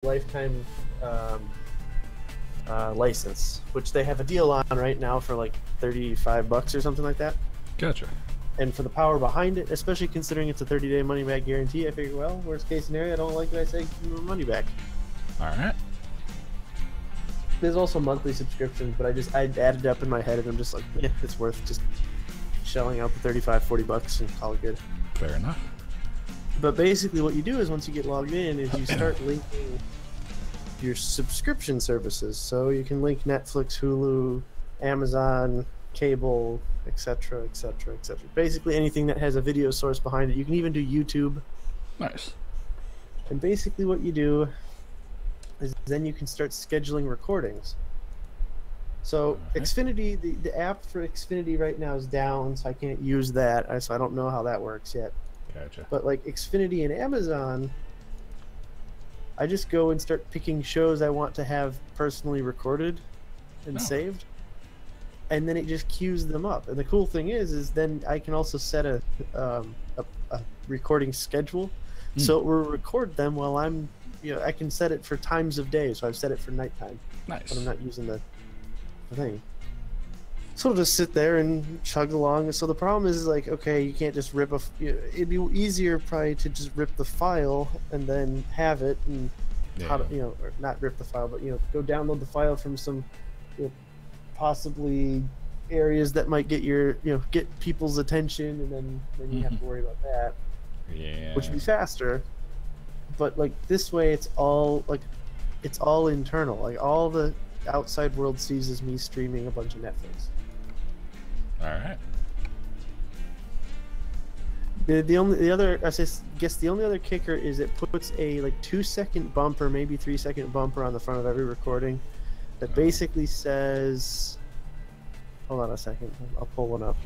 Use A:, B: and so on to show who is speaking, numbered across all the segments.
A: lifetime license, which they have a deal on right now for like $35 or something like that.
B: Gotcha.
A: And for the power behind it, especially considering it's a 30-day money-back guarantee, I figure, well, worst case scenario, I don't like it, I say give me my money back.
B: All right.
A: There's also monthly subscriptions, but I added it up in my head, and I'm just like, yeah, it's worth just shelling out the $35-40 and call it good.
B: Fair enough.
A: But basically what you do is once you get logged in is you start linking your subscription services. So you can link Netflix, Hulu, Amazon, cable, etc., etc., etc. Basically anything that has a video source behind it. You can even do YouTube.
B: Nice.
A: And basically what you do is then you can start scheduling recordings. So Xfinity, the app for Xfinity right now is down, so I can't use that. So I don't know how that works yet.
B: Gotcha.
A: But like Xfinity and Amazon, I just go and start picking shows I want to have personally recorded and saved, and then it just queues them up. And the cool thing is then I can also set a recording schedule, so it will record them while I'm, I can set it for times of day. So I've set it for nighttime.
B: Nice.
A: But I'm not using the thing. So it'll just sit there and chug along. So the problem is like, okay, you can't just rip it'd be easier probably to just rip the file and then have it and how to, or not rip the file, but go download the file from some possibly areas that might get your get people's attention, and then you have to worry about that.
B: Yeah.
A: Which would be faster. But like this way, it's all internal. Like all the outside world sees is me streaming a bunch of Netflix.
B: All right.
A: The only other kicker is it puts a like 2-second bumper, maybe 3-second bumper on the front of every recording that basically says, hold on a second, I'll pull one up.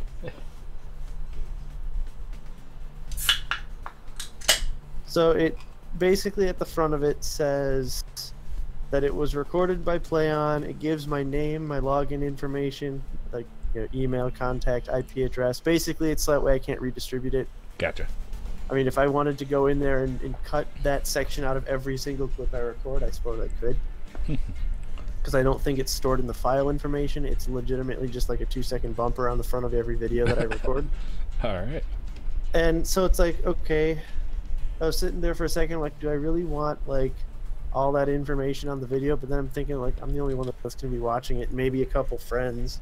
A: So it basically at the front of it says that it was recorded by PlayOn. It gives my name, my login information, like email, contact, IP address. Basically, it's that way I can't redistribute it.
B: Gotcha.
A: I mean, if I wanted to go in there and cut that section out of every single clip I record, I suppose I could. Because I don't think it's stored in the file information. It's legitimately just like a 2-second bumper on the front of every video that I record.
B: All right.
A: And so it's like, okay, I was sitting there for a second, like, do I really want like all that information on the video? But then I'm thinking, like, I'm the only one that's going to be watching it, maybe a couple friends.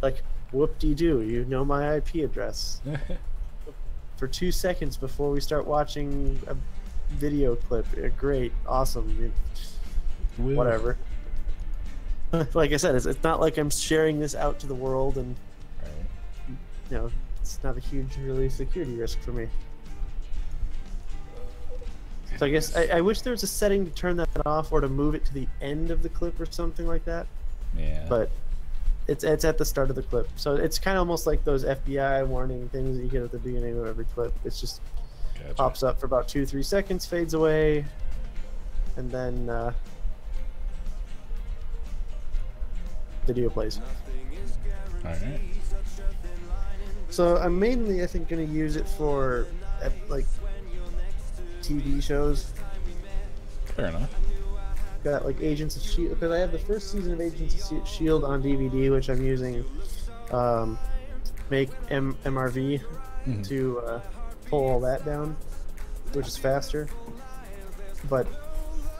A: Like, whoop-de-doo, you know my IP address. For 2 seconds before we start watching a video clip. Great, awesome, whatever. Like I said, it's not like I'm sharing this out to the world, and it's not a huge really security risk for me. So I guess I wish there was a setting to turn that off or to move it to the end of the clip or something like that.
B: Yeah.
A: But it's at the start of the clip, so it's kind of almost like those FBI warning things that you get at the beginning of every clip. It's just pops up for about 2-3 seconds, fades away, and then video plays.
B: All right.
A: So I'm mainly, I think, going to use it for like TV shows.
B: Fair enough.
A: Got like Agents of S.H.I.E.L.D. because I have the first season of Agents of S.H.I.E.L.D. on DVD, which I'm using make MRV to pull all that down, which is faster. But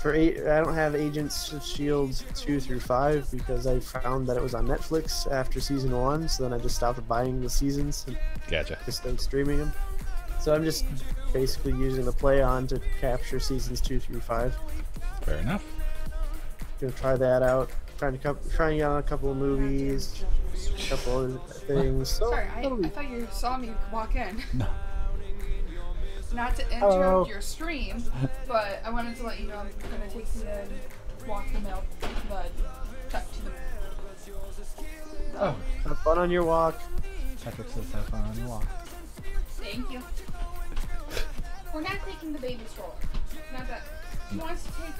A: for I don't have Agents of S.H.I.E.L.D. 2 through 5 because I found that it was on Netflix after season 1, so then I just stopped buying the seasons and just started streaming them. So I'm just basically using the PlayOn to capture seasons 2 through 5.
B: Fair enough.
A: Gonna try that out. Trying out a couple of movies, a couple of things. So,
C: sorry, I thought you saw me walk in.
B: No.
C: Not to interrupt your stream, but I wanted to let you know I'm gonna take you to walk the milk, cut to the.
A: Oh, have fun on your walk.
B: Patrick says have fun on your walk.
C: Thank you. We're not taking the baby stroller. Not that. She wants to take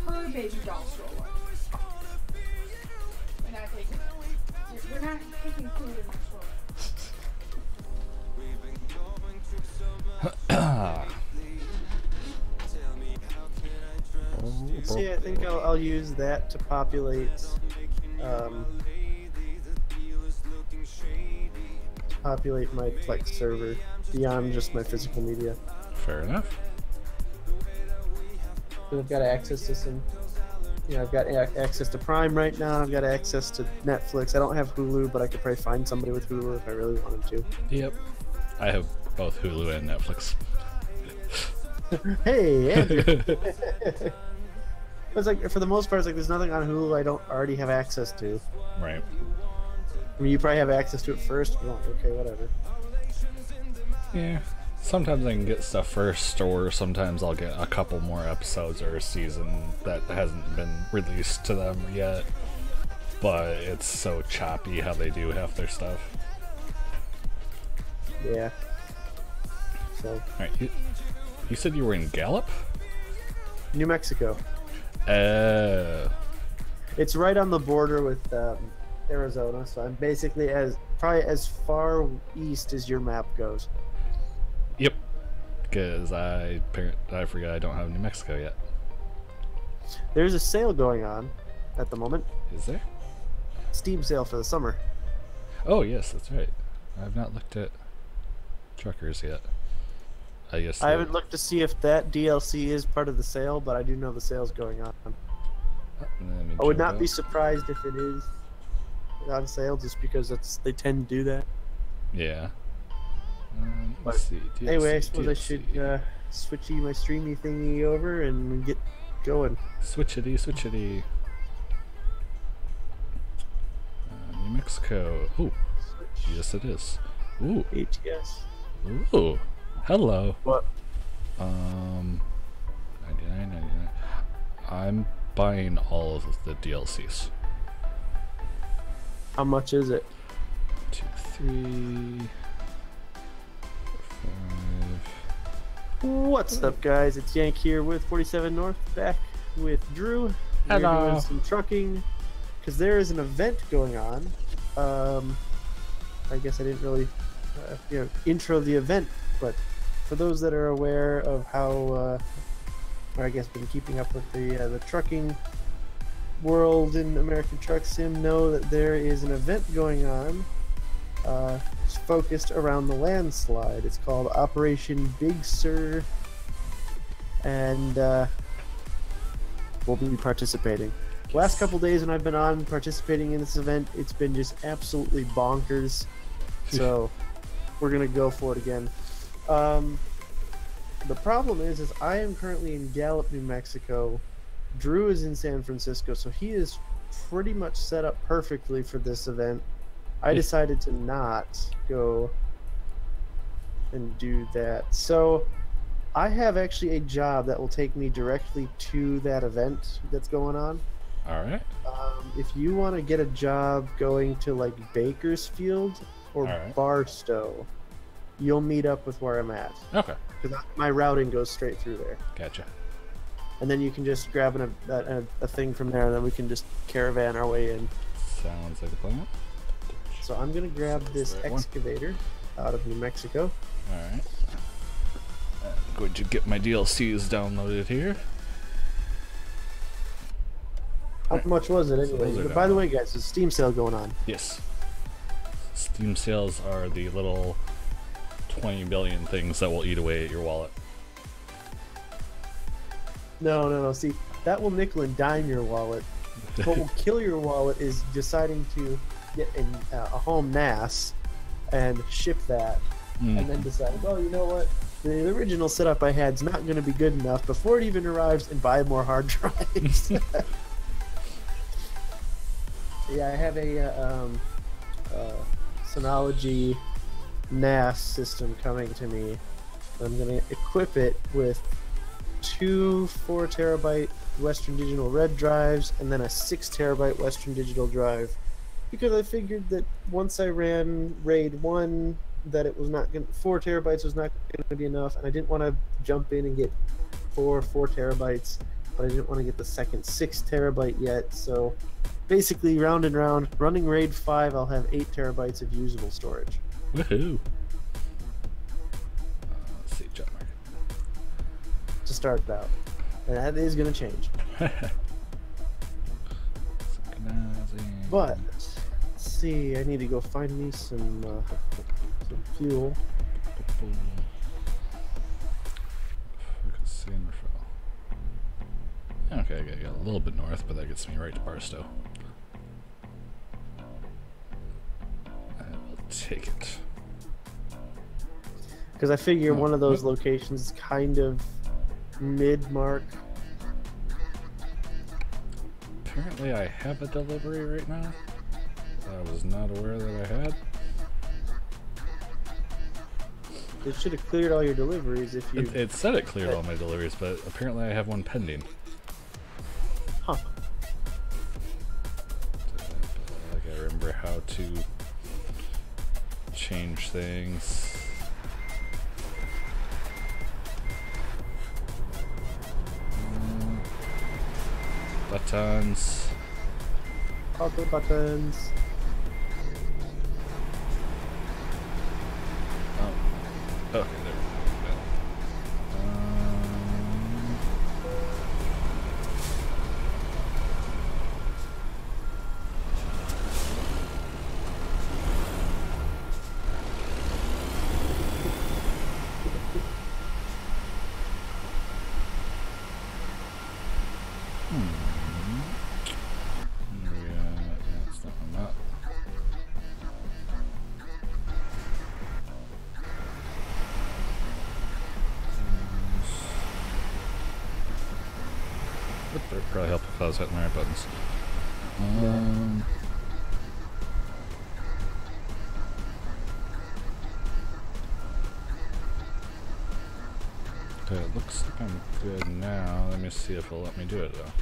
C: her baby doll stroller. We're not taking it. We're not taking food in the stroller.
A: See, I think I'll use that to populate, my Plex server beyond just my physical media.
B: Fair enough.
A: So I've got access to some. I've got access to Prime right now. I've got access to Netflix. I don't have Hulu, but I could probably find somebody with Hulu if I really wanted to.
B: Yep. I have both Hulu and Netflix.
A: Hey, Andrew. It's like, for the most part, it's like there's nothing on Hulu I don't already have access to.
B: Right.
A: I mean, you probably have access to it first, but okay, whatever.
B: Yeah. Sometimes I can get stuff first, or sometimes I'll get a couple more episodes or a season that hasn't been released to them yet. But it's so choppy how they do half their stuff.
A: Yeah. So.
B: Alright, you said you were in Gallup?
A: New Mexico.
B: It's
A: right on the border with Arizona, so I'm basically probably as far east as your map goes.
B: Yep. Because I forgot I don't have New Mexico yet.
A: There's a sale going on at the moment.
B: Is there?
A: Steam sale for the summer.
B: Oh yes, that's right. I've not looked at truckers yet. I guess
A: I haven't looked to see if that DLC is part of the sale, but I do know the sale's going on. I would not be surprised if it is on sale, just because they tend to do that.
B: Yeah. Let's see. DLC,
A: anyway, I suppose I should switchy my streamy thingy over and get going.
B: Switchity. New Mexico. Ooh. Yes, it is. Ooh.
A: ATS.
B: Ooh. Hello.
A: What?
B: 99. I'm buying all of the DLCs.
A: How much is it?
B: 2, 3, 4, 5.
A: What's up, guys? It's Yank here with 47 North, back with Drew.
B: Hello.
A: We're doing some trucking because there is an event going on. I guess I didn't really, intro the event, but for those that are aware of how, or I guess been keeping up with the trucking world in American Truck Sim, know that there is an event going on. It's focused around the landslide. It's called Operation Big Sur, and we'll be participating. Last couple days when I've been on participating in this event, it's been just absolutely bonkers. So we're gonna go for it again. The problem is I am currently in Gallup, New Mexico. Drew is in San Francisco, so he is pretty much set up perfectly for this event. I decided to not go and do that. So I have actually a job that will take me directly to that event that's going on.
B: Alright.
A: If you want to get a job going to like Bakersfield or Barstow, you'll meet up with where I'm at.
B: Okay.
A: Because my routing goes straight through there.
B: Gotcha. And
A: then you can just grab a thing from there, and then we can just caravan our way in.
B: Sounds like a plan.
A: So I'm going to grab this excavator out of New Mexico.
B: Alright. I'm going to get my DLCs downloaded here.
A: How much was it anyway?
B: So
A: by the way, guys, there's a Steam sale going on.
B: Yes. Steam sales are the little 20 billion things that will eat away at your wallet.
A: No. See, that will nickel and dime your wallet. What will kill your wallet is deciding to get a home NAS and ship that, and then decide, well, you know what? The original setup I had is not going to be good enough before it even arrives, and buy more hard drives. Yeah, I have a Synology NAS system coming to me. I'm going to equip it with 2 4-terabyte Western Digital red drives and then a 6-terabyte Western Digital drive, because I figured that once I ran RAID 1 that it was not going 4 terabytes was not going to be enough, and I didn't want to jump in and get 4 terabytes, but I didn't want to get the second 6 terabyte yet. So basically, round and round, running RAID 5, I'll have 8 terabytes of usable storage.
B: Woohoo! Let's see, job market.
A: To start out. And that is gonna change. But let's see, I need to go find me some fuel.
B: Okay, I gotta go a little bit north, but that gets me right to Barstow. I will take it.
A: Because I figure one of those locations is kind of mid-mark.
B: Apparently I have a delivery right now. I was not aware that I had.
A: It should have cleared all your deliveries if you...
B: It said it cleared all my deliveries, but apparently I have one pending.
A: Huh.
B: I gotta remember how to change things. Buttons.
A: All the buttons.
B: Oh. Okay, there we go. Would probably help if I was hitting the right buttons. Okay, it looks like I'm good now. Let me see if it'll let me do it though.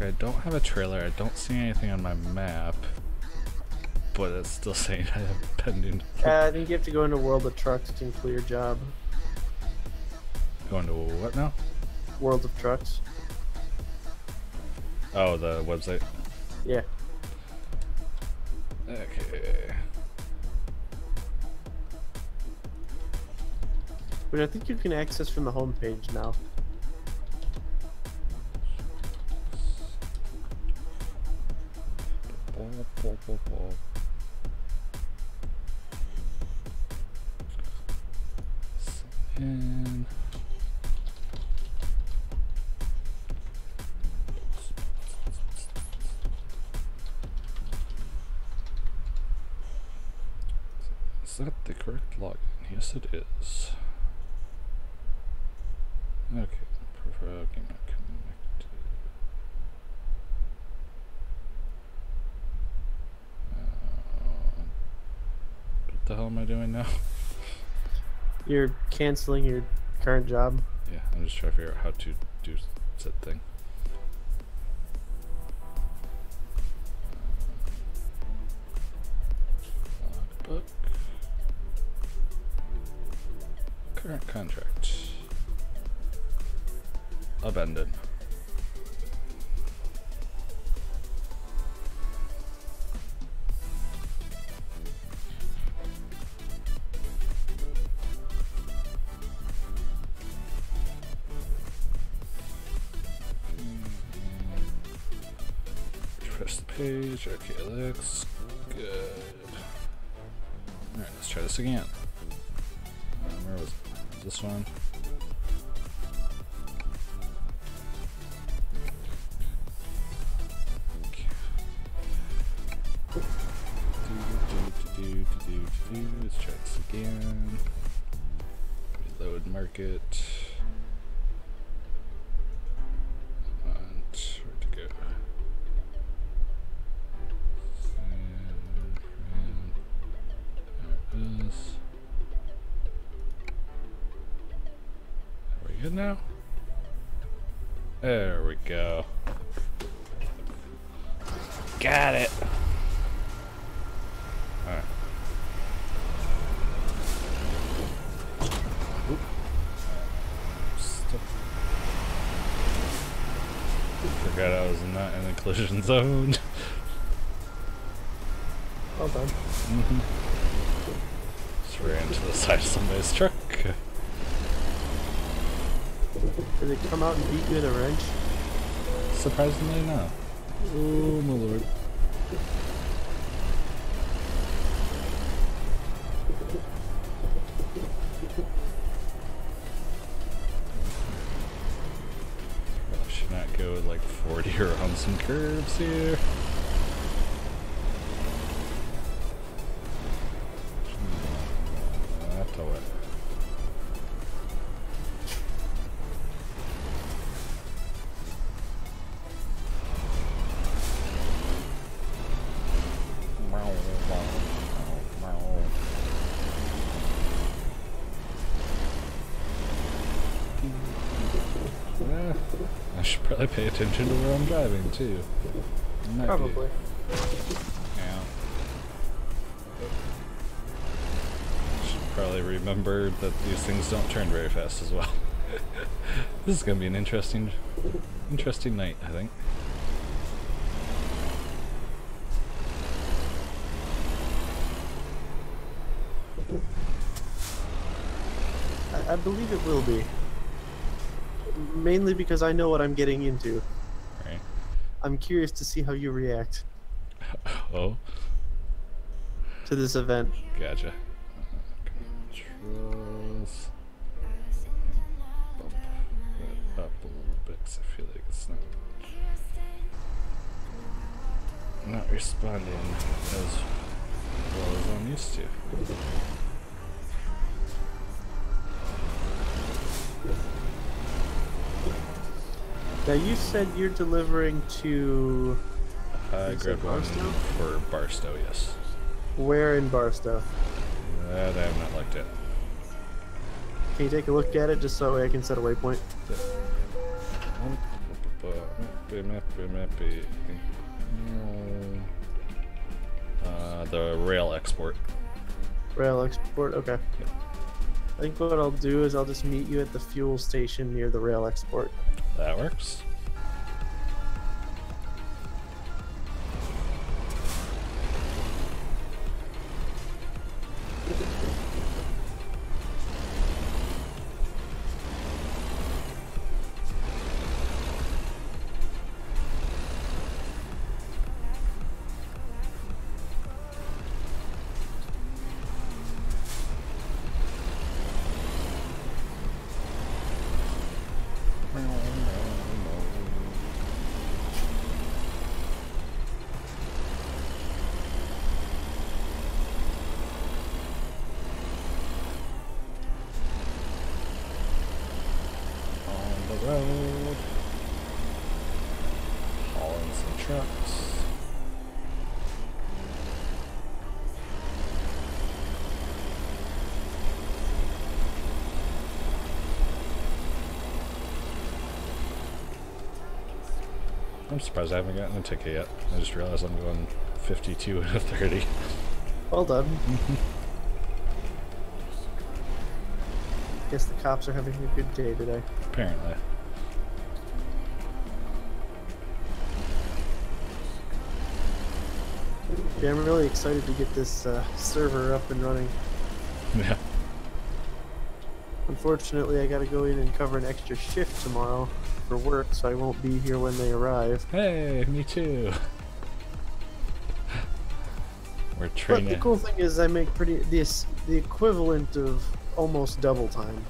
B: I don't have a trailer, I don't see anything on my map, but it's still saying I have pending.
A: I think you have to go into World of Trucks to clear your job.
B: Going to what now?
A: World of Trucks.
B: Oh, the website?
A: Yeah.
B: Okay.
A: Which I think you can access from the homepage now.
B: And is that the correct login? Yes, it is. Okay, profile game not connected. What the hell am I doing now?
A: You're canceling your current job.
B: Yeah, I'm just trying to figure out how to do said thing. Logbook. Current contract. Abandoned. Refresh the page. Okay, looks good. Alright, let's try this again. Where was it? This one? Let's try this again. Reload market. And where to go? There it is. Are we good now? There we go. Got it. Alright. Forgot I was not in the collision zone.
A: Well done.
B: Just ran to the side of somebody's truck.
A: Did it come out and beat you with a wrench?
B: Surprisingly, no. Oh my lord. I should not go with like 40 around some curves here. That's all right. I should probably pay attention to where I'm driving too.
A: Probably.
B: Yeah. Should probably remember that these things don't turn very fast as well. This is gonna be an interesting night, I think.
A: I believe it will be. Mainly because I know what I'm getting into.
B: Right.
A: I'm curious to see how you react
B: Oh,
A: to this event.
B: gotcha. Controls. Bump that up a little bit 'cause I feel like it's not responding as well as I'm used to.
A: Now you said you're delivering to
B: I grabbed one
A: Barstow?
B: for Barstow, yes.
A: where in Barstow?
B: That I have not looked at.
A: Can you take a look at it just so I can set a waypoint?
B: The rail export.
A: Rail export, okay.
B: Yep.
A: I think what I'll do is I'll just meet you at the fuel station near the rail export.
B: That works. Road, hauling some trucks. I'm surprised I haven't gotten a ticket yet. I just realized I'm going 52 out of 30.
A: Well done. Guess the cops are having a good day today.
B: Apparently.
A: Yeah, I'm really excited to get this server up and running.
B: Yeah.
A: Unfortunately, I gotta go in and cover an extra shift tomorrow for work, so I won't be here when they arrive.
B: Hey, me too. We're
A: But
B: training.
A: the cool thing is I make the equivalent of almost double time.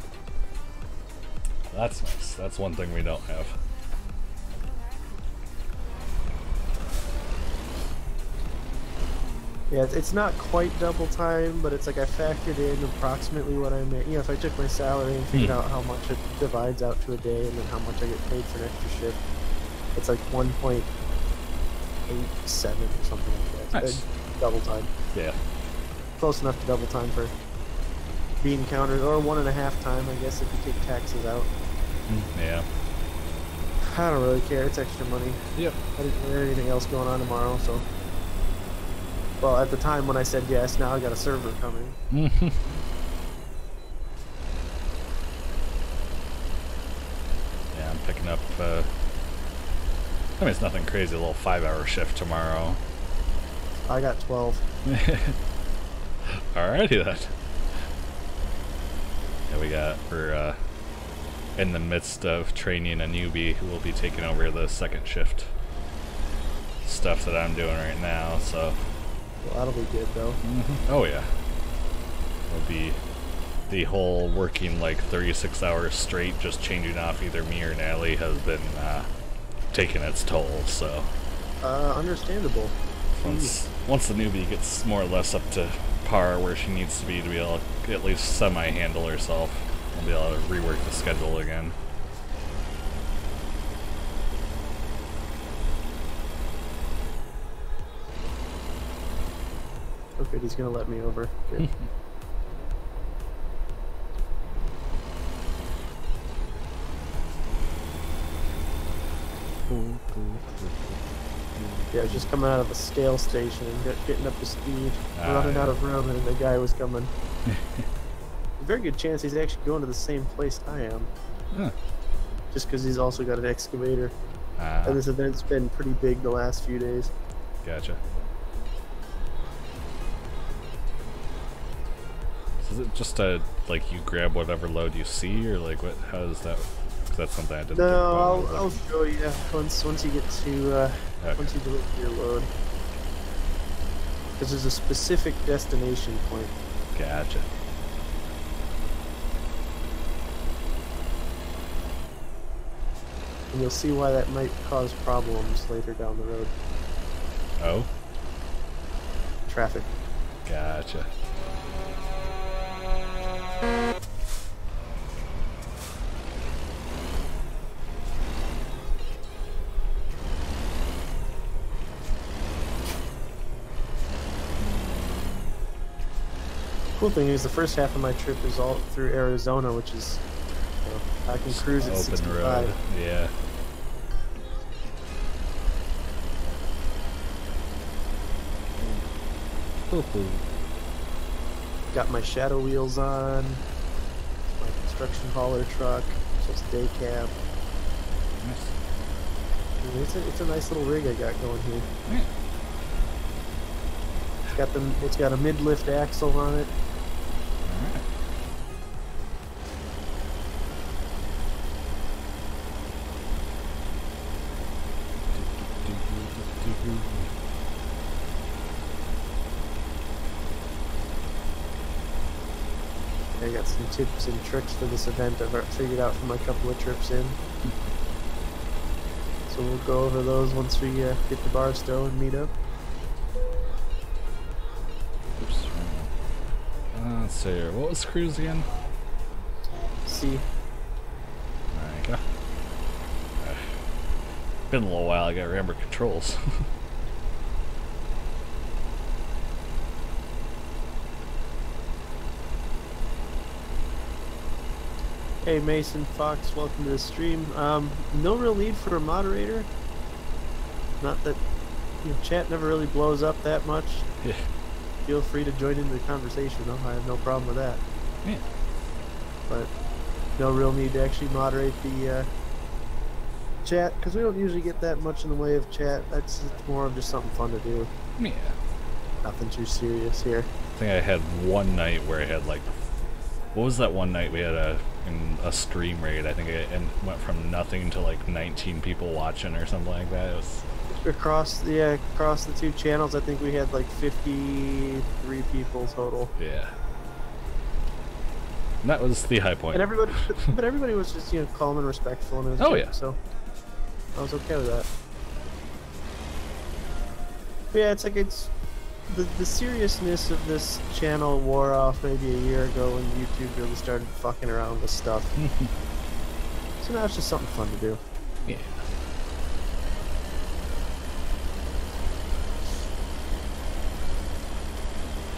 B: That's nice. That's one thing we don't have.
A: Yeah, it's not quite double time, but it's like I factored in approximately what I make. You know, if I took my salary and figured out how much it divides out to a day and then how much I get paid for an extra shift, it's like 1.87 or something like that.
B: Nice.
A: Double time.
B: Yeah.
A: Close enough to double time for bean counters, or 1.5 time, I guess, if you take taxes out.
B: Yeah.
A: I don't really care. It's extra money.
B: Yep.
A: I didn't have anything else going on tomorrow, so. Well, at the time when I said yes, now I got a server coming.
B: Yeah, I'm picking up I mean, it's nothing crazy. A little 5-hour shift tomorrow.
A: I got 12.
B: Alrighty then. Yeah, we're in the midst of training a newbie who will be taking over the second shift stuff that I'm doing right now, so.
A: Well, that'll be good though.
B: Oh yeah. It'll be the whole working like 36 hours straight, just changing off either me or Natalie has been taking its toll, so.
A: Understandable.
B: Once the newbie gets more or less up to par where she needs to be able to at least semi-handle herself, I'll be able to rework the schedule again.
A: Okay, he's gonna let me over. Good. Yeah, I was just coming out of a scale station and getting up to speed, running out of room, and the guy was coming. A very good chance he's actually going to the same place I am.
B: Huh.
A: Just because he's also got an excavator. And this event's been pretty big the last few days.
B: Gotcha. So is it just like you grab whatever load you see, or like what? How does that? Because that's something I didn't.
A: No, I'll show you once you get to once you deliver your load. Because there's a specific destination point.
B: Gotcha.
A: And you'll see why that might cause problems later down the road.
B: Oh?
A: Traffic.
B: Gotcha.
A: Cool thing is the first half of my trip is all through Arizona, which is, you know, I can cruise at 65.
B: Road. Yeah.
A: Got my shadow wheels on, my construction hauler truck, just day cab.
B: Nice.
A: It's a nice little rig I got going here.
B: Yeah.
A: It's got a mid-lift axle on it.
B: Alright.
A: I got some tips and tricks for this event I've figured out from a couple of trips in. So we'll go over those once we get to Barstow and meet up.
B: Oops. Let's see here. What was cruise again?
A: See.
B: There you go. Been a little while. I gotta remember controls.
A: Hey Mason Fox, welcome to the stream. No real need for a moderator. Not that chat never really blows up that much.
B: Yeah.
A: Feel free to join into the conversation though. I have no problem with that.
B: Yeah.
A: But no real need to actually moderate the chat because we don't usually get that much in the way of chat. It's more of just something fun to do.
B: Yeah.
A: Nothing too serious here.
B: I think I had one night where I had like, what was that one night we had in a stream raid? I think it went from nothing to like 19 people watching or something like that. It was
A: across the two channels. I think we had like 53 people total.
B: Yeah. And that was the high point.
A: And everybody, but everybody was just calm and respectful, and it was good, so I was okay with that. But yeah, it's the seriousness of this channel wore off maybe a year ago when YouTube really started fucking around with stuff. So now it's just something fun to do.
B: Yeah.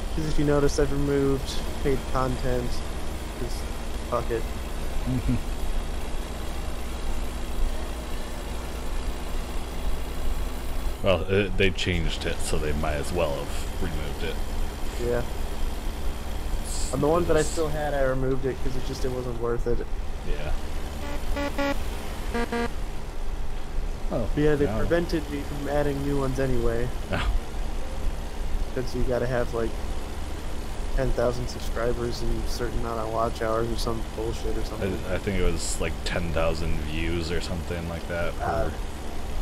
A: Because if you notice, I've removed paid content. Because fuck it.
B: Well, they changed it, so they might as well have removed it.
A: Yeah. On the one that I still had, I removed it because it wasn't worth it.
B: Yeah. Oh,
A: Yeah, they
B: no.
A: prevented me from adding new ones anyway.
B: No.
A: Because you gotta have like 10,000 subscribers and a certain amount of watch hours or some bullshit or something.
B: I think it was like 10,000 views or something like that.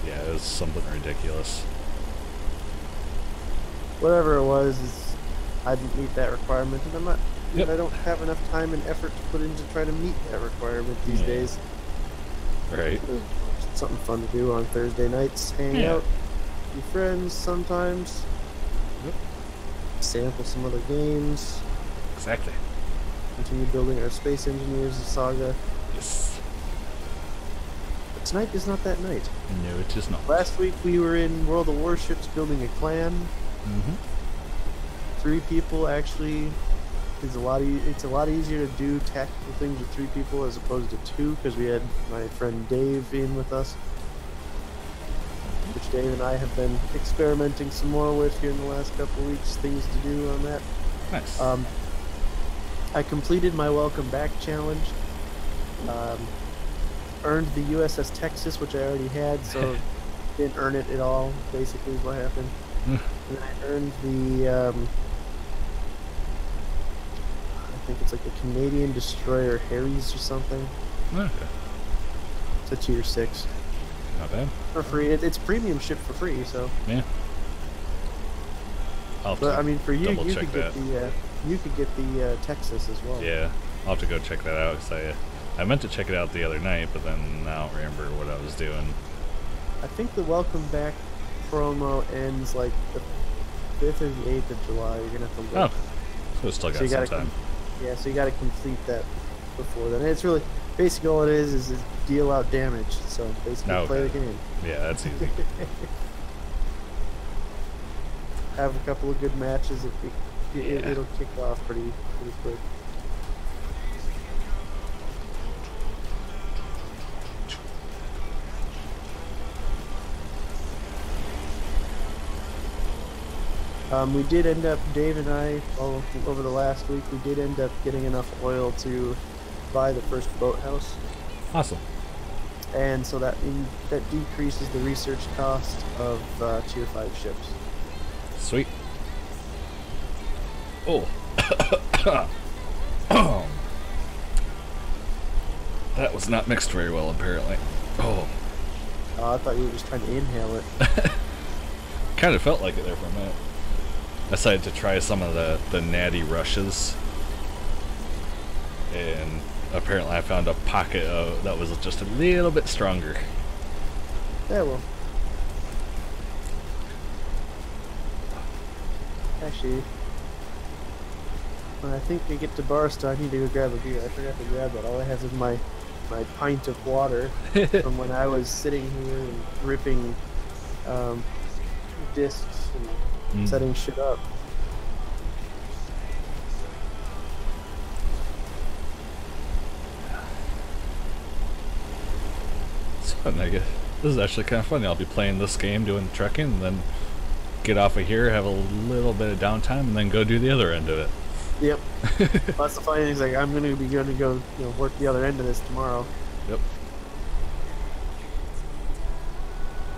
B: Yeah, it was something ridiculous.
A: Whatever it was, I didn't meet that requirement, and
B: Yep.
A: I don't have enough time and effort to put in to try to meet that requirement these days.
B: Right.
A: Just something fun to do on Thursday nights, hang out with your friends sometimes.
B: Yep.
A: Sample some other games.
B: Exactly.
A: Continue building our Space Engineers saga.
B: Yes.
A: But tonight is not that night.
B: No, it is not.
A: Last week we were in World of Warships building a clan.
B: Mm-hmm.
A: 3 people actually is it's a lot easier to do tactical things with 3 people as opposed to 2, because we had my friend Dave in with us, which Dave and I have been experimenting some more with here in the last couple of weeks, things to do on that.
B: Nice.
A: I completed my welcome back challenge. Earned the USS Texas, which I already had, so didn't earn it at all, basically is what happened. And I earned the I think it's like a Canadian destroyer Harry's or something.
B: Okay.
A: It's a tier 6
B: Not bad.
A: for free. It's premium ship for free, so.
B: Yeah.
A: But I mean, for you,
B: double
A: you
B: check
A: could get the Texas as well.
B: Yeah, I'll have to go check that out, because I meant to check it out the other night, but then I don't remember what I was doing.
A: I think the welcome back promo ends like the 5th or the 8th of July. You're gonna have to look.
B: Oh, so we still got some time.
A: Yeah, so you gotta complete that before then. And it's really basically all it is deal out damage. So basically play the game.
B: Yeah, that's easy.
A: Have a couple of good matches. It'll kick off pretty quick. We did end up, Dave and I, over the last week, we did end up getting enough oil to buy the first boathouse.
B: Awesome.
A: And so that decreases the research cost of tier 5 ships.
B: Sweet. Oh. That was not mixed very well, apparently. Oh.
A: I thought you were just trying to inhale it.
B: Kind of felt like it there for a minute. I decided to try some of the natty rushes, and apparently I found a pocket that was just a little bit stronger.
A: Yeah, well. Actually, when I think we get to Barstow, I need to go grab a beer. I forgot to grab that. All I have is my pint of water from when I was sitting here and ripping discs and setting shit up.
B: It's fun, I guess. This is actually kind of funny. I'll be playing this game, doing the trekking, and then get off of here, have a little bit of downtime, and then go do the other end of it.
A: Yep. That's the funny thing. Is like I'm going to go work the other end of this tomorrow.
B: Yep.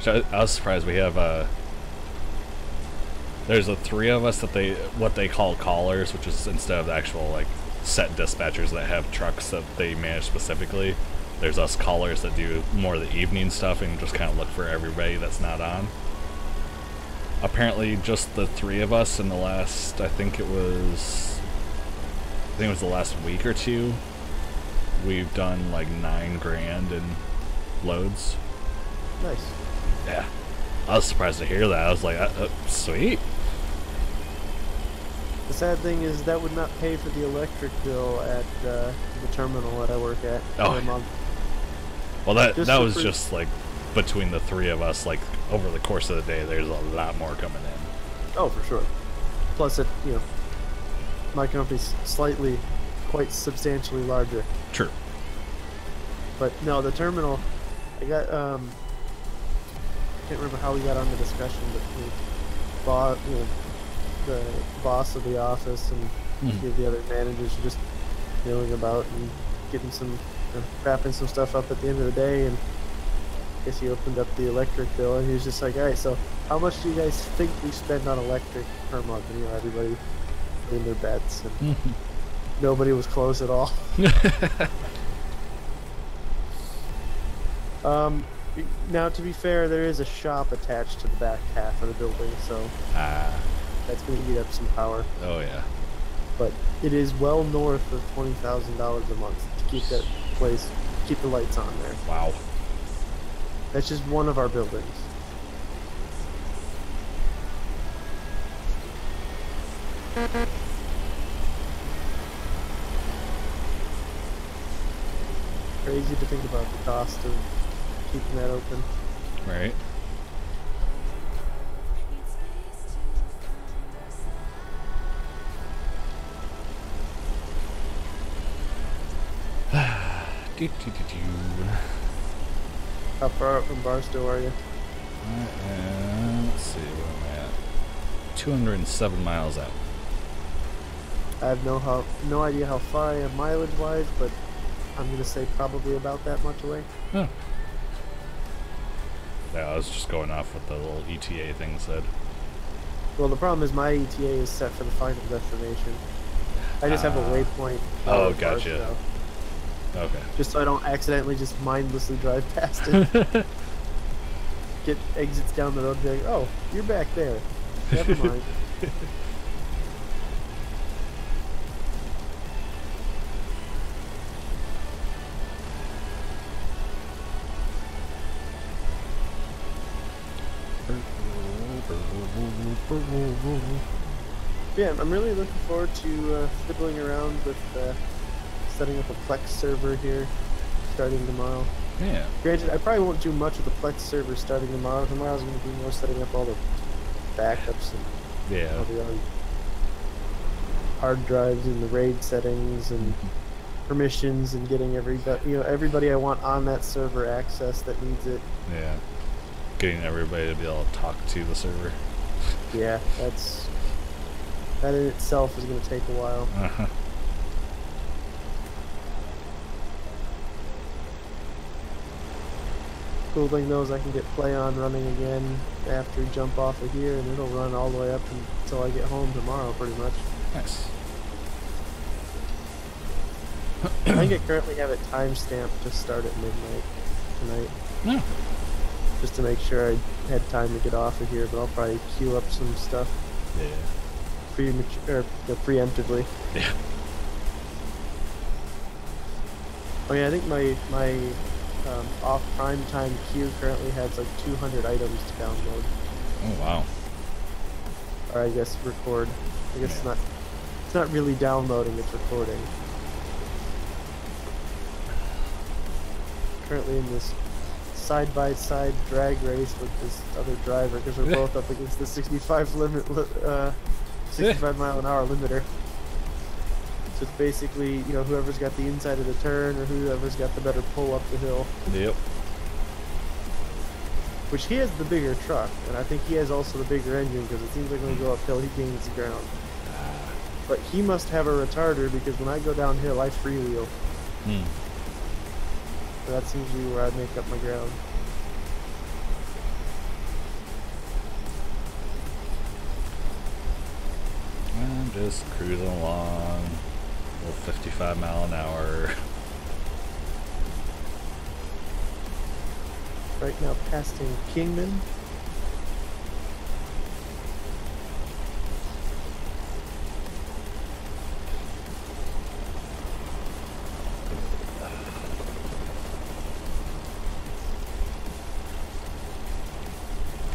B: So I was surprised we have there's the 3 of us that what they call callers, which is instead of the actual like set dispatchers that have trucks that they manage specifically. There's us callers that do more of the evening stuff and just kind of look for everybody that's not on. Apparently, just the 3 of us in the last, I think it was the last week or 2, we've done like 9 grand in loads.
A: Nice.
B: Yeah. I was surprised to hear that. I was like, sweet.
A: The sad thing is that would not pay for the electric bill at the terminal that I work at per month.
B: Well, that was just like between the 3 of us. Like over the course of the day, there's a lot more coming in.
A: Oh, for sure. Plus, my company's quite substantially larger.
B: True.
A: But no, the terminal. I got I can't remember how we got on the discussion, but the boss of the office and the other managers were just milling about and getting some, wrapping some stuff up at the end of the day, and guess he opened up the electric bill, and he was just like, all right, so how much do you guys think we spend on electric per month? And, everybody doing their bets, and nobody was close at all. Now, to be fair, there is a shop attached to the back half of the building, so that's going to eat up some power.
B: Oh, yeah.
A: But it is well north of $20,000 a month to keep that place, keep the lights on there.
B: Wow.
A: That's just one of our buildings. Crazy to think about the cost of keeping that open.
B: Right.
A: How far up from Barstow are you?
B: Let's see where I'm at. 207 miles out.
A: I have no idea how far I am mileage-wise, but I'm gonna say probably about that much away.
B: Oh. Yeah, I was just going off what the little ETA thing said.
A: Well, the problem is my ETA is set for the final destination. I just have a waypoint.
B: Oh, gotcha.
A: Barstow.
B: Okay.
A: Just so I don't accidentally just mindlessly drive past it. Get exits down the road and be like, oh, you're back there. Never mind. Yeah, I'm really looking forward to fiddling around with setting up a Plex server here starting tomorrow.
B: Yeah.
A: Granted, I probably won't do much with the Plex server starting tomorrow. Tomorrow's going to be more setting up all the backups and all the other hard drives and the RAID settings and permissions and getting everybody I want on that server access that needs it.
B: Yeah. Getting everybody to be able to talk to the server.
A: Yeah, that in itself is going to take a while.
B: Uh-huh.
A: Cool thing though is I can get play on running again after we jump off of here, and it'll run all the way up until I get home tomorrow, pretty much.
B: Nice.
A: I think I currently have it timestamped to start at midnight tonight.
B: No.
A: Just to make sure I had time to get off of here, but I'll probably queue up some stuff.
B: Yeah.
A: Preemptively.
B: Yeah.
A: Oh yeah, I think my off prime time queue currently has like 200 items to download.
B: Oh wow.
A: Or I guess record. I guess it's not really downloading, it's recording. Currently in this side-by-side drag race with this other driver because we're both up against the 65 mile an hour limiter. So it's basically, whoever's got the inside of the turn or whoever's got the better pull up the hill.
B: Yep.
A: Which he has the bigger truck, and I think he has also the bigger engine because it seems like when we go uphill he gains the ground. But he must have a retarder because when I go downhill I freewheel. So that seems to be where I make up my ground.
B: I'm just cruising along, little 55 mile an hour.
A: Right now passing Kingman.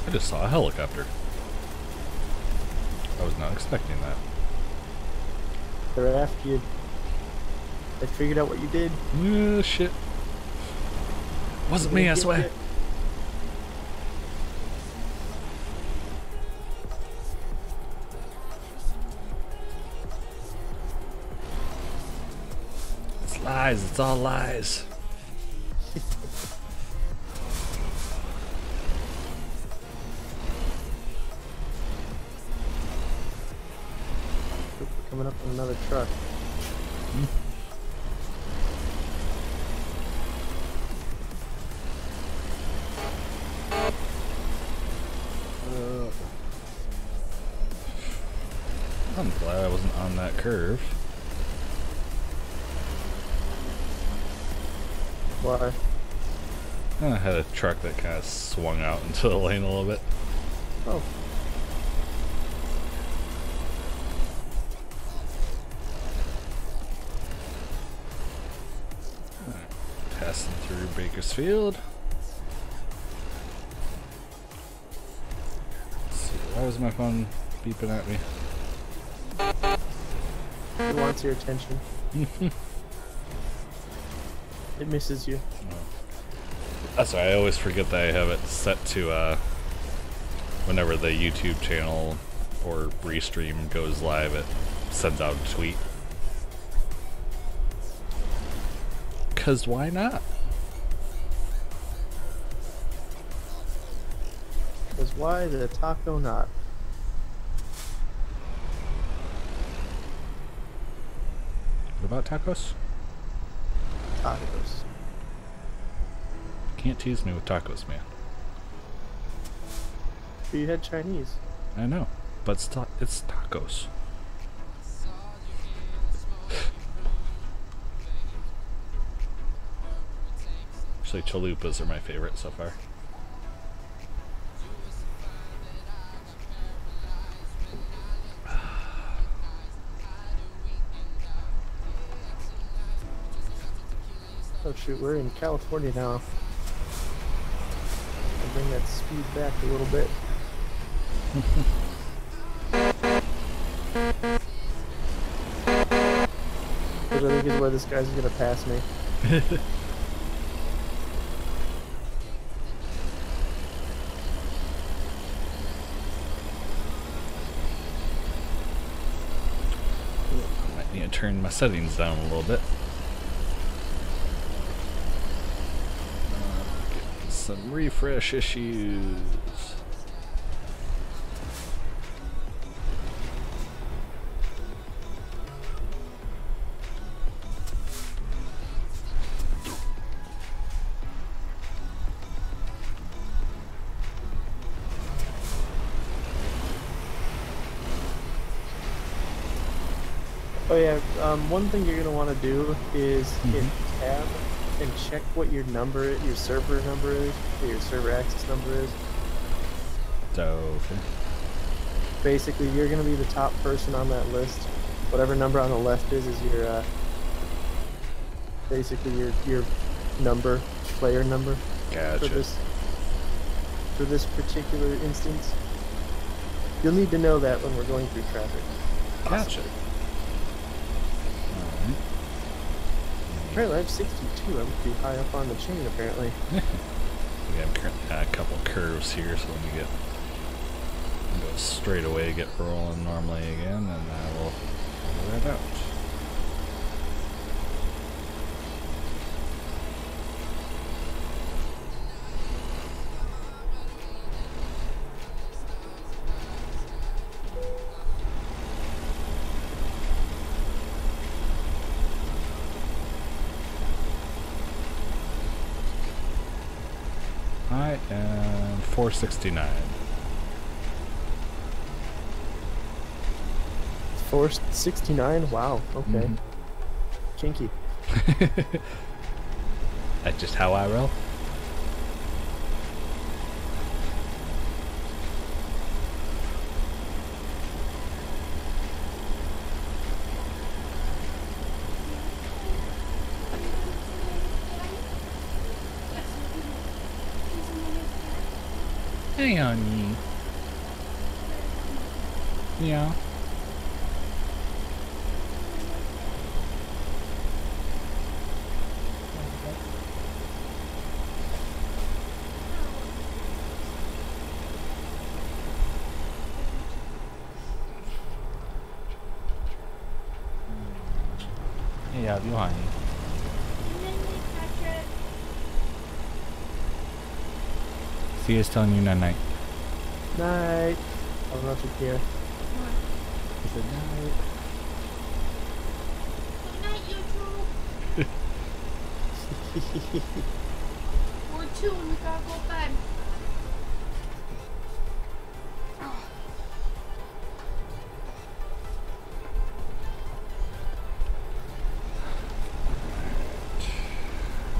B: I just saw a helicopter. I was not expecting that.
A: They're after you. They figured out what you did.
B: Shit. Wasn't me, I swear. It's lies, it's all lies.
A: Coming up on another truck.
B: I'm glad I wasn't on that curve.
A: Why?
B: I had a truck that kind of swung out into the lane a little bit.
A: Oh.
B: Passing through Bakersfield. Let's see, why was my phone beeping at me?
A: It wants your attention. It misses you.
B: Oh. That's why I always forget that I have it set to whenever the YouTube channel or restream goes live, it sends out a tweet. 'Cause why not?
A: Because why the taco not?
B: What about tacos?
A: Tacos.
B: Can't tease me with tacos, man.
A: But you had Chinese.
B: I know, but it's tacos. Actually, chalupas are my favorite so far.
A: Oh shoot, we're in California now. I'll bring that speed back a little bit. Which I think is where this guy's gonna pass me.
B: Might need to turn my settings down a little bit. Getting some refresh issues.
A: Oh yeah, one thing you're gonna want to do is hit tab and check what your server number is, or your server access number is.
B: So, okay.
A: Basically, you're gonna be the top person on that list. Whatever number on the left is your basically your number, player number.
B: Gotcha.
A: For this particular instance. You'll need to know that when we're going through traffic.
B: Gotcha.
A: Apparently I have 62. I'm pretty high up on the chain, apparently.
B: We have currently a couple curves here, so let me go straight away, get rolling normally again, and I will figure that out. I am 469.
A: 469? Wow, okay. Kinky.
B: That's just how I roll. Hey, honey. Yeah. Hey, love you, honey. See you telling you night night.
A: Night. I don't know if you care.
B: He said night.
C: Good night, YouTube. We're two and we gotta go to bed.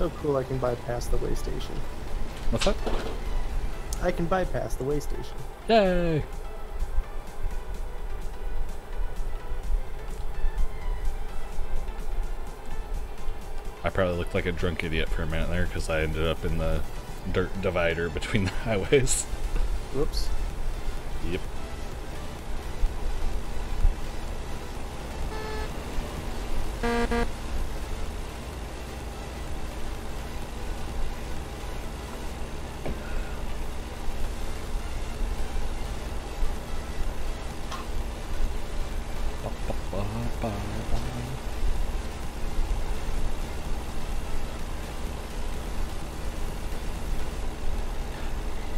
A: so cool I can bypass the way station.
B: What's that?
A: I can bypass the way station.
B: Yay! I probably looked like a drunk idiot for a minute there because I ended up in the dirt divider between the highways.
A: Whoops.
B: Yep.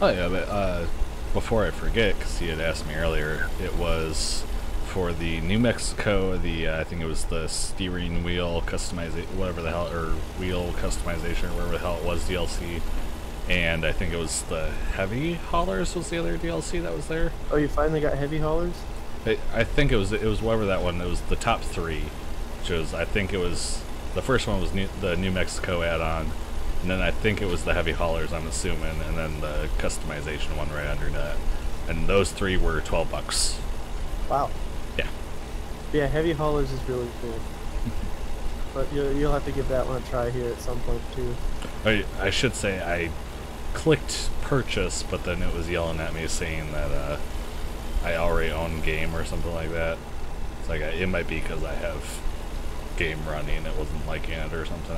B: Oh yeah, but before I forget, because he had asked me earlier, it was for the New Mexico, I think it was the steering wheel customization, whatever the hell, or wheel customization, or whatever the hell it was, DLC, and I think it was the Heavy Haulers was the other DLC that was there.
A: Oh, you finally got Heavy Haulers?
B: I think it was whatever that one. It was the top three, which was, I think it was, the first one was the New Mexico add-on, and then I think it was the Heavy Haulers, I'm assuming, and then the customization one right under that. And those three were $12.
A: Wow.
B: Yeah.
A: Yeah, Heavy Haulers is really cool. But you'll have to give that one a try here at some point too.
B: I should say I clicked purchase, but then it was yelling at me saying that I already own game or something like that. It's like it might be because I have game running, it wasn't liking it or something.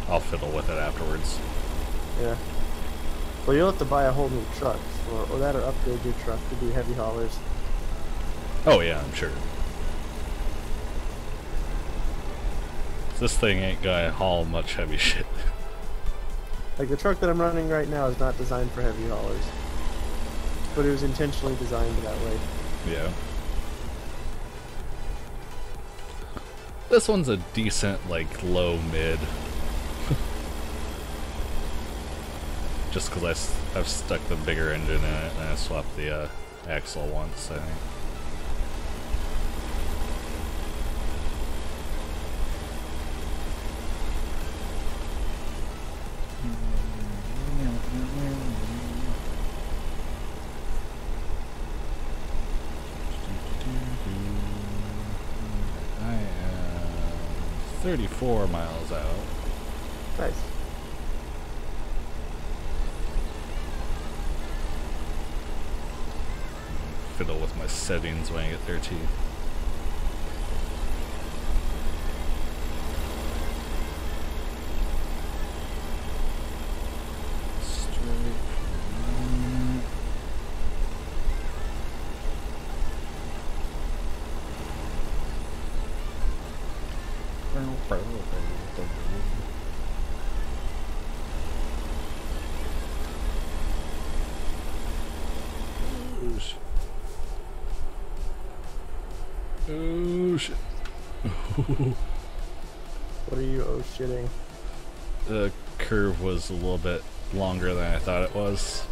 B: I'll fiddle with it afterwards.
A: Yeah. Well, you'll have to buy a whole new truck, or that, or upgrade your truck to be Heavy Haulers.
B: Oh yeah, I'm sure. This thing ain't gonna haul much heavy shit.
A: Like the truck that I'm running right now is not designed for Heavy Haulers, but it was intentionally designed that way.
B: Yeah. This one's a decent, like, low-mid. Just because I've stuck the bigger engine in it and I swapped the axle once, I think. I am 34 miles out.
A: Nice.
B: Fiddle with my settings when I get there too. Oh shit.
A: What are you shitting?
B: The curve was a little bit longer than I thought it was,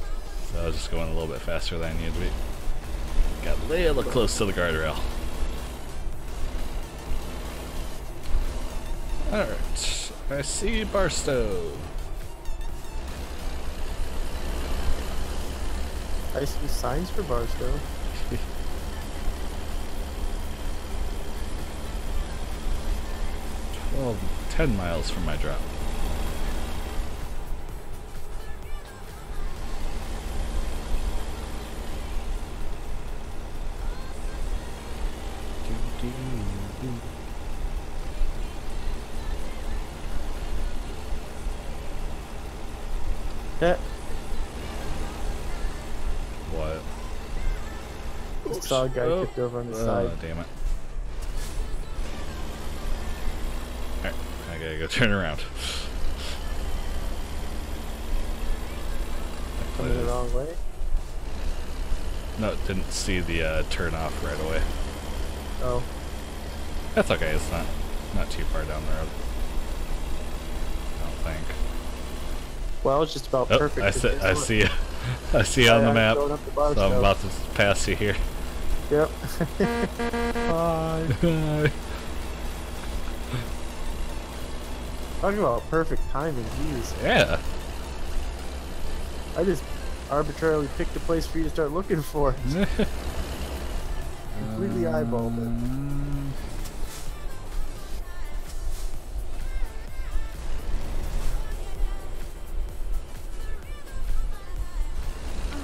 B: so I was just going a little bit faster than I needed to be. Got a little close to the guardrail. Alright, I see Barstow.
A: I see signs for Barstow.
B: 10 miles from my drop.
A: Yeah.
B: What?
A: Just saw a guy kicked over on the side.
B: Oh, damn it. Alright, I gotta go turn around.
A: Coming the wrong way?
B: No, didn't see the turn off right away.
A: Oh.
B: That's okay, it's not too far down the road. I don't think.
A: Well, it's just about perfect.
B: I see you on the map,
A: so
B: I'm about to pass you here.
A: Yep. Bye.
B: Bye.
A: Talking about perfect timing, jeez.
B: Yeah.
A: I just arbitrarily picked a place for you to start looking for. Completely eyeballed it.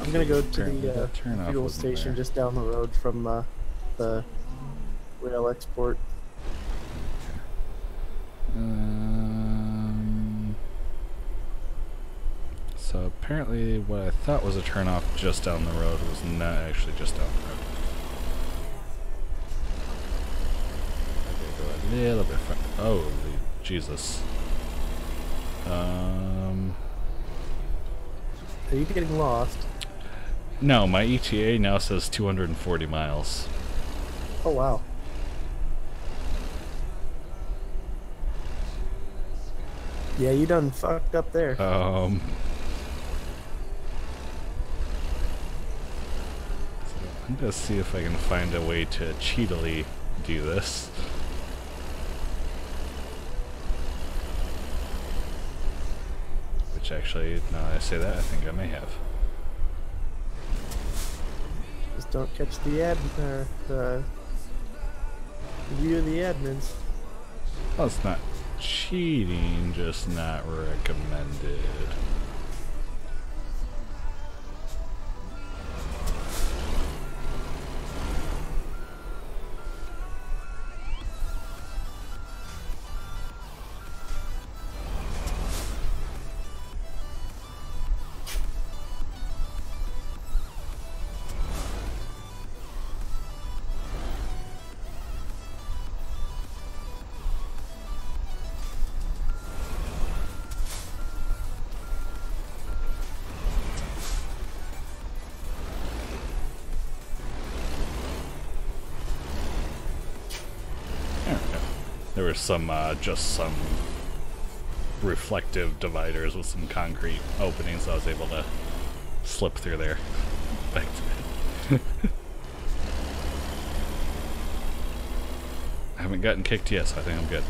A: I'm gonna go to the fuel station just down the road from the rail export.
B: So apparently what I thought was a turnoff just down the road was not actually just down the road. I gotta go a little bit further. Oh, Jesus.
A: Are you getting lost?
B: No, my ETA now says 240 miles.
A: Oh, wow. Yeah, you done fucked up there.
B: So I'm gonna see if I can find a way to cheatily do this. Which actually, now that I say that, I think I may have.
A: Just don't catch the the view of the admins.
B: Well, it's not cheating, just not recommended. There were some, just some reflective dividers with some concrete openings, so I was able to slip through there. Back to it. I haven't gotten kicked yet, so I think I'm good.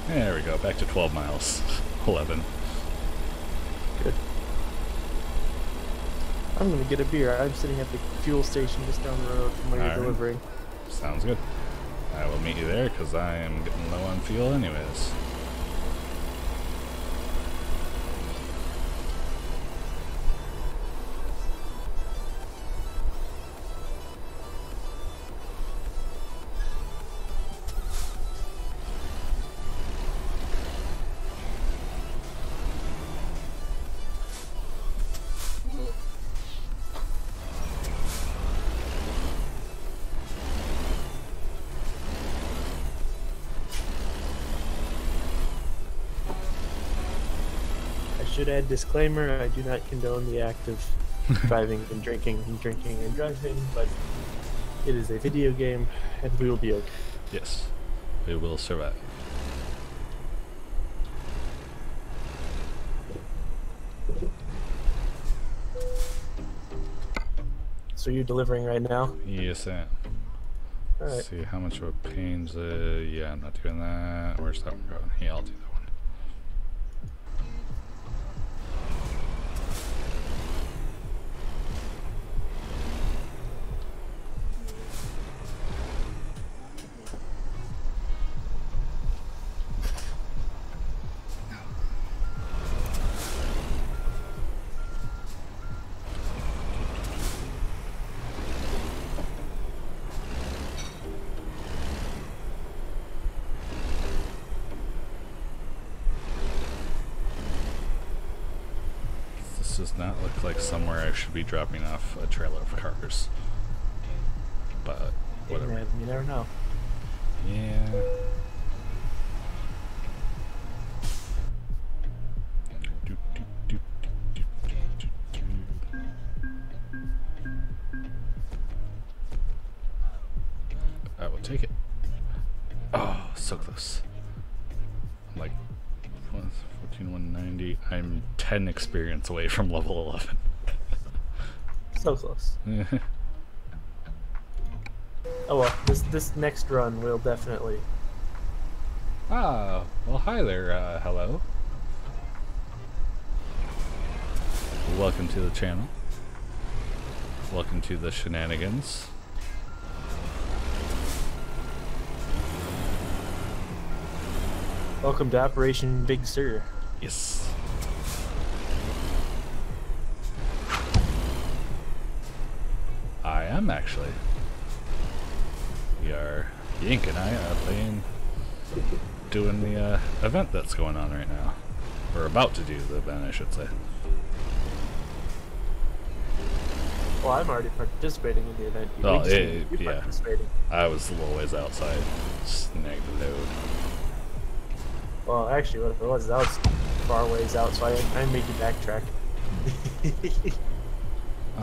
B: There we go, back to 12 miles. 11.
A: Good. I'm gonna get a beer. I'm sitting at the fuel station just down the road from where you're delivering.
B: Sounds good. I will meet you there because I am getting low on fuel anyways.
A: Should add disclaimer, I do not condone the act of driving and drinking and drinking and driving, but it is a video game and we will be okay.
B: Yes, we will survive.
A: So you're delivering right now?
B: Yes, I am.
A: Alright.
B: Let's see how much of a pain's yeah, I'm not doing that. Where's that one going? Yeah, I'll do that one. Does not look like somewhere I should be dropping off a trailer of cars. But whatever.
A: Man, you never know.
B: Yeah. Take it. Oh, so close. I'm like 14, 190. I'm 10 experience away from level 11.
A: So close. Oh well, this next run will definitely.
B: Ah, well, hi there. Hello. Welcome to the channel. Welcome to the Shenanigans.
A: Welcome to Operation Big Sur.
B: Yes. I am actually. We are, Yank and I are doing the event that's going on right now. We're about to do the event, I should say.
A: Well, I'm already participating in the event.
B: Well,
A: you're
B: yeah.
A: participating.
B: I was a little ways outside. Snagged the load.
A: Well, actually, what it was, I was far ways out, so I made you backtrack.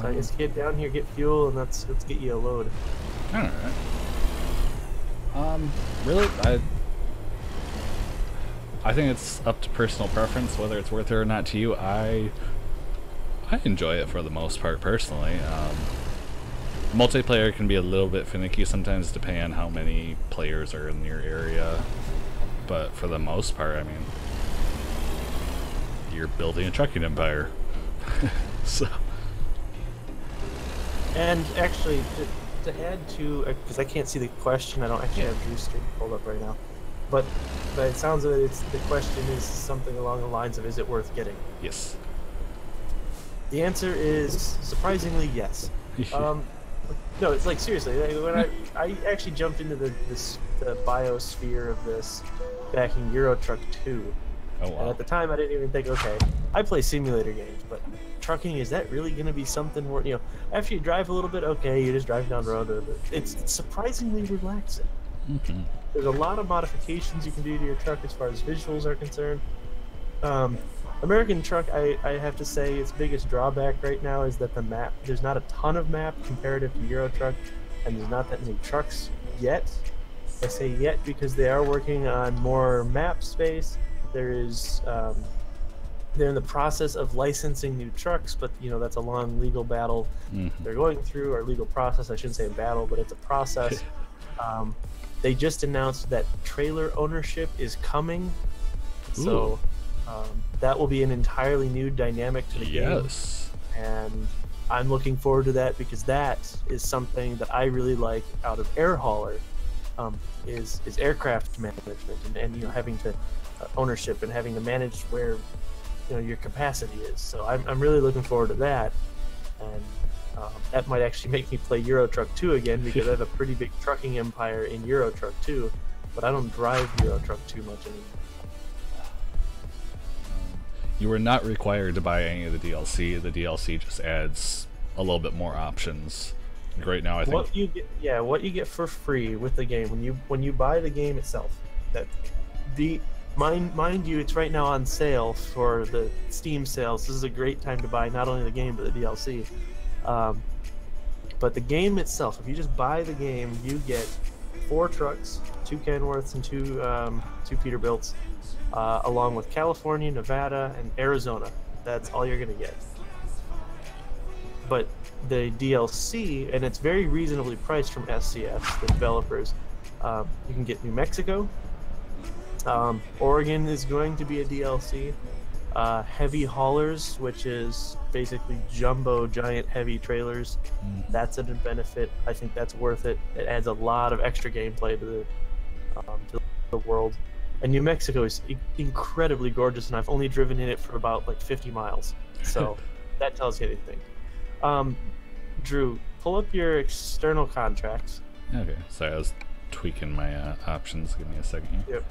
A: So I just get down here, get fuel, and let's get you a load.
B: Alright. Really? I think it's up to personal preference whether it's worth it or not to you. I enjoy it for the most part personally. Multiplayer can be a little bit finicky sometimes depending on how many players are in your area. But for the most part, I mean, you're building a trucking empire. So.
A: And actually, to add to, because I can't see the question, I don't actually have Drew's stream pulled up right now. But it sounds like the question is something along the lines of, is it worth getting?
B: Yes.
A: The answer is surprisingly yes. No, it's like seriously. When I actually jumped into the biosphere of this back in Euro Truck 2.
B: Oh, wow.
A: And at the time, I didn't even think, okay, I play simulator games, but trucking, is that really going to be something where, you know, after you drive a little bit, okay, you just drive down the road. It's surprisingly relaxing.
B: Mm-hmm.
A: There's a lot of modifications you can do to your truck as far as visuals are concerned. American Truck, I have to say, its biggest drawback right now is that the map, there's not a ton of map comparative to Euro Truck, and there's not that many trucks yet. I say yet because they are working on more map space. There is, they're in the process of licensing new trucks, but you know that's a long legal battle they're going through, or legal process. I shouldn't say a battle, but it's a process. They just announced that trailer ownership is coming, so that will be an entirely new dynamic to the game. Yes, and I'm looking forward to that because that is something that I really like out of Air Hauler, is aircraft management and you know having to ownership and having to manage where you know your capacity is. So I'm really looking forward to that, and that might actually make me play Euro Truck 2 again because I have a pretty big trucking empire in Euro Truck 2, but I don't drive Euro Truck 2 much anymore.
B: You were not required to buy any of the DLC. The DLC just adds a little bit more options. Like right now, I think
A: what you get for free with the game when you buy the game itself. That mind you, it's right now on sale for the Steam sales. This is a great time to buy not only the game but the DLC. But the game itself, if you just buy the game, you get 4 trucks, 2 Kenworths and 2 Peterbilts, along with California, Nevada, and Arizona. That's all you're gonna get. But the DLC, and it's very reasonably priced from SCS, the developers. You can get New Mexico. Oregon is going to be a DLC. Heavy haulers, which is basically jumbo giant heavy trailers. That's a benefit. I think that's worth it. It adds a lot of extra gameplay to the world. And New Mexico is incredibly gorgeous, and I've only driven in it for about like 50 miles. So that tells you anything. Drew, pull up your external contracts.
B: Okay, sorry, I was tweaking my options. Give me a second here.
A: Yep.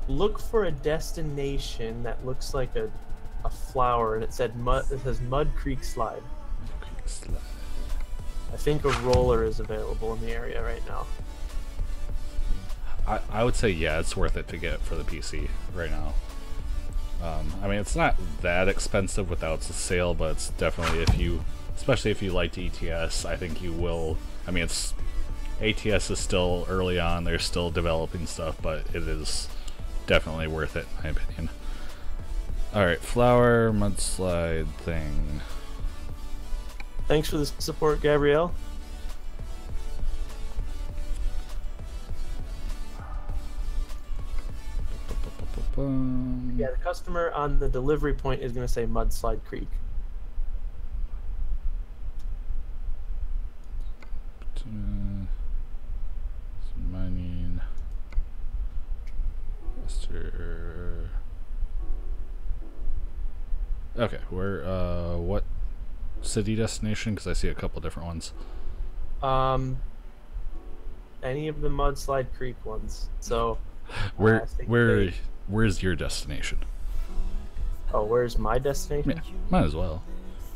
A: Look for a destination that looks like a flower, and it says Mud Creek Slide.
B: Mud Creek Slide.
A: I think a roller is available in the area right now.
B: I would say yeah, it's worth it to get for the PC right now. I mean, it's not that expensive without the sale, but it's definitely, especially if you liked ETS, I think you will. I mean, it's ATS is still early on, they're still developing stuff, but it is definitely worth it, in my opinion. Alright, flower mudslide thing.
A: Thanks for the support, Gabrielle. Yeah, the customer on the delivery point is going to say Mudslide Creek.
B: Mining. Okay, where, what city destination? Because I see a couple different ones.
A: Any of the Mudslide Creek ones. So,
B: where's your destination?
A: Oh, where's my destination?
B: Yeah, might as well.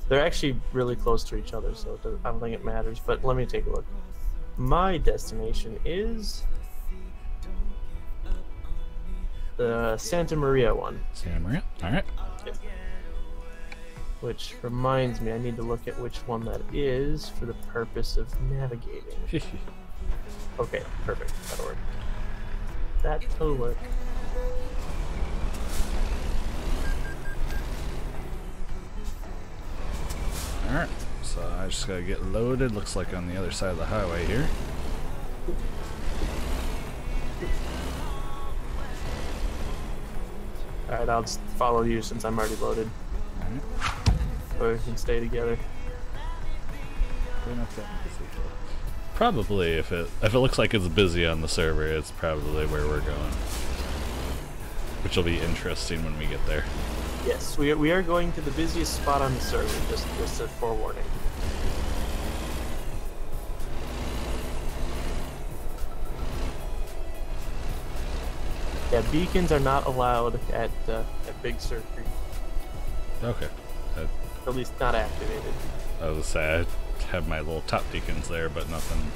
A: They're actually really close to each other, so I don't think it matters. But let me take a look. My destination is the Santa Maria one.
B: Santa Maria? Alright.
A: Yeah. Which reminds me, I need to look at which one that is for the purpose of navigating. Okay, perfect. That'll work. That'll work.
B: Alright, so I just gotta get loaded. Looks like on the other side of the highway here.
A: Alright, I'll just follow you since I'm already loaded.
B: Alright.
A: So we can stay together.
B: Probably, if it looks like it's busy on the server, it's probably where we're going. Which will be interesting when we get there.
A: Yes, we are going to the busiest spot on the server, just a forewarning. Yeah, beacons are not allowed at Big Sur Creek.
B: Okay.
A: At least not activated.
B: I was sad. Have my little top beacons there, but nothing.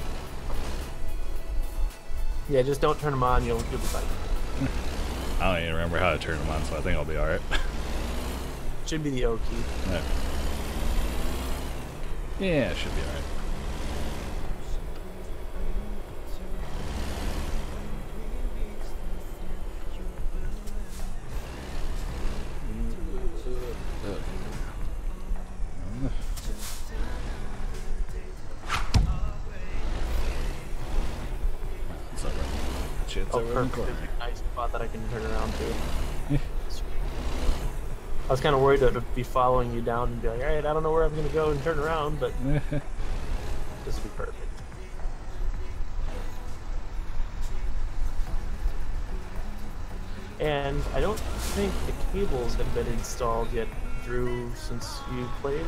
A: Yeah, just don't turn them on. You'll be fine.
B: I don't even remember how to turn them on, so I think I'll be alright.
A: Should be the O key.
B: Yeah, it should be alright.
A: Oh, perfect. There's a nice spot that I can turn around to. I was kind of worried that I'd be following you down and be like, alright, I don't know where I'm going to go and turn around, but this would be perfect. And I don't think the cables have been installed yet, Drew, since you played.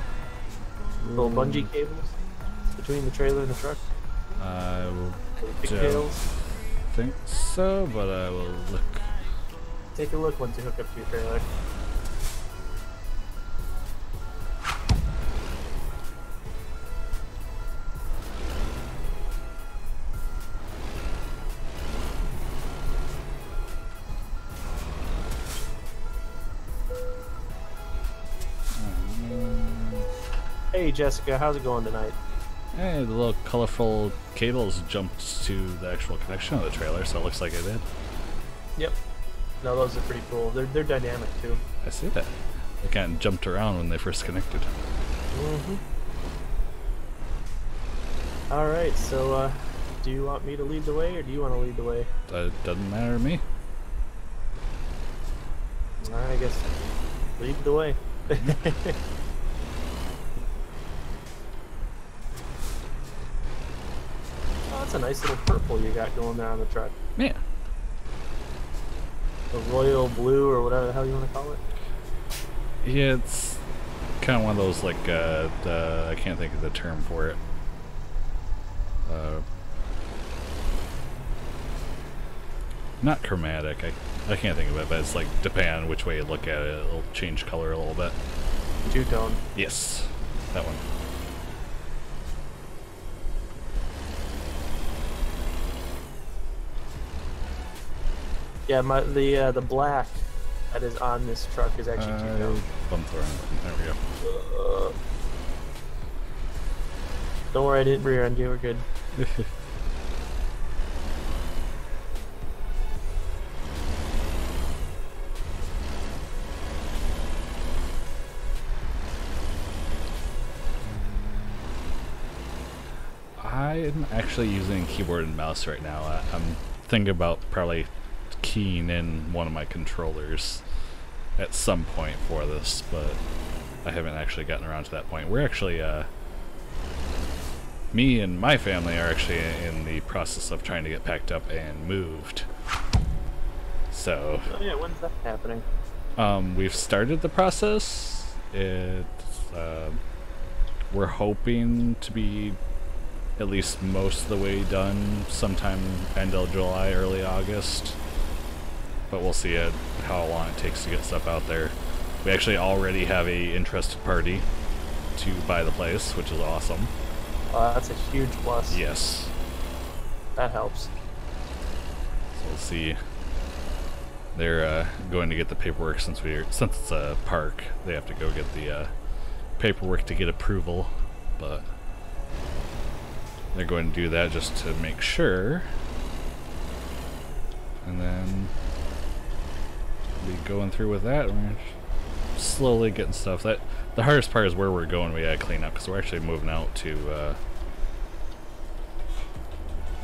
A: Little bungee cables between the trailer and the truck. Pigtails.
B: Think so, but I will look.
A: Take a look once you hook up to your trailer. Hey Jessica, how's it going tonight?
B: Hey, the little colorful cables jumped to the actual connection of the trailer, so it looks like it did. Yep.
A: No, those are pretty cool. They're dynamic too.
B: I see that. They kind of jumped around when they first connected.
A: Mm-hmm. Alright, so do you want me to lead the way, or do you want to lead the way?
B: It doesn't matter to me.
A: Alright, I guess lead the way. Oh, that's a nice little purple you got going there on the truck.
B: Yeah.
A: The royal blue, or whatever the hell you want to call it.
B: Yeah, it's kind of one of those, like, I can't think of the term for it. Not chromatic, I can't think of it, but it's like, depending on which way you look at it, it'll change color a little bit.
A: Two-tone.
B: Yes, that one.
A: Yeah, the black that is on this truck is actually two-tone.
B: Bumped around. There we go.
A: Don't worry, I didn't rear end you. We're good.
B: I'm actually using keyboard and mouse right now. I'm thinking about probably keying in one of my controllers at some point for this, but I haven't actually gotten around to that point. We're actually, me and my family are actually in the process of trying to get packed up and moved. So,
A: oh yeah, when's that happening?
B: We've started the process. We're hoping to be at least most of the way done sometime end of July, early August. But we'll see how long it takes to get stuff out there. We actually already have a interested party to buy the place, which is awesome.
A: That's a huge plus.
B: Yes.
A: That helps.
B: So we'll see. They're going to get the paperwork since it's a park. They have to go get the paperwork to get approval, but they're going to do that just to make sure, and then be going through with that. We're slowly getting stuff. That the hardest part is where we're going. We gotta clean up because we're actually moving out to the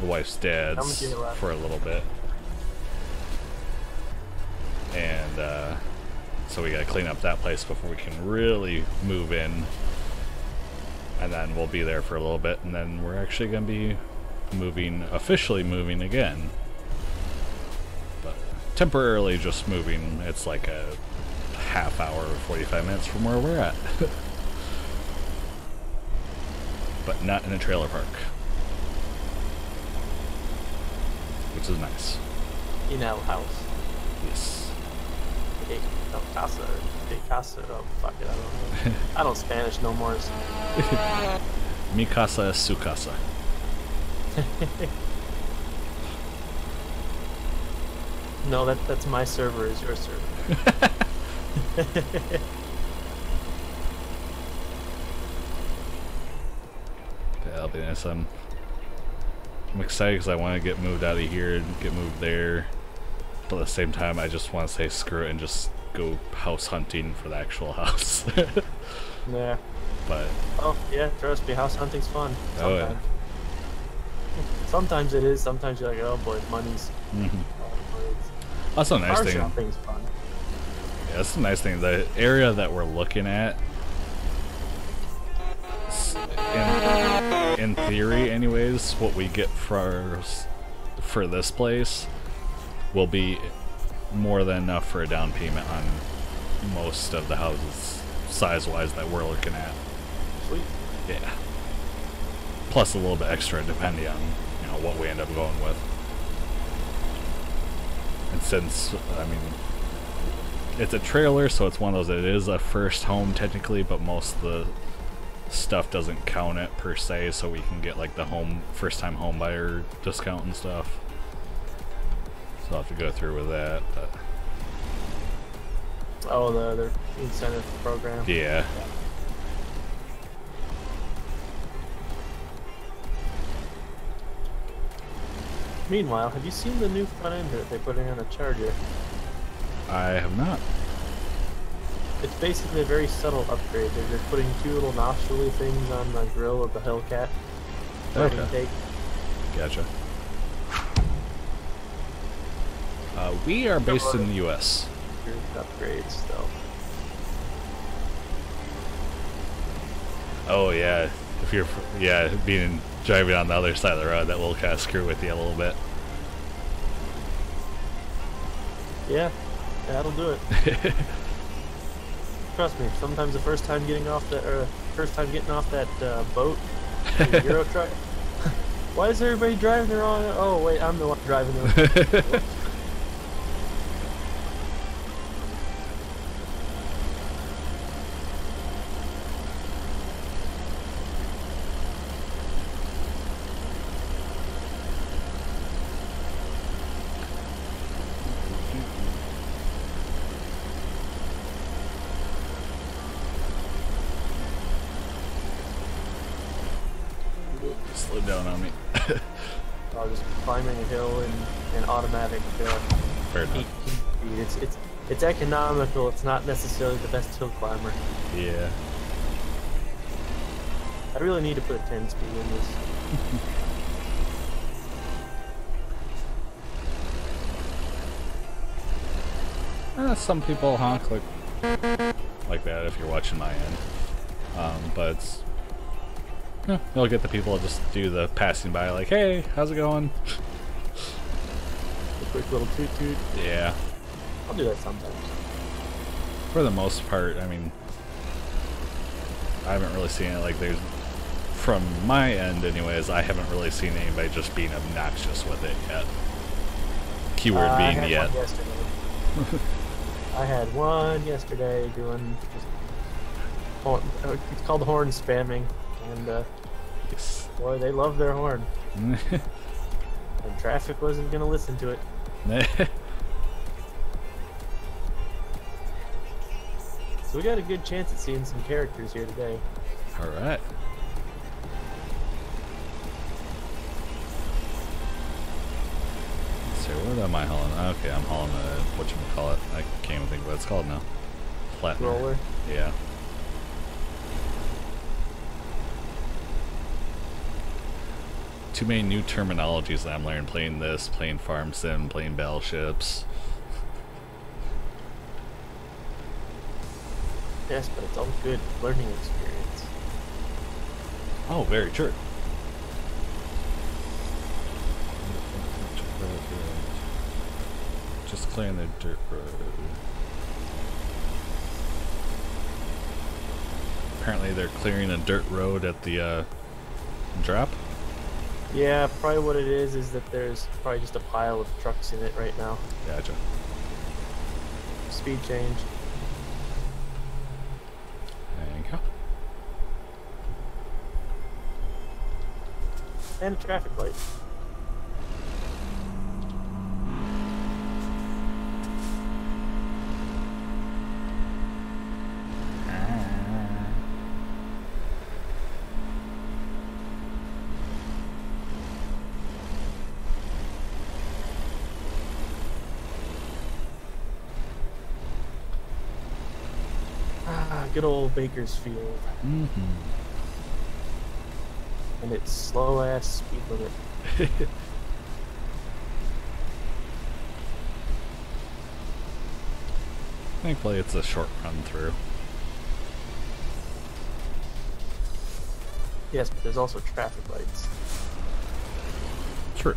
B: wife's dad's for a little bit. And so we gotta clean up that place before we can really move in, and then we'll be there for a little bit, and then we're actually gonna be officially moving again, but temporarily just moving. It's like a half hour or 45 minutes from where we're at. But not in a trailer park, which is nice.
A: In our house.
B: Yes.
A: Casa, oh fuck it, I don't know. I don't Spanish no more.
B: Mi casa es su casa.
A: No, that's my server is your server.
B: That'll be nice. I'm excited because I want to get moved out of here and get moved there. But at the same time, I just want to say screw it and just go house hunting for the actual house.
A: Yeah.
B: But
A: oh yeah, trust me, house hunting's fun.
B: Oh yeah.
A: Sometimes it is. Sometimes you're like, oh boy, money's.
B: That's a nice
A: Car
B: thing.
A: shopping's fun.
B: Yeah, that's the nice thing. The area that we're looking at, in theory, anyways, what we get for this place will be more than enough for a down payment on most of the houses, size-wise, that we're looking at.
A: Sweet.
B: Yeah. Plus a little bit extra, depending on what we end up going with. And since, I mean, it's a trailer, so it's one of those, it is a first home technically, but most of the stuff doesn't count it per se, so we can get like the first-time home buyer discount and stuff. So I'll have to go through with that. But
A: oh, the incentive program.
B: Yeah.
A: Meanwhile, have you seen the new front end that they're putting on a Charger?
B: I have not.
A: It's basically a very subtle upgrade. They're putting two little nostril things on the grill of the Hellcat.
B: Okay. Gotcha. We are based in the U.S.
A: Upgrades, though.
B: Oh yeah, if you're driving on the other side of the road, that will kind of screw with you a little bit.
A: Yeah, that'll do it. Trust me. Sometimes the first time getting off that boat, the Euro truck. Why is everybody driving the wrong? Oh wait, I'm the one driving the.
B: Slow down on me.
A: Just climbing a hill in automatic.
B: Fair enough.
A: 18 speed. It's economical. It's not necessarily the best hill climber.
B: Yeah.
A: I really need to put a 10 speed in this.
B: some people honk like that if you're watching my end. But it's, you'll get the people just do the passing by like, hey, how's it going?
A: A quick little toot toot.
B: Yeah.
A: I'll do that sometimes.
B: For the most part, I mean, I haven't really seen it like there's, from my end anyways, I haven't really seen anybody just being obnoxious with it yet. Keyword being
A: I had
B: yet.
A: one yesterday. I had one yesterday doing just it's called horn spamming, and
B: Yes.
A: boy, they love their horn. And traffic wasn't gonna listen to it. So we got a good chance at seeing some characters here today.
B: Alright. So what am I hauling? Okay, I'm hauling a, whatchamacallit, I can't even think of what it's called now. Platinum.
A: Roller.
B: Yeah. Too many new terminologies that I'm learning playing this, playing Farm Sim, playing Battleships.
A: Yes, but it's all good learning experience.
B: Oh, very true. Just clearing the dirt road. Apparently they're clearing a dirt road at the drop.
A: Yeah, probably what it is that there's probably just a pile of trucks in it right now.
B: Gotcha.
A: Speed change.
B: There you go.
A: And a traffic light. Good old Bakersfield.
B: Mm-hmm.
A: And its slow ass speed limit.
B: Thankfully it's a short run through.
A: Yes, but there's also traffic lights.
B: True.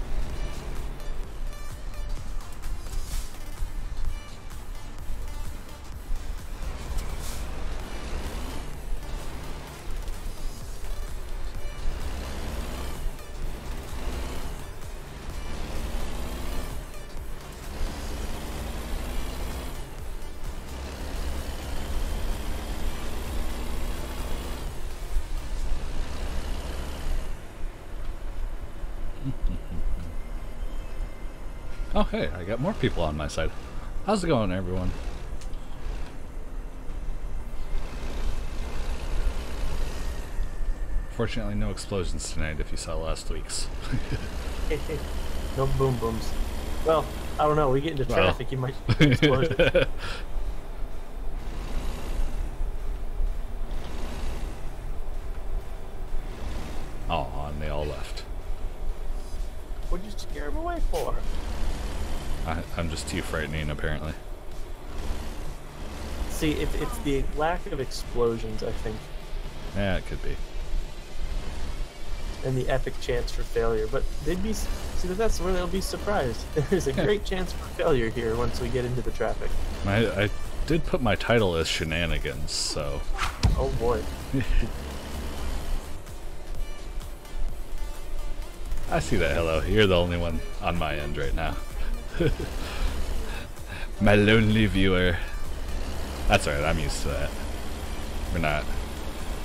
B: Oh hey, I got more people on my side. How's it going, everyone? Fortunately, no explosions tonight if you saw last week's.
A: No boom booms. Well, I don't know. We get into traffic, you might explode.
B: Oh, and they all left.
A: What'd you scare them away for?
B: I'm just too frightening, apparently.
A: See, it's the lack of explosions, I think,
B: Yeah, it could be.
A: and the epic chance for failure. But they'd be that's where they'll be surprised. There's a great chance for failure here once we get into the traffic.
B: I did put my title as Shenanigans, so...
A: Oh boy.
B: I see that, hello. You're the only one on my end right now. My lonely viewer. That's alright, I'm used to that.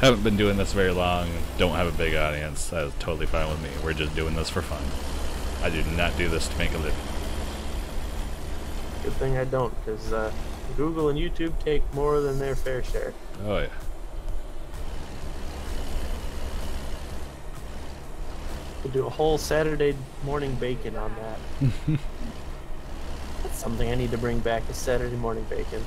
B: Haven't been doing this very long, don't have a big audience. That is totally fine with me. We're just doing this for fun. I do not do this to make a living.
A: Good thing I don't, because Google and YouTube take more than their fair share.
B: Oh yeah.
A: We'll do a whole Saturday morning bacon on that. That's something I need to bring back, is Saturday morning bacon.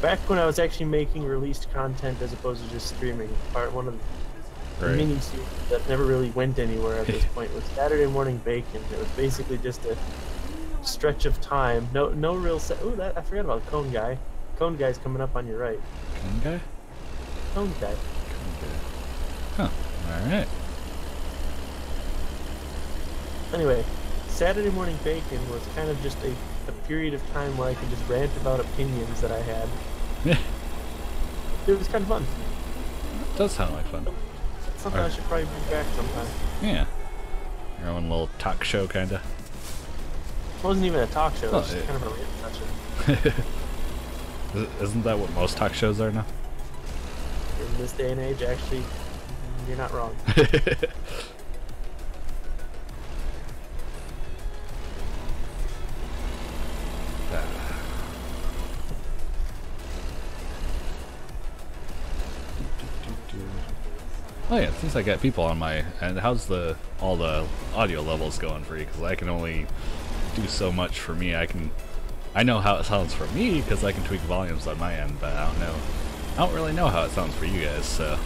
A: Back when I was actually making released content as opposed to just streaming, one of the
B: Right.
A: mini series that never really went anywhere at this point was Saturday morning bacon. It was basically just a stretch of time. No real set. Oh, that I forgot about Cone Guy. Cone Guy's coming up on your right.
B: Cone Guy?
A: Cone Guy.
B: Cone Guy. Huh. Alright.
A: Anyway, Saturday Morning Bacon was kind of just a period of time where I could just rant about opinions that I had.
B: Yeah.
A: It was kind of fun.
B: It does sound like fun.
A: Something I should probably bring back sometime.
B: Yeah. Your own little talk show, kinda.
A: It wasn't even a talk show, it was just kind of a rant session.
B: Isn't that what most talk shows are now?
A: In this day and age, actually, you're not wrong.
B: Oh yeah, since I got people on my, and how's all the audio levels going for you? Because I can only do so much for me. I know how it sounds for me because I can tweak volumes on my end, but I don't really know how it sounds for you guys. So.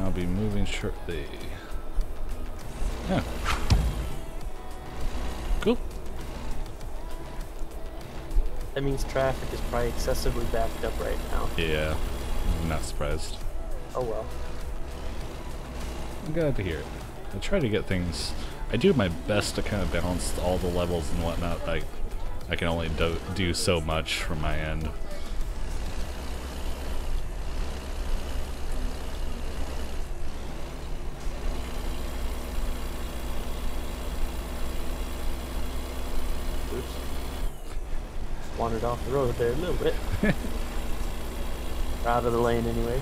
B: I'll be moving shortly. Yeah. Cool.
A: That means traffic is probably excessively backed up right now.
B: Yeah, I'm not surprised.
A: Oh well.
B: I'm glad to hear it. I try to get things. I do my best to kind of balance all the levels and whatnot. Like, I can only do so much from my end.
A: Wandered off the road there a little bit. Out of the lane anyway.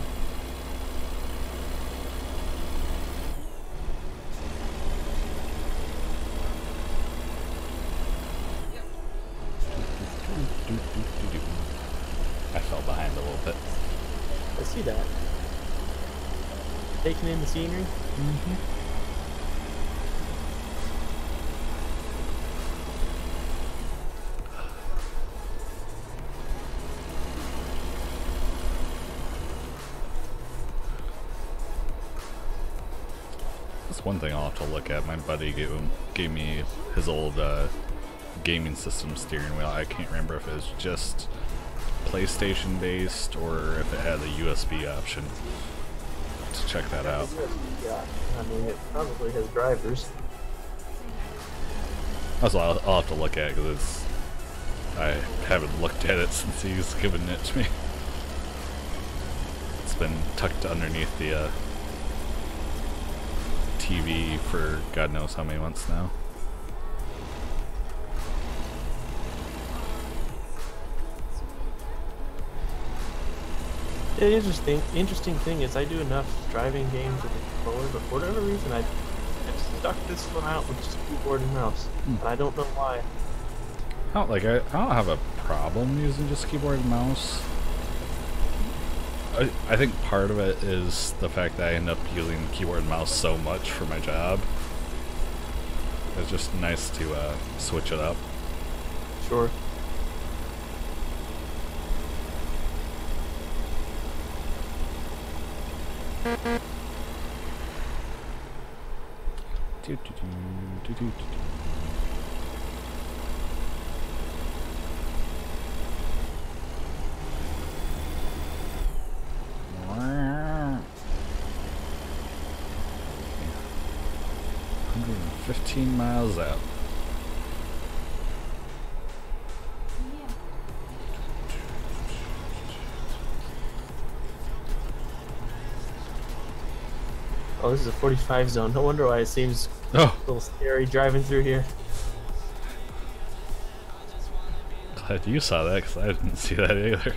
B: I fell behind a little bit.
A: I see that. Taking in the scenery?
B: Mm-hmm. One thing I'll have to look at. My buddy gave me his old gaming system steering wheel. I can't remember if it was just PlayStation based or if it had a USB option. To check that out.
A: Yeah, I mean it probably has drivers.
B: That's what I'll have to look at because I haven't looked at it since he's given it to me. It's been tucked underneath the TV for God knows how many months now.
A: The interesting thing is I do enough driving games with the controller, but for whatever reason I've stuck this one out with just keyboard and mouse, and I don't know why.
B: I don't have a problem using just keyboard and mouse. I think part of it is the fact that I end up using keyboard and mouse so much for my job. It's just nice to switch it up.
A: Sure.
B: $115 miles out.
A: Oh, this is a 45 zone. No wonder why it seems a little scary driving through here.
B: Glad you saw that because I didn't see that either.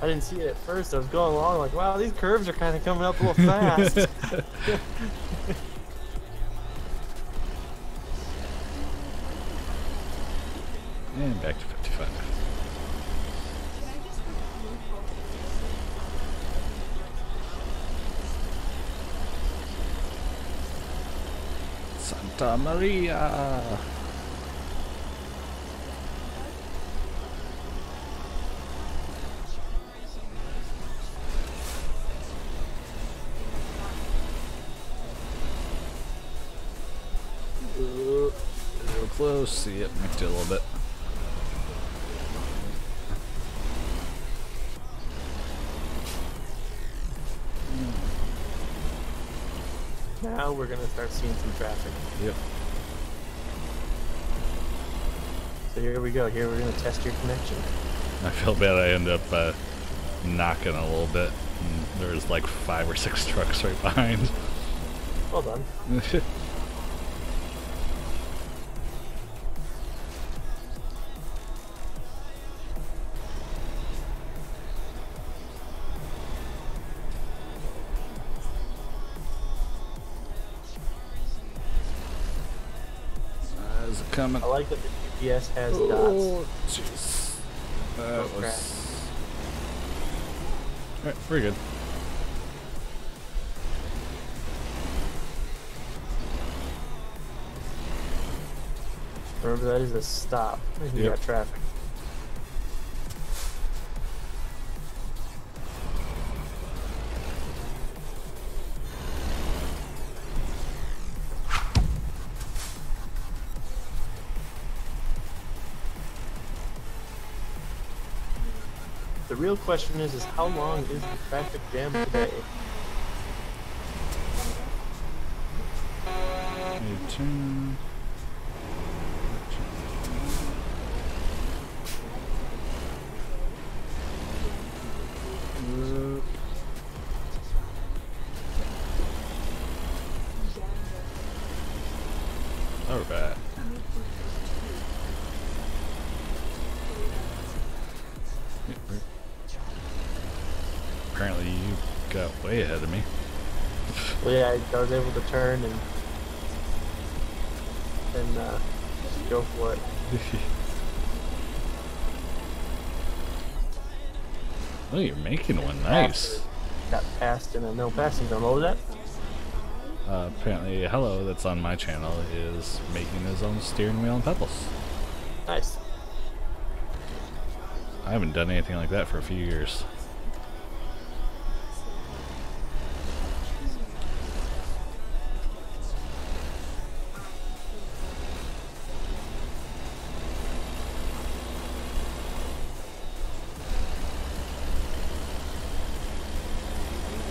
A: I didn't see it at first. I was going along like, wow, these curves are kind of coming up a little fast.
B: And back to 55. Santa Maria. Oh, see it. Mixed it a little bit.
A: Now we're gonna start seeing some traffic.
B: Yep.
A: So here we go. Here we're gonna test your connection.
B: I feel bad I end up knocking a little bit. And there's like 5 or 6 trucks right behind.
A: Well done.
B: Is it coming?
A: I like that the GPS has dots.
B: Oh, jeez. That was...
A: crap.
B: Alright, we're good.
A: Remember, that is a stop. You
B: Yep.
A: got traffic. The real question is how long is the traffic jam today?
B: Alright. Apparently you got way ahead of me.
A: Well, yeah, I was able to turn and go for it.
B: Oh, you're making one. Nice.
A: Got passed in a no passing zone. What was that?
B: Apparently, Hello, that's on my channel, is making his own steering wheel and pedals.
A: Nice.
B: I haven't done anything like that for a few years.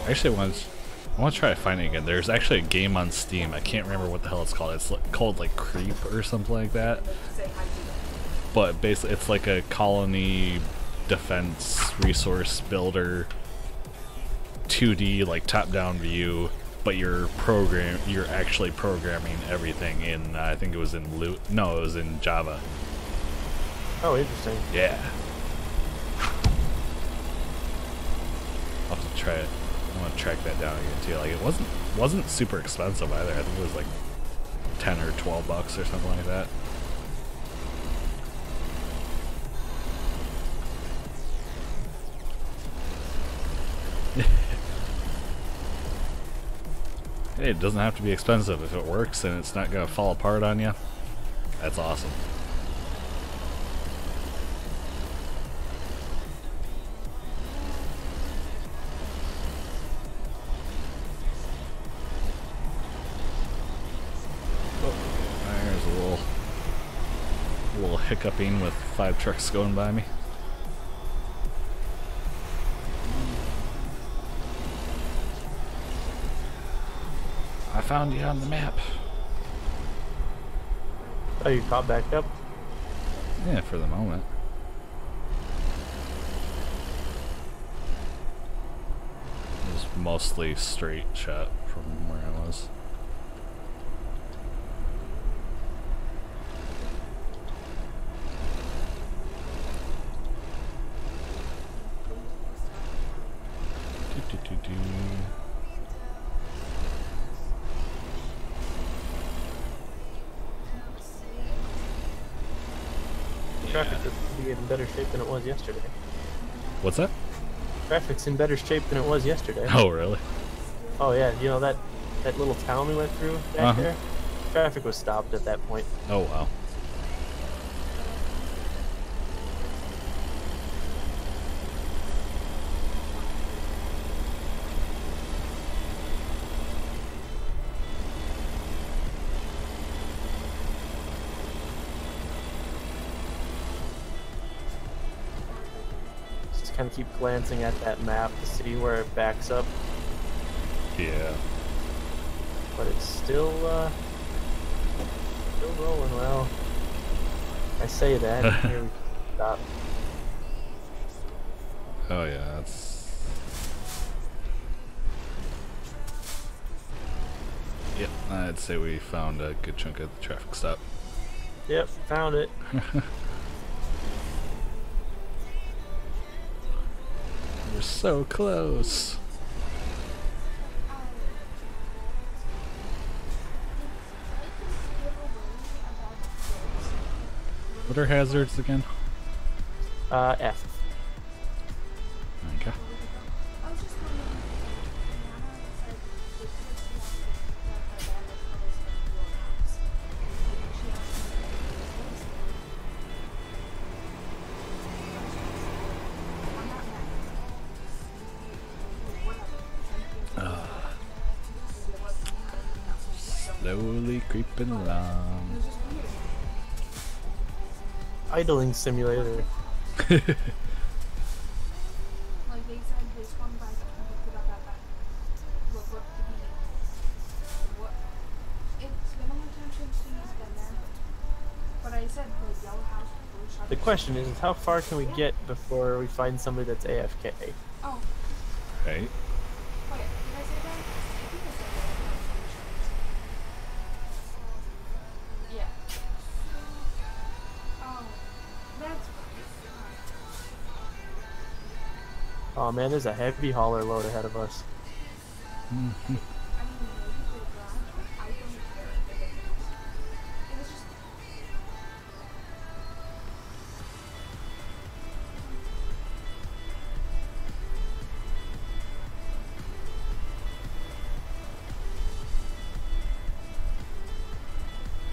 B: Actually, I want to try finding it again. There's actually a game on Steam. I can't remember what the hell it's called. It's called like Creep or something like that. But basically, it's like a colony defense resource builder 2D like top-down view. But you're actually programming everything in. I think it was in it was in Java.
A: Oh, interesting.
B: Yeah. I'll have to try it. I want to track that down again too. Like it wasn't super expensive either. I think it was like 10 or 12 bucks or something like that. Hey, it doesn't have to be expensive. If it works and it's not gonna fall apart on you, that's awesome. Hiccuping with 5 trucks going by me. I found you on the map.
A: Oh, you caught back up?
B: Yeah, for the moment. It was mostly straight shot from where I was.
A: Traffic is in better shape than it was yesterday.
B: What's that?
A: Traffic's in better shape than it was yesterday.
B: Oh, really?
A: Oh yeah, you know that little town we went through back there? Traffic was stopped at that point.
B: Oh, wow.
A: kind of keep glancing at that map to see where it backs up.
B: Yeah.
A: But it's still rolling well. I say that. Here we stop.
B: Oh yeah, that's. Yep, I'd say we found a good chunk of the traffic stop.
A: Yep, found it.
B: We're so close. What are hazards again?
A: F.
B: Okay. Slowly creeping along.
A: Idling simulator.
C: Like they said, they swung by and picked it up at that. What it's been a long time since he's been there. But I said the yellow house blue shark.
A: The question is how far can we get before we find somebody that's AFK?
C: Oh.
B: Right.
C: Wait, did I say that? I think I said that. Yeah. Oh, that's
A: Oh man, there's a heavy hauler load ahead of us.
C: I mean, maybe for the garage, but I don't care if it is. It was just.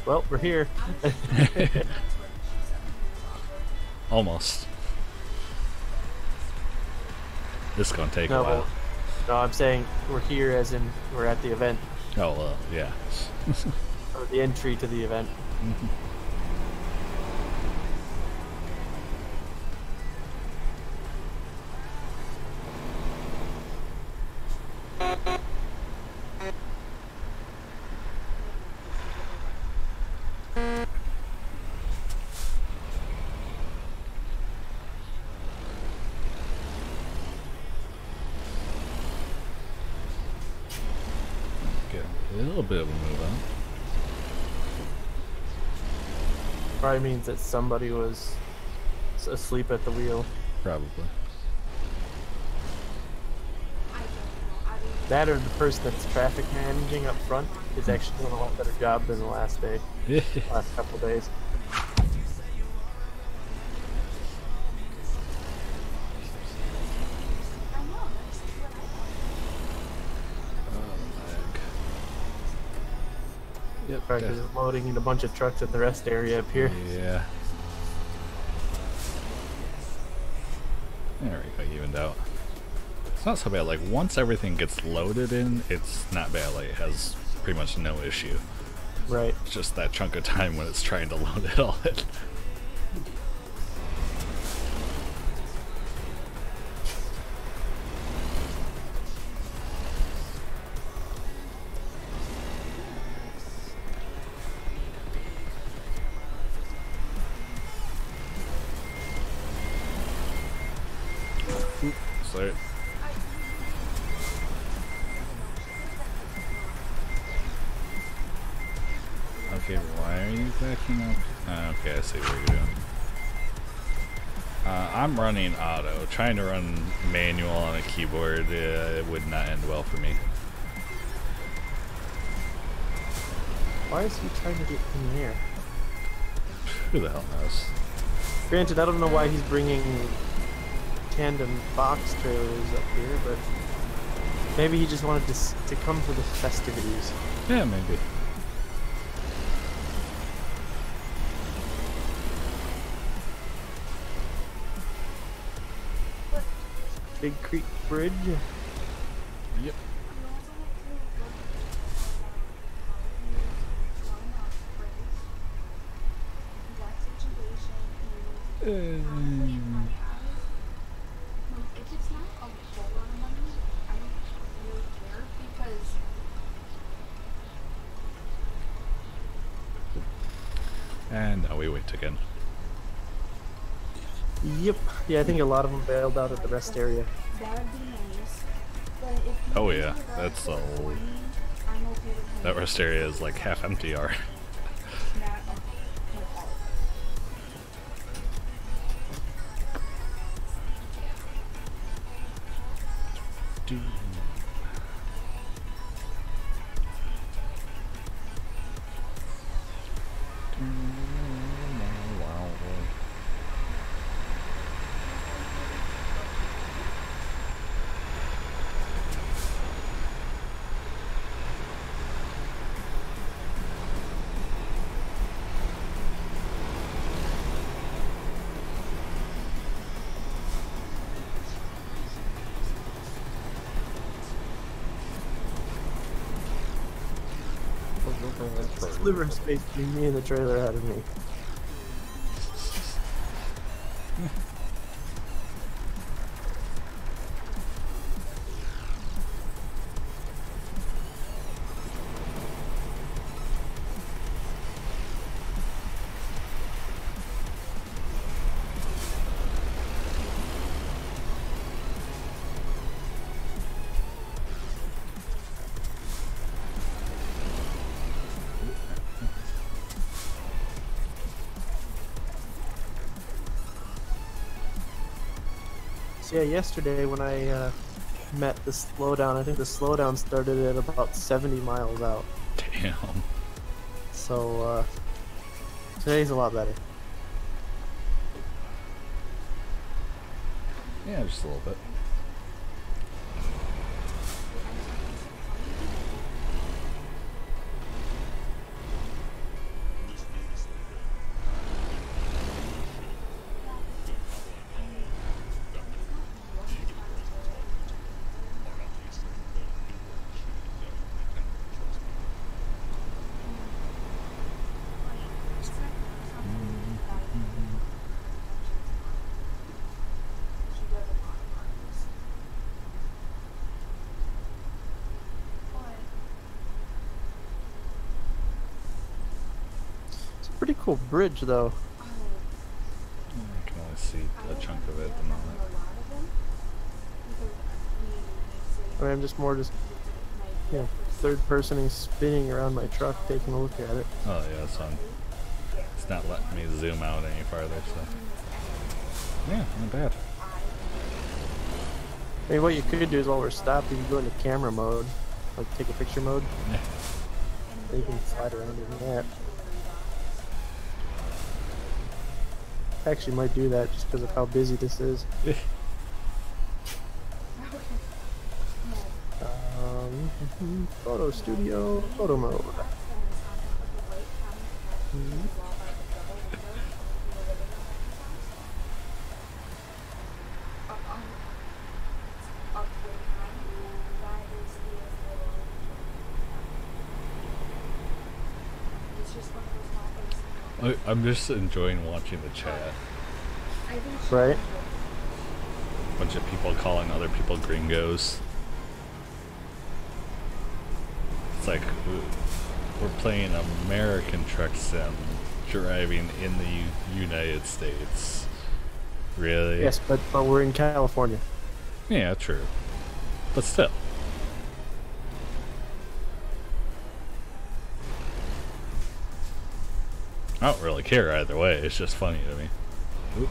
A: Well, we're here.
C: That's what she said.
B: Almost. This is gonna take a
A: No,
B: while.
A: no, I'm saying we're here as in we're at the event,
B: Oh well, yeah.
A: or the entry to the event.
B: Get a little bit of a move on.
A: Probably means that somebody was asleep at the wheel.
B: Probably.
C: I don't know. I mean,
A: That or the person that's traffic managing up front is actually doing a lot better job than the last day, last couple days.
C: I know. That's what I thought.
B: Yep.
A: Probably 'cause it's loading in a bunch of trucks at the rest area up here.
B: Yeah. There we go, evened out. It's not so bad. Like, once everything gets loaded in, it's not bad. Like, it has pretty much no issue.
A: Right.
B: It's just that chunk of time when it's trying to load it all in. Sorry. Okay, why are you backing up? Okay, I see what you're doing. I'm running auto. Trying to run manual on a keyboard it would not end well for me.
A: Why is he trying to get in here?
B: Who the hell knows?
A: Granted, I don't know why he's bringing tandem box trailers up here, but maybe he just wanted to come for the festivities.
B: Yeah, maybe.
A: Big Creek Bridge.
B: Yep. Oh, we wait again.
A: Yep. Yeah, I think a lot of them bailed out at the rest area.
D: That would be nice. But if you
B: Oh
D: can
B: yeah,
D: do that
B: that's
D: for
B: all.
D: 20, I'm okay with
B: That rest area is like half empty already.
D: that. No problem.
A: Sliver of space between me and the trailer out of me. So yeah, yesterday when I met the slowdown, I think the slowdown started at about 70 miles out.
B: Damn.
A: So today's a lot better.
B: Yeah, just a little bit.
A: It's a pretty cool bridge though.
B: I can only see a chunk of it at the moment.
A: I mean, I'm just you know, third person and spinning around my truck taking a look at it.
B: Oh yeah, that's fun. It's not letting me zoom out any farther, so yeah, not bad.
A: I mean, what you could do is while we're stopped, you can go into camera mode, like take a picture mode.
B: Yeah.
A: You can slide around in that. Actually, might do that just because of how busy this is. Photo studio, photo mode.
B: I'm just enjoying watching the chat.
A: Right?
B: Bunch of people calling other people gringos. It's like we're playing American truck sim, driving in the United States. Really?
A: Yes, but we're in California.
B: Yeah, true. But still. I don't really care either way, it's just funny to me. Oop.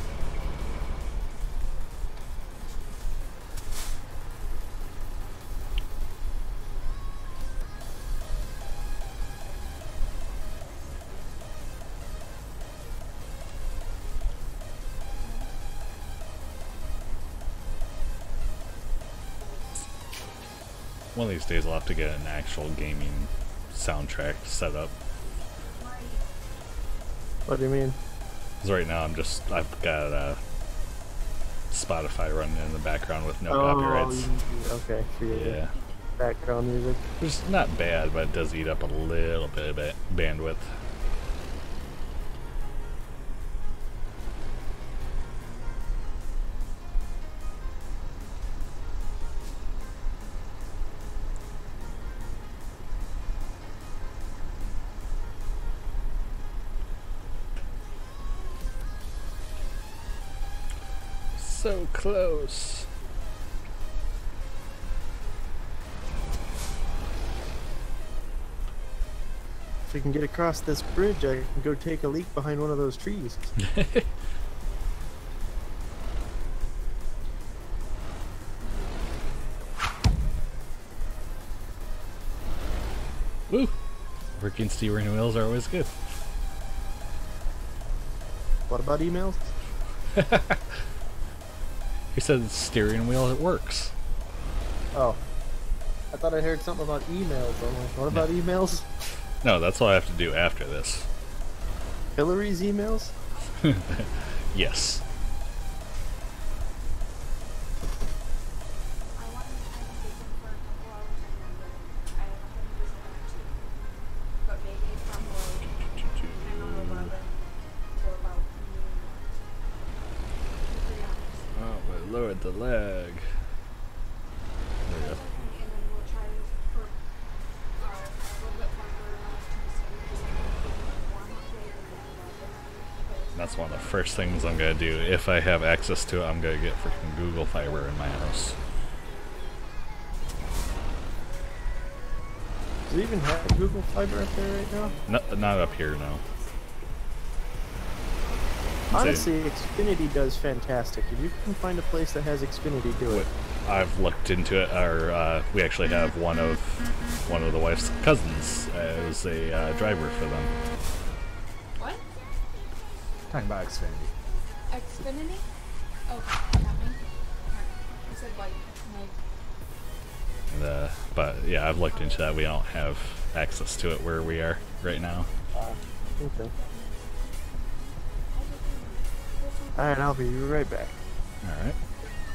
B: One of these days I'll have to get an actual gaming soundtrack set up.
A: What do you mean?
B: Because right now I've got Spotify running in the background with no
A: Oh,
B: copyrights.
A: okay. For your
B: Yeah.
A: background music.
B: It's not bad, but it does eat up a little bit of bandwidth. So close.
A: If we can get across this bridge, I can go take a leak behind one of those trees.
B: Woo! Working steering wheels are always good.
A: What about emails?
B: He said steering wheel, it works.
A: Oh. I thought I heard something about emails. I'm like, what about emails?
B: No, that's what I have to do after this.
A: Hillary's emails?
B: Yes.
D: I want to try to take them for a couple hours and then I have a home visit at 2. But maybe from like 10 or 11 to about noon. 2-3 hours.
B: Oh, we lowered the leg. There we go.
D: And then we'll try for a little bit longer to just warm up day and then
B: That's one of the first things I'm gonna do. If I have access to it, I'm gonna get freaking Google Fiber in my house.
A: Does it even have Google Fiber up there right now?
B: No, not up here, no.
A: Honestly, Xfinity does fantastic. If you can find a place that has Xfinity, do it.
B: I've looked into it. We actually have one of the wife's cousins as a driver for them.
C: What?
B: Talking about Xfinity.
C: Xfinity? Oh, not me. You said like.
B: But yeah, I've looked into that. We don't have access to it where we are right now.
A: Okay. Alright, I'll be right back.
B: All right.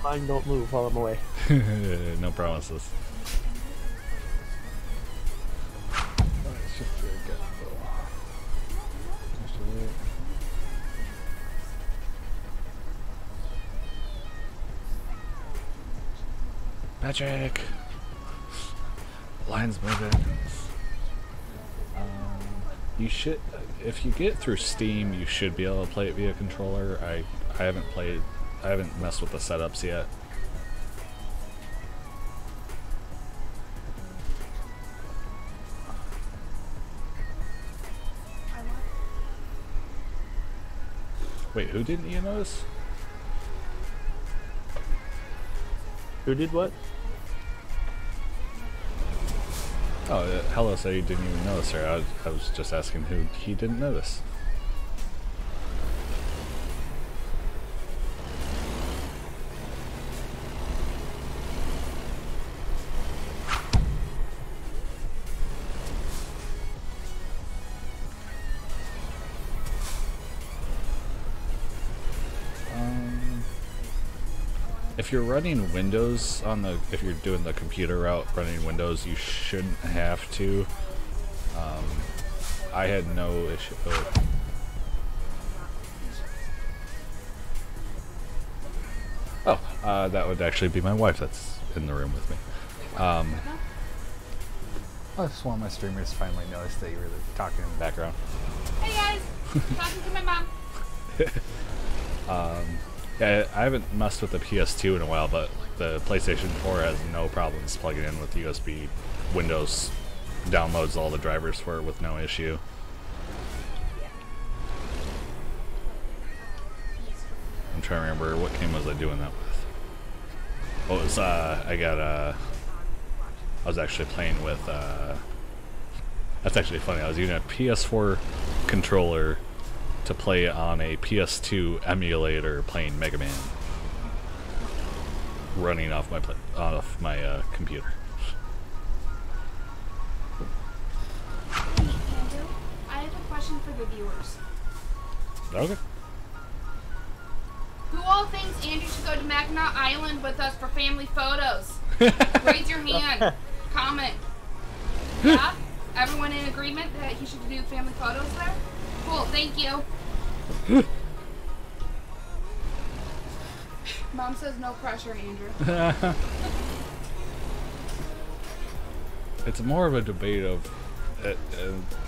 A: Mine don't move while I'm away.
B: No promises. Patrick! Line's moving. You should, if you get through Steam, you should be able to play it via controller. I haven't messed with the setups yet. Wait, who didn't you notice?
A: Who did what?
B: Oh, Hello said he didn't even notice her. I was just asking who he didn't notice. If you're running Windows if you're doing the computer route running Windows, you shouldn't have to. I had no issue. That would actually be my wife that's in the room with me. I just want my streamers finally noticed that you were talking in the background.
C: Hey guys! Talking to my mom.
B: Yeah, I haven't messed with the PS2 in a while, but the PlayStation 4 has no problems plugging in with USB. Windows downloads all the drivers for it with no issue. I'm trying to remember what game was I doing that with. What was I was actually playing with that's actually funny. I was using a PS4 controller to play on a PS2 emulator playing Mega Man, running off my computer.
D: Hey, Andrew, I have a question for the viewers.
B: Okay.
C: Who all thinks Andrew should go to Mackinac Island with us for family photos? Raise your hand. Comment. Yeah? Everyone in agreement that he should do family photos there? Cool, thank you. Mom says no pressure, Andrew.
B: It's more of a debate of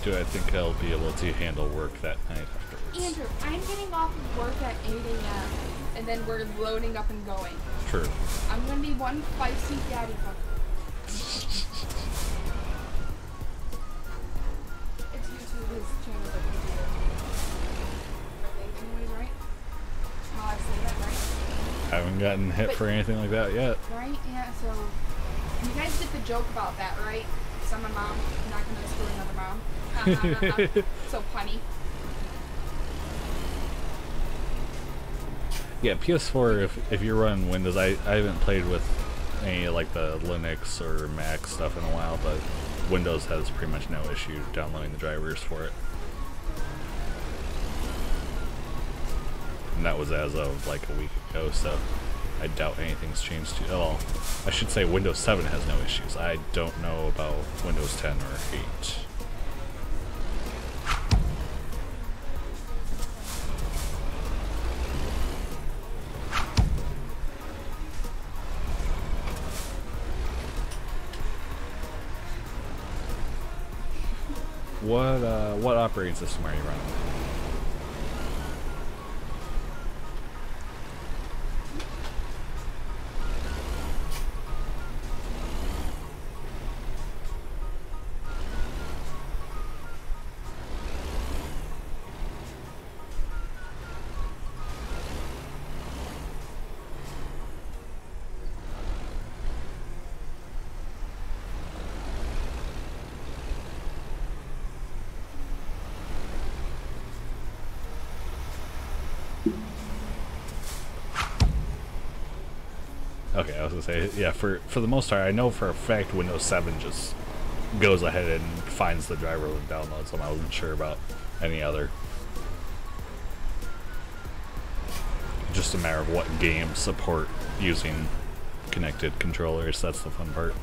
B: do I think I'll be able to handle work that night afterwards.
C: Andrew, I'm getting off of work at 8 a.m. and then we're loading up and going.
B: True.
C: I'm gonna be one feisty daddy fucker. It's YouTube, his channel's like YouTube. I think anyways, right? How I say that, right?
B: Haven't gotten hit for anything like that yet.
C: Right? Yeah, so you guys get the joke about that, right? So I'm a mom, I'm not gonna screw another mom. So punny.
B: Yeah, PS4, if you're running Windows, I haven't played with any like the Linux or Mac stuff in a while, but Windows has pretty much no issue downloading the drivers for it. And that was as of like a week ago, so I doubt anything's changed too. Oh, I should say Windows 7 has no issues. I don't know about Windows 10 or 8. What operating system are you running? Okay, I was gonna say, yeah, for the most part, I know for a fact Windows 7 just goes ahead and finds the driver and downloads them. I wasn't sure about any other. Just a matter of what games support using connected controllers. That's the fun part.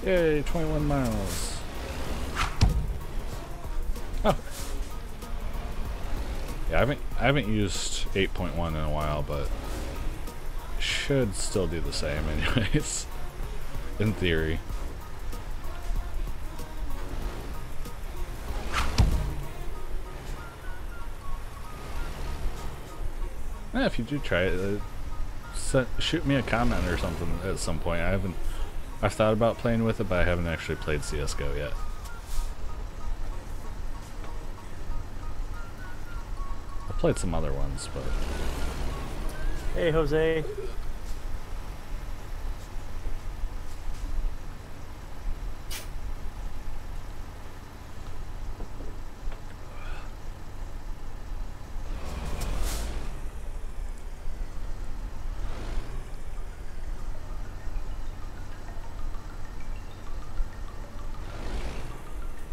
B: Yay, 21 miles. Oh. Yeah, I haven't used 8.1 in a while, but should still do the same anyways. In theory. Yeah, if you do try it, shoot me a comment or something at some point. I've thought about playing with it, but I haven't actually played CSGO yet. I've played some other ones, but...
A: Hey, Jose.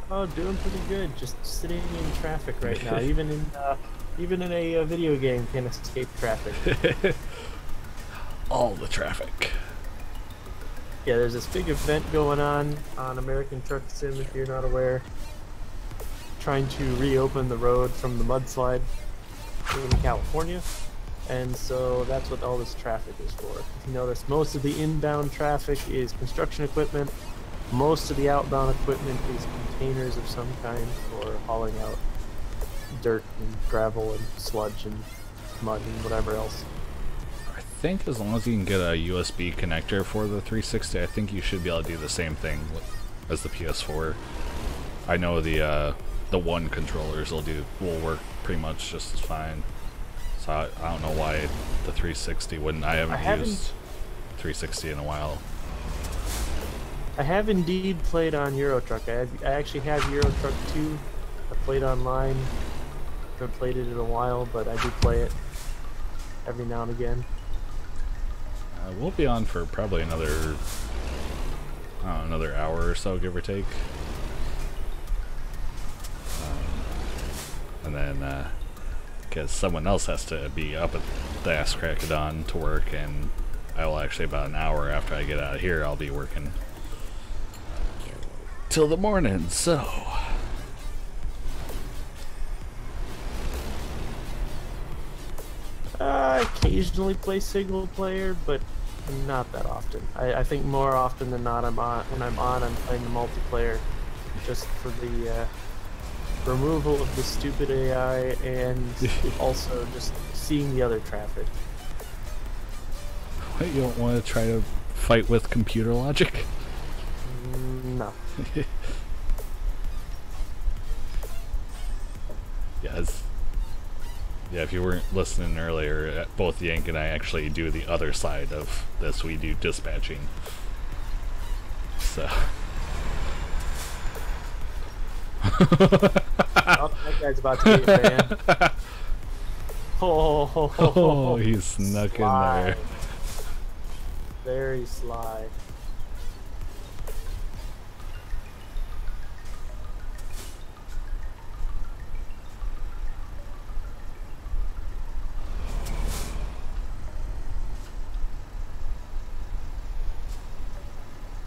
A: Oh, doing pretty good. Just sitting in traffic right now. Even in a video game, can't escape traffic.
B: All the traffic.
A: Yeah, there's this big event going on American Truck Sim, if you're not aware. Trying to reopen the road from the mudslide in California. And so that's what all this traffic is for. If you notice, most of the inbound traffic is construction equipment. Most of the outbound equipment is containers of some kind for hauling out dirt and gravel and sludge and mud and whatever else.
B: I think as long as you can get a USB connector for the 360, I think you should be able to do the same thing as the PS4. I know the one controllers will work pretty much just as fine. So I don't know why the 360 wouldn't. I haven't used 360 in a while.
A: I have indeed played on Euro Truck. I actually have Euro Truck 2. I played online. Haven't played it in a while, but I do play it every now and again.
B: We'll be on for probably another hour or so, give or take. And then, because someone else has to be up at the ass crack of dawn to work, and I will actually, about an hour after I get out of here, I'll be working till the morning, so...
A: I occasionally play single player, but not that often. I think more often than not, I'm playing the multiplayer just for the removal of the stupid AI and also just seeing the other traffic.
B: What, you don't want to try to fight with computer logic?
A: No.
B: Yes. Yeah, if you weren't listening earlier, both Yank and I actually do the other side of this. We do dispatching. So.
A: Oh, that guy's about to get banned.
B: Oh, he snuck in there.
A: Very sly.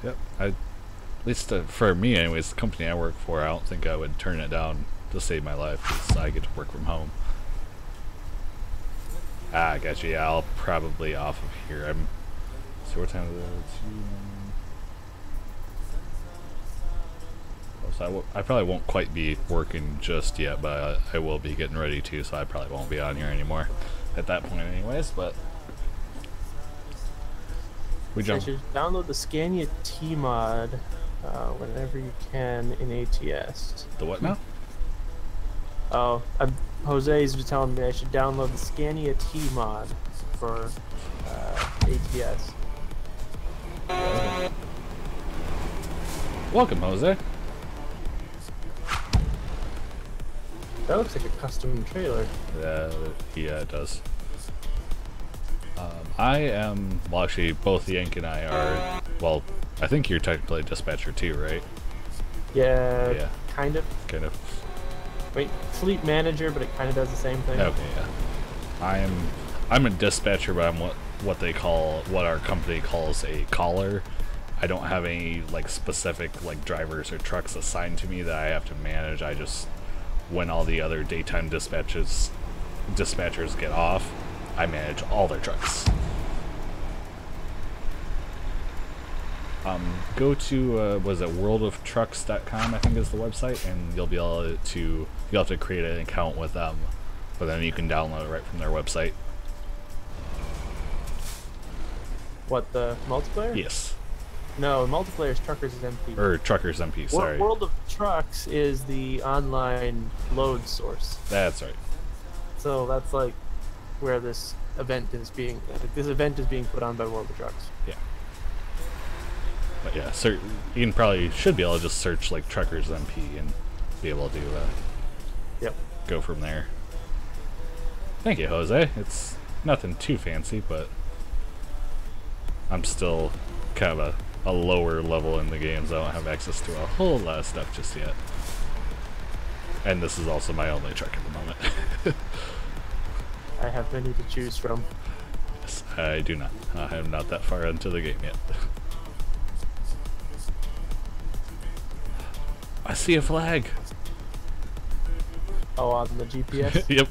B: Yep, at least for me anyways, the company I work for, I don't think I would turn it down to save my life, because I get to work from home. Ah, gotcha. Yeah, I'll probably off of here. So what time is it? So I probably won't quite be working just yet, but I will be getting ready to, so I probably won't be on here anymore at that point anyways, but we jump.
A: You should download the Scania T mod whenever you can in ATS.
B: The what now?
A: Oh, Jose's was telling me I should download the Scania T mod for ATS.
B: Welcome, Jose.
A: That looks like a custom trailer.
B: Yeah, it does. I am, well actually both Yank and I are, well, I think you're technically a dispatcher too, right?
A: Yeah, kind of.
B: Kind of.
A: Wait, fleet manager, but it kind of does the same thing.
B: Okay, yeah. I'm a dispatcher, but I'm what our company calls a caller. I don't have any like specific like drivers or trucks assigned to me that I have to manage. I just, when all the other daytime dispatchers get off, I manage all their trucks. Go to was it worldoftrucks.com, I think is the website, and you'll have to create an account with them, but then you can download it right from their website.
A: What, the multiplayer?
B: Yes.
A: No, multiplayer is Truckers MP.
B: Or Truckers MP, sorry.
A: World of Trucks is the online load source.
B: That's right.
A: So that's like where this event is being put on by World of Trucks.
B: Yeah. But yeah, you should be able to just search like Truckers MP and be able to
A: Yep.
B: go from there. Thank you, Jose. It's nothing too fancy, but I'm still kind of a lower level in the game, so I don't have access to a whole lot of stuff just yet. And this is also my only truck at the moment.
A: I have many to choose from.
B: Yes, I do not. I am not that far into the game yet. I see a flag.
A: Oh, on the GPS?
B: Yep.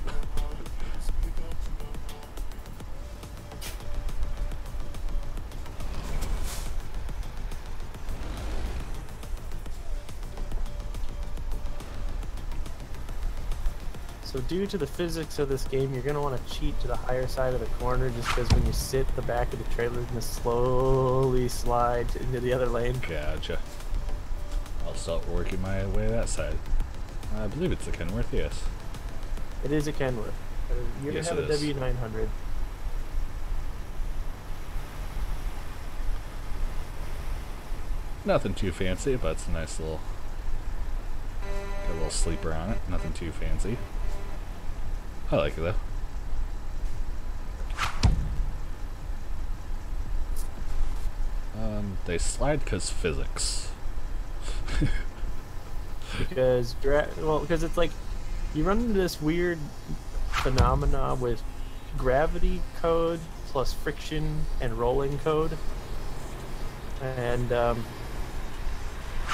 A: So due to the physics of this game, you're going to want to cheat to the higher side of the corner, just because when you sit, the back of the trailer is going to slowly slide into the other lane.
B: Gotcha. I'll start working my way that side. I believe it's a Kenworth, yes.
A: It is a Kenworth. You're going to have a W900.
B: Nothing too fancy, but it's a nice little... got a little sleeper on it. Nothing too fancy. I like it though. They slide because physics.
A: Because it's like you run into this weird phenomena with gravity code plus friction and rolling code, and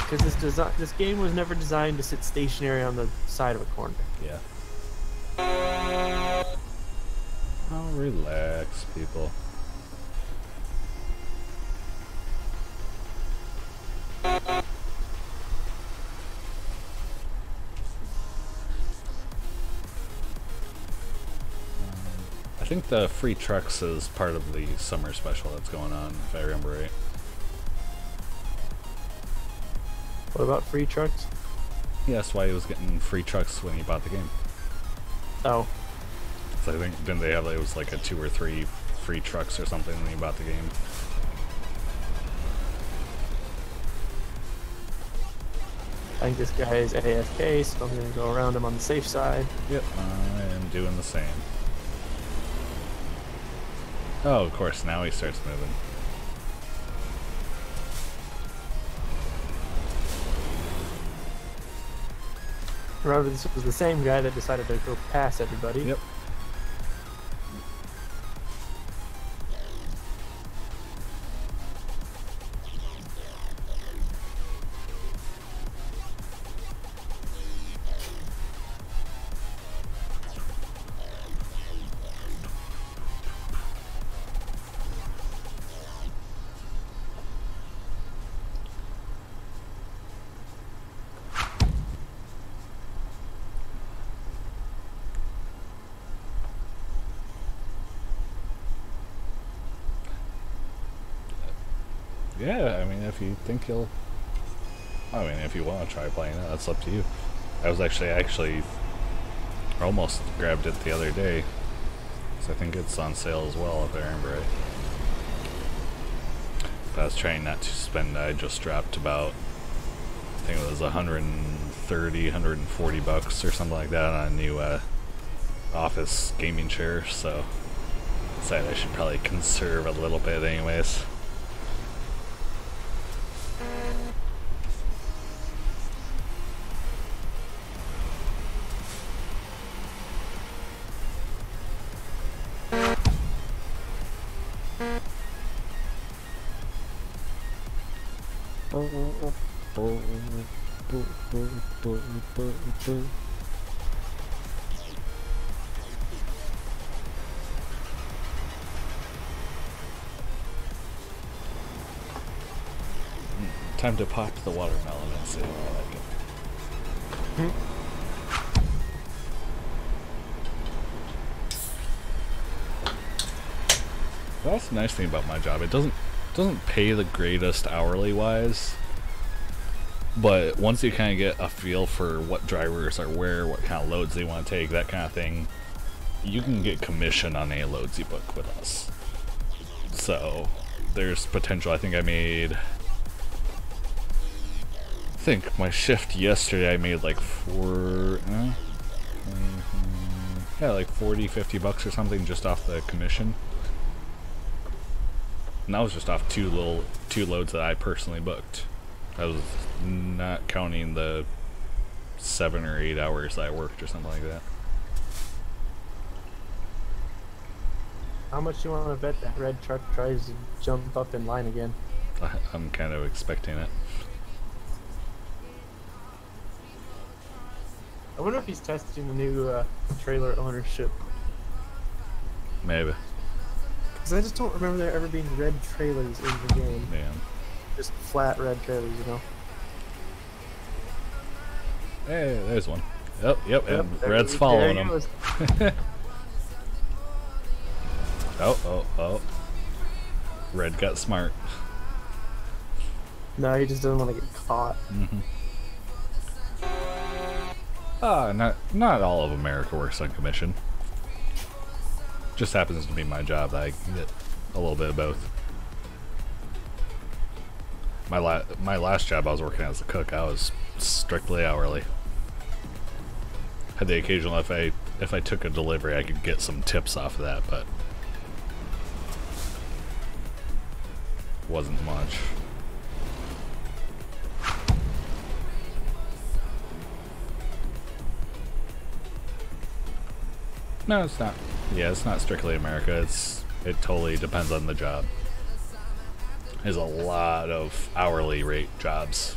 A: because this game was never designed to sit stationary on the side of a corner.
B: Yeah. Oh, relax, people. I think the free trucks is part of the summer special that's going on, if I remember right.
A: What about free trucks?
B: Yeah, that's why he was getting free trucks when he bought the game.
A: Oh,
B: So I think, didn't they have, it was like a 2 or 3 free trucks or something when he bought the game?
A: I think this guy is AFK, so I'm gonna go around him on the safe side.
B: Yep, I am doing the same. Oh, of course, now he starts moving.
A: Remember, this was the same guy that decided to go past everybody.
B: Yep. Yeah, I mean, if you think you'll... I mean, if you want to try playing it, that's up to you. I was actually almost grabbed it the other day. So I think it's on sale as well, if I remember right. But I was trying not to spend, I just dropped about, I think it was 130, 140 bucks or something like that on a new office gaming chair, so I decided I should probably conserve a little bit anyways. Time to pop the watermelon and see if I like it. That's the nice thing about my job. It doesn't pay the greatest hourly wise, but once you kind of get a feel for what drivers are where, what kind of loads they want to take, that kind of thing, you can get commission on any loads you book with us. So there's potential. I think my shift yesterday I made like like 40, 50 bucks or something just off the commission. And that was just off two loads that I personally booked. I was not counting the 7 or 8 hours that I worked or something like that.
A: How much do you want to bet that red truck tries to jump up in line again?
B: I'm kind of expecting it.
A: I wonder if he's testing the new trailer ownership.
B: Maybe.
A: Because I just don't remember there ever being red trailers in the game.
B: Yeah.
A: Just flat red trailers, you know?
B: Hey, there's one. Yep, and Red's following him. Oh. Red got smart.
A: No, he just doesn't want to get caught.
B: Not all of America works on commission. Just happens to be my job that I get a little bit of both. My last job I was working as a cook, I was strictly hourly. Had the occasional, if I took a delivery, I could get some tips off of that, but wasn't much. No, it's not. Yeah, it's not strictly America. It totally depends on the job. There's a lot of hourly rate jobs.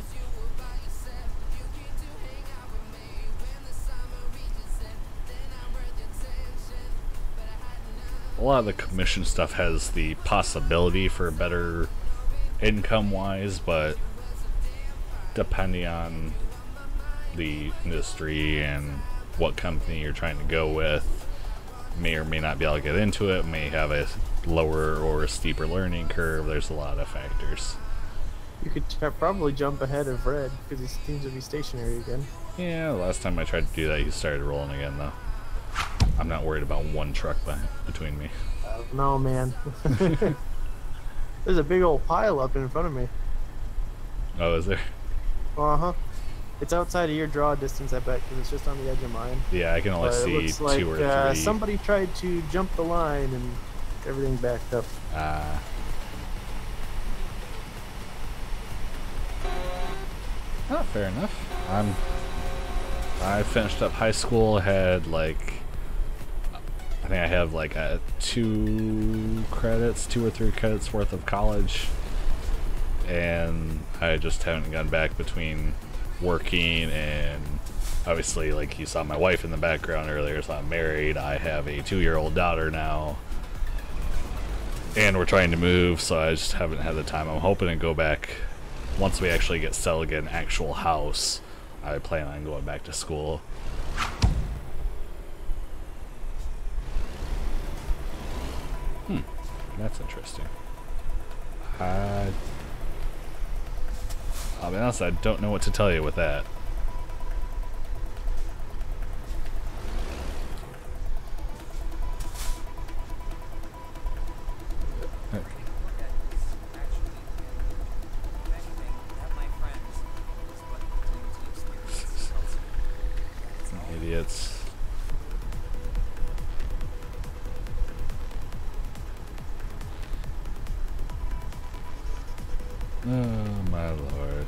B: A lot of the commission stuff has the possibility for better income-wise, but depending on the industry and what company you're trying to go with, may or may not be able to get into it, may have a lower or steeper learning curve. There's a lot of factors.
A: You could probably jump ahead of Red because he seems to be stationary again.
B: Yeah, last time I tried to do that, he started rolling again, though. I'm not worried about one truck between me.
A: No, man. There's a big old pile up in front of me.
B: Oh, is there?
A: Uh-huh. It's outside of your draw distance, I bet, because it's just on the edge of mine.
B: Yeah, I can only see
A: it looks like,
B: 2 or 3.
A: Somebody tried to jump the line and everything backed up.
B: Oh, fair enough. I finished up high school, had like, I think I have like 2 or 3 credits worth of college, and I just haven't gone back between working and obviously, like you saw my wife in the background earlier, so I'm married. I have a 2-year-old daughter now, and we're trying to move, so I just haven't had the time. I'm hoping to go back once we actually get settled, get an actual house. I plan on going back to school. That's interesting. I'll be honest, I don't know what to tell you with that. Idiots. Oh my lord.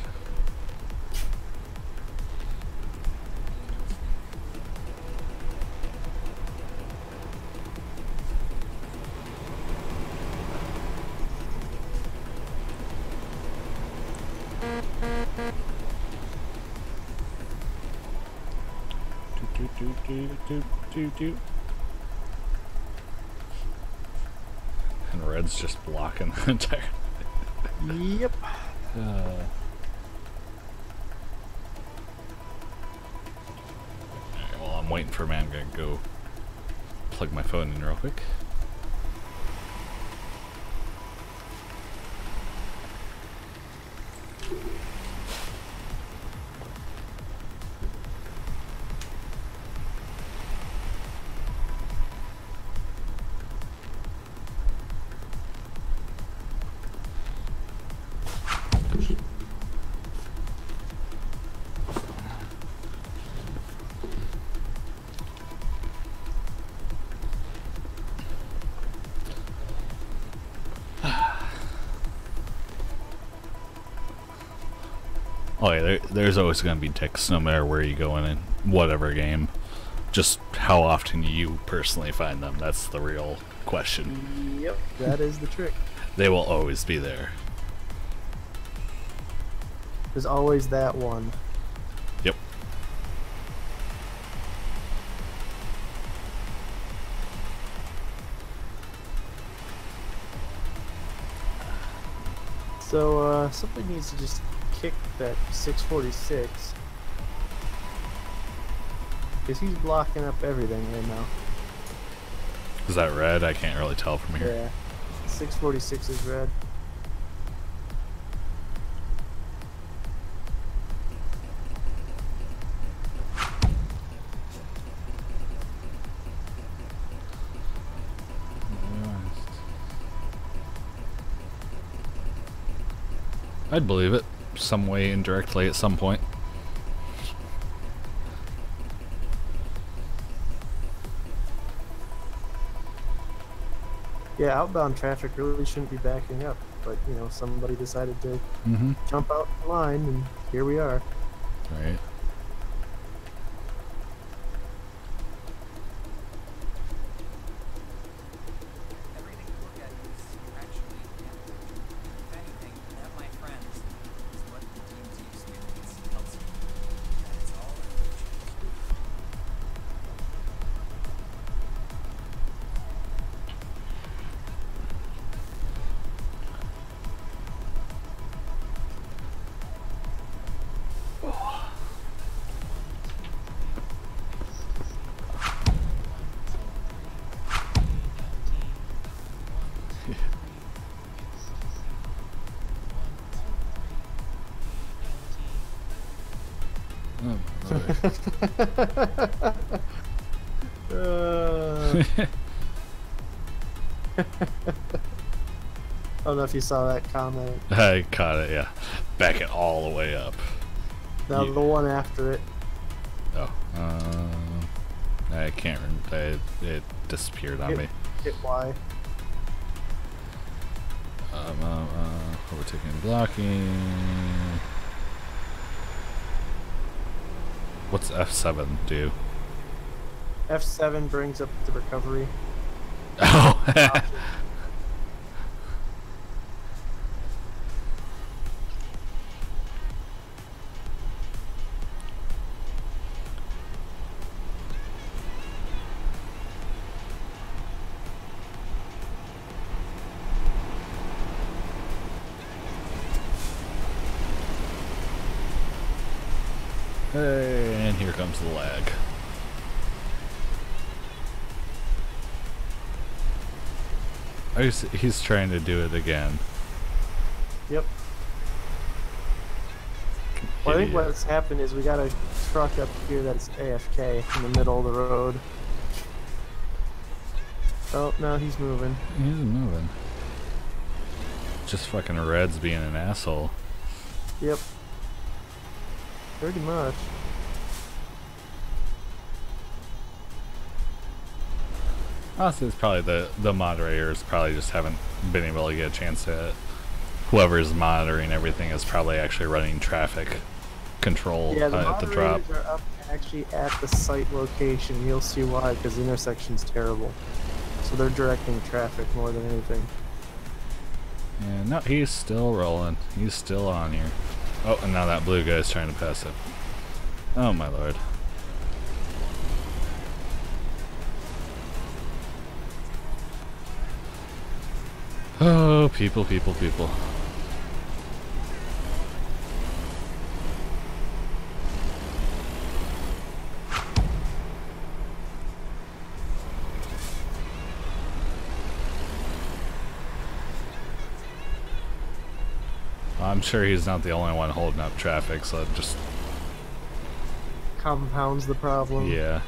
B: And Red's just blocking the entire
A: Yep.
B: Alright, well, I'm waiting for a man. I'm gonna go plug my phone in real quick. Oh yeah, there's always going to be ticks no matter where you go in whatever game. Just how often you personally find them, that's the real question.
A: Yep, that is the trick.
B: They will always be there.
A: There's always that one.
B: Yep.
A: So, somebody needs to just kick that 646. Because he's blocking up everything right now.
B: Is that Red? I can't really tell from here.
A: Yeah. 646 is Red.
B: I'd believe it, some way indirectly at some point.
A: Yeah, outbound traffic really shouldn't be backing up, but you know, somebody decided to jump out the line, and here we are.
B: Right.
A: I don't know if you saw that comment.
B: I caught it, yeah. Back it all the way up.
A: Now the one after it.
B: Oh, I can't remember. It disappeared on me.
A: Hit Y.
B: Overtaking and blocking. What's F7 do?
A: F7 brings up the recovery.
B: Oh! Hey, and here comes the lag. He's trying to do it again.
A: Yep. Well, I think what's happened is we got a truck up here that's AFK in the middle of the road. Oh, no, he's moving.
B: He's moving. Just fucking Red's being an asshole.
A: Yep. Pretty much.
B: Honestly, it's probably the moderators probably just haven't been able to get a chance to it. Whoever's monitoring everything is probably actually running traffic control at the drop.
A: Are up actually at the site location. You'll see why, because the intersection's terrible. So they're directing traffic more than anything.
B: Yeah, no, he's still rolling. He's still on here. Oh, and now that blue guy's trying to pass it. Oh my lord. Oh, people, people, people. I'm sure he's not the only one holding up traffic, so it just
A: compounds the problem.
B: Yeah.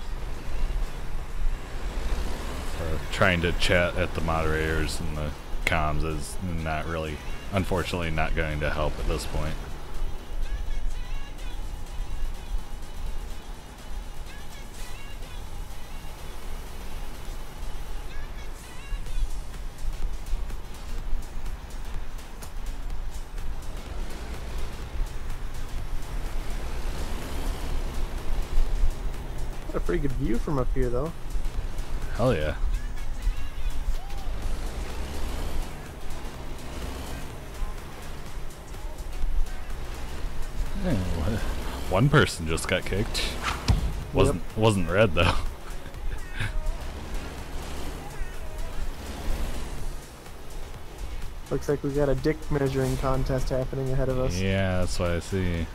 B: So trying to chat at the moderators and the comms is not really, unfortunately, not going to help at this point.
A: Got a pretty good view from up here, though.
B: Hell yeah. Yeah, one person just got kicked. Wasn't red though.
A: Looks like we got a dick measuring contest happening ahead of us.
B: Yeah, that's what I see.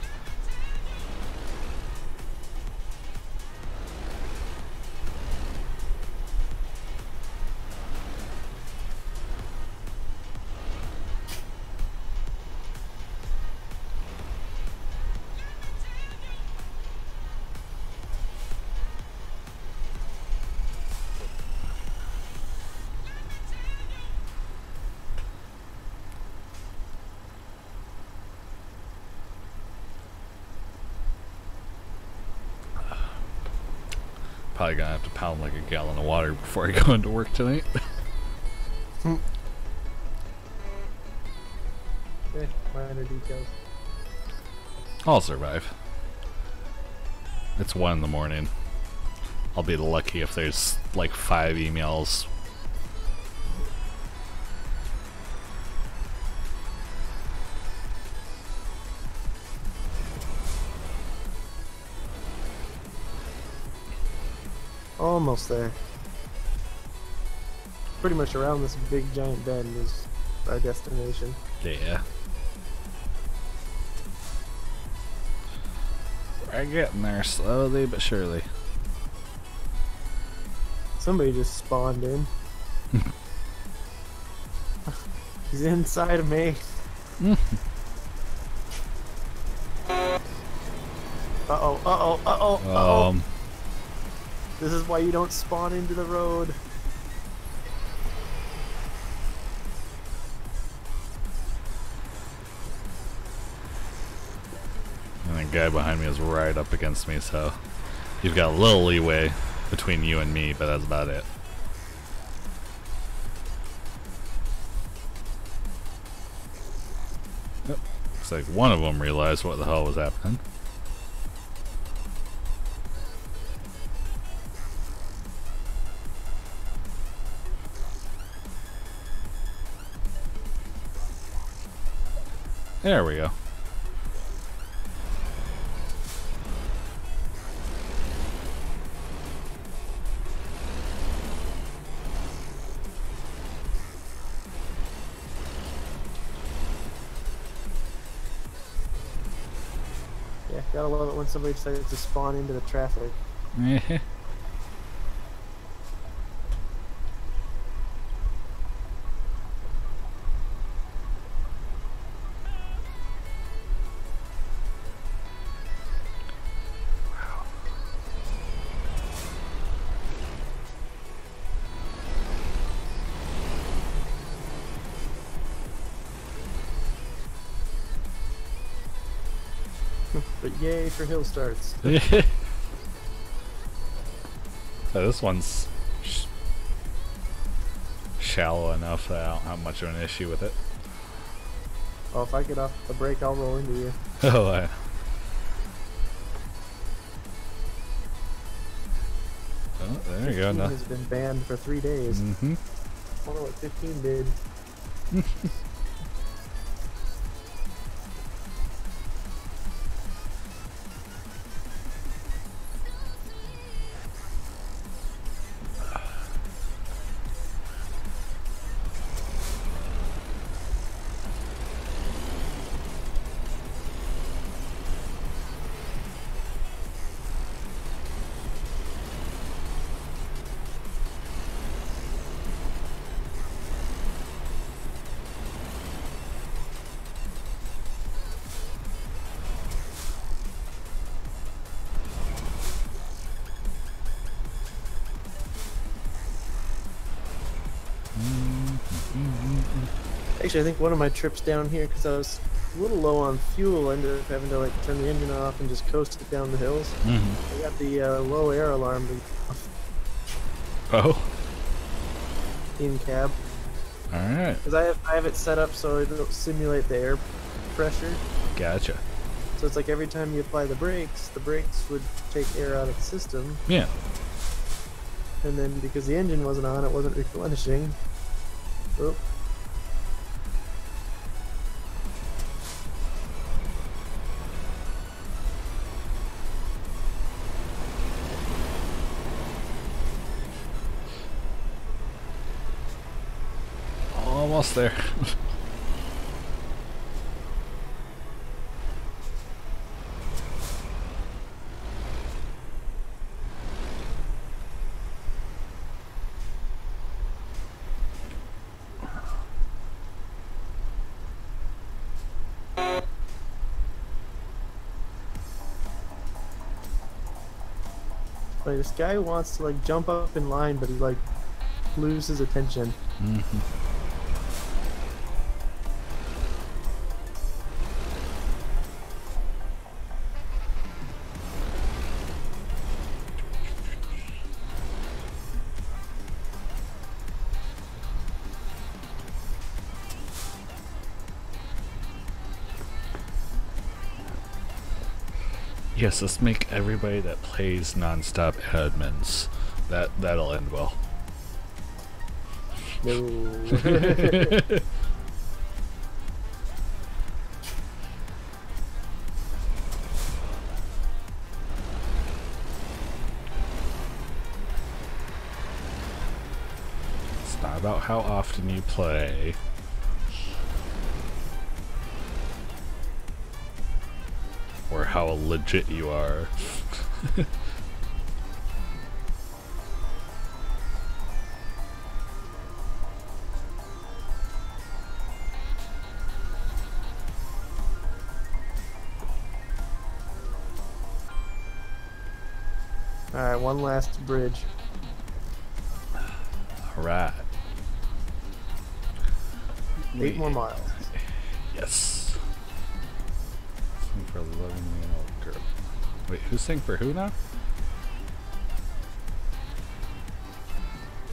B: Probably gonna have to pound like a gallon of water before I go into work tonight.
A: Okay, minor details.
B: I'll survive. It's 1 in the morning. I'll be lucky if there's like 5 emails.
A: Almost there. Pretty much around this big giant bend is our destination.
B: Yeah. We're getting there slowly but surely.
A: Somebody just spawned in. He's inside of me. Uh-oh, uh-oh, uh-oh, uh-oh.
B: Um,
A: This is why you don't spawn into the road.
B: and the guy behind me is right up against me, so you've got a little leeway between you and me, but that's about it. Yep. Looks like one of them realized what the hell was happening. There we go.
A: Yeah, gotta love it when somebody decides to spawn into the traffic. But yay for hill starts.
B: This one's shallow enough that I don't have much of an issue with it.
A: Oh, if I get off the brake, I'll roll into you.
B: Oh, oh, there you go.
A: 15
B: No.
A: has been banned for 3 days.
B: Mm-hmm.
A: I wonder what 15 did. Actually, I think one of my trips down here, because I was a little low on fuel, I ended up having to like turn the engine off and just coast it down the hills. I got the low air alarm
B: Oh,
A: in cab,
B: alright.
A: because I have it set up so it'll simulate the air pressure.
B: Gotcha.
A: So it's like every time you apply the brakes would take air out of the system,
B: Yeah.
A: and then because the engine wasn't on, it wasn't replenishing. Oh.
B: Almost there.
A: Like this guy wants to like jump up in line, but he like loses attention.
B: Yes, let's make everybody that plays nonstop admins. That'll end well.
A: No.
B: It's not about how often you play. Or how legit you are.
A: Alright, one last bridge.
B: Alright.
A: 8 more miles.
B: Yes. Sing for loving me an old girl. Wait, who's sing for who now?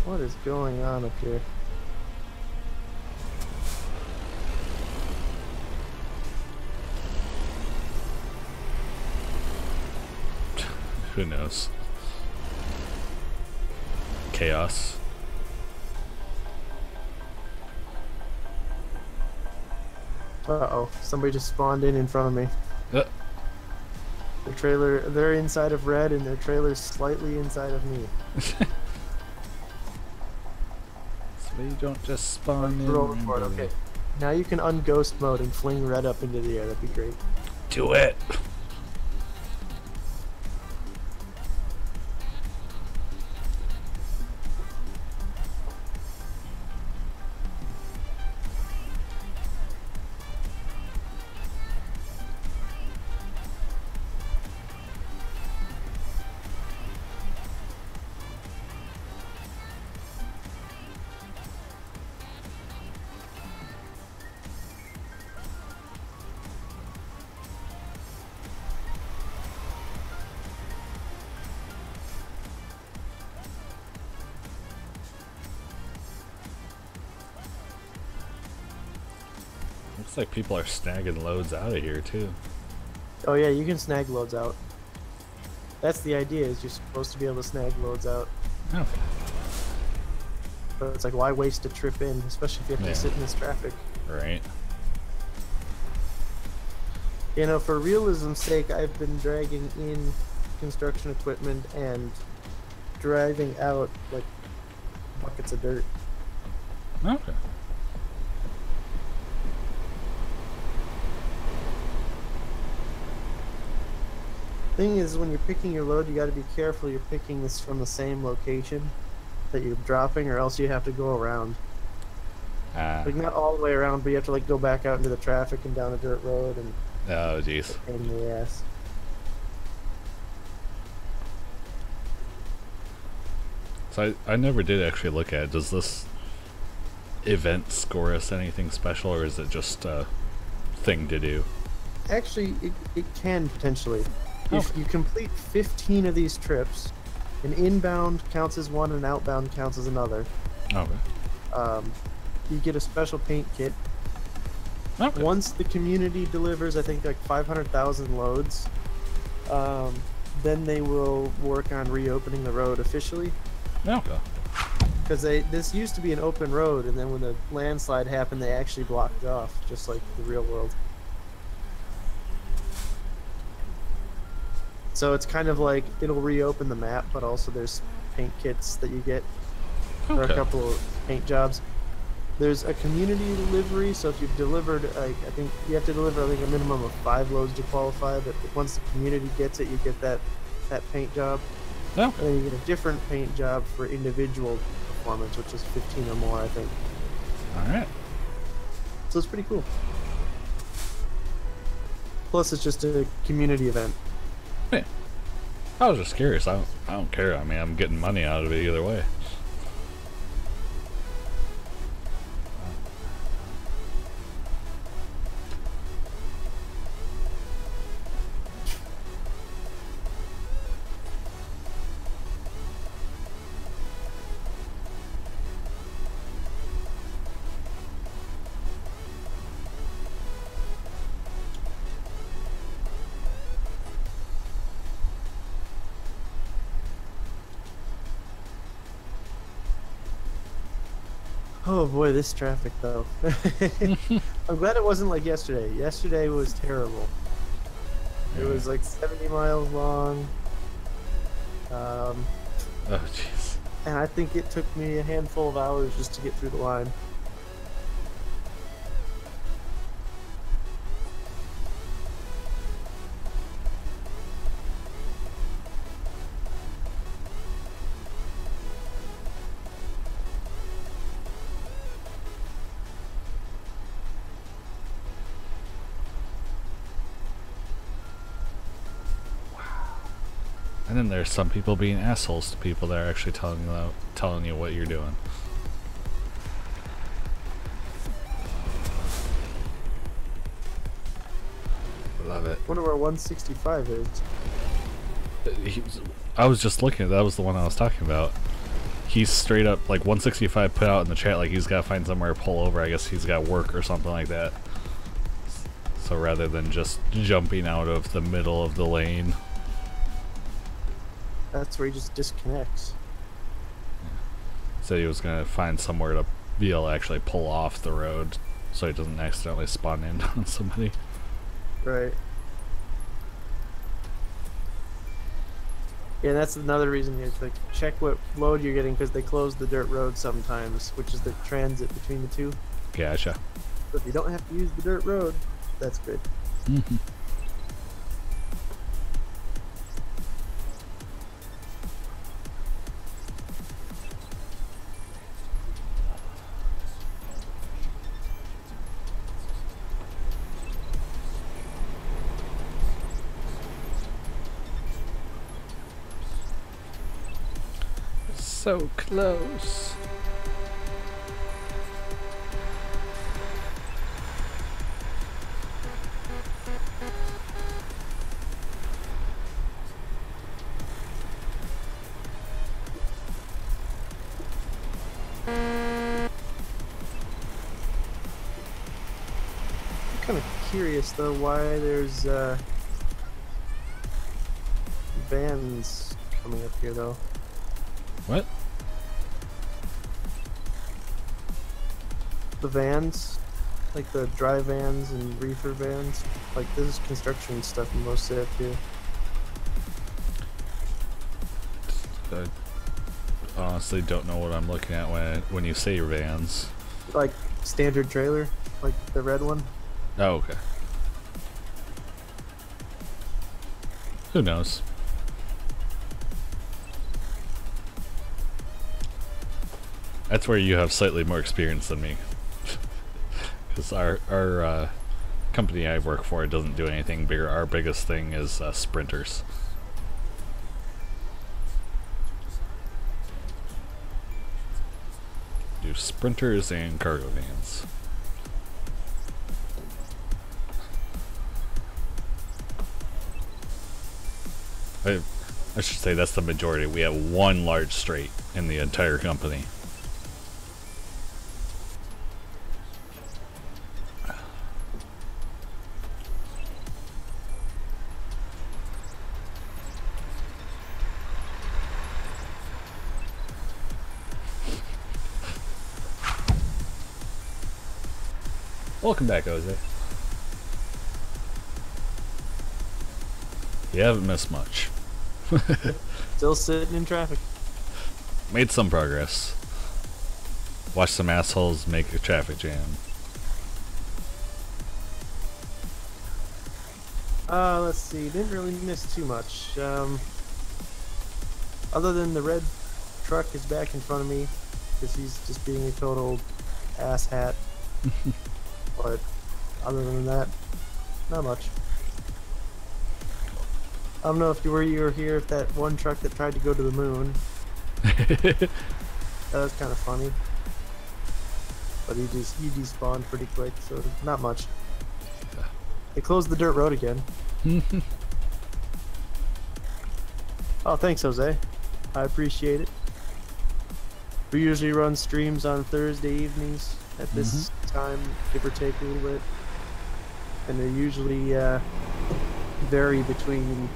A: What is going on up here?
B: Who knows? Chaos.
A: Uh-oh, somebody just spawned in front of me. The trailer, they're inside of red and their trailer's slightly inside of me.
B: So you don't just spawn in.
A: Roll report, okay. Now you can unghost mode and fling red up into the air, that'd be great.
B: Do it! Looks like people are snagging loads out of here too.
A: Oh yeah, you can snag loads out. That's the idea, is you're supposed to be able to snag loads out.
B: Okay.
A: But it's like, why waste a trip in, especially if you have to sit in this traffic.
B: Right.
A: You know, for realism's sake, I've been dragging in construction equipment and driving out, like, buckets of dirt.
B: Okay.
A: Thing is, when you're picking your load, you got to be careful you're picking this from the same location that you're dropping, or else you have to go around. Like, not all the way around, but you have to, like, go back out into the traffic and down a dirt road, and
B: Oh, jeez.
A: pain in the ass.
B: So I never did actually look at it. Does this event score us anything special, or is it just a thing to do?
A: Actually, it can potentially. If you complete 15 of these trips, an inbound counts as one and outbound counts as another.
B: Okay.
A: You get a special paint kit.
B: Okay.
A: Once the community delivers, I think, like 500,000 loads, then they will work on reopening the road officially.
B: Okay.
A: Because this used to be an open road, and then when the landslide happened, they actually blocked it off, just like the real world. So it's kind of like it'll reopen the map, but also there's paint kits that you get, or a couple of paint jobs. There's a community delivery, so if you've delivered, I think you have to deliver a minimum of 5 loads to qualify, but once the community gets it, you get that paint job.
B: Yeah.
A: And then you get a different paint job for individual performance, which is 15 or more, I think.
B: Alright.
A: So it's pretty cool. Plus, it's just a community event.
B: Yeah. I was just curious. I don't care. I mean, I'm getting money out of it either way.
A: Oh boy, this traffic though. I'm glad it wasn't like yesterday. Yesterday was terrible. It was like 70 miles long.
B: Oh, jeez.
A: And I think it took me a handful of hours just to get through the line.
B: And then there's some people being assholes to people that are actually telling you what you're doing. Love it.
A: Wonder where 165 is.
B: I was just looking at that. Was the one I was talking about. He's straight up like 165 put out in the chat like he's got to find somewhere to pull over. I guess he's got work or something like that. So rather than just jumping out of the middle of the lane.
A: That's where he just disconnects.
B: Said he was going to find somewhere to be able to actually pull off the road so he doesn't accidentally spawn in on somebody.
A: Right. Yeah, that's another reason you have to check what load you're getting, because they close the dirt road sometimes, which is the transit between the two.
B: Gotcha.
A: So if you don't have to use the dirt road, that's good.
B: Mm-hmm. So close.
A: I'm kind of curious though why there's vans coming up here though.
B: What?
A: The vans, like the dry vans and reefer vans, like this is construction stuff in most of it too.
B: I honestly don't know what I'm looking at when you say your vans.
A: Like standard trailer, like the red one.
B: Oh, okay. Who knows? That's where you have slightly more experience than me. Because our company I work for doesn't do anything bigger. Our biggest thing is sprinters. Do sprinters and cargo vans. I should say that's the majority. We have one large straight in the entire company. Welcome back, Jose. You haven't missed much.
A: Still sitting in traffic.
B: Made some progress. Watch some assholes make a traffic jam.
A: Let's see. Didn't really miss too much. Other than the red truck is back in front of me because he's just being a total asshat. But other than that, not much. I don't know if you were here, if that one truck that tried to go to the moon. That was kind of funny. But he despawned pretty quick, so not much. They closed the dirt road again. Oh, thanks, Jose. I appreciate it. We usually run streams on Thursday evenings at this time, give or take a little bit. And they usually vary between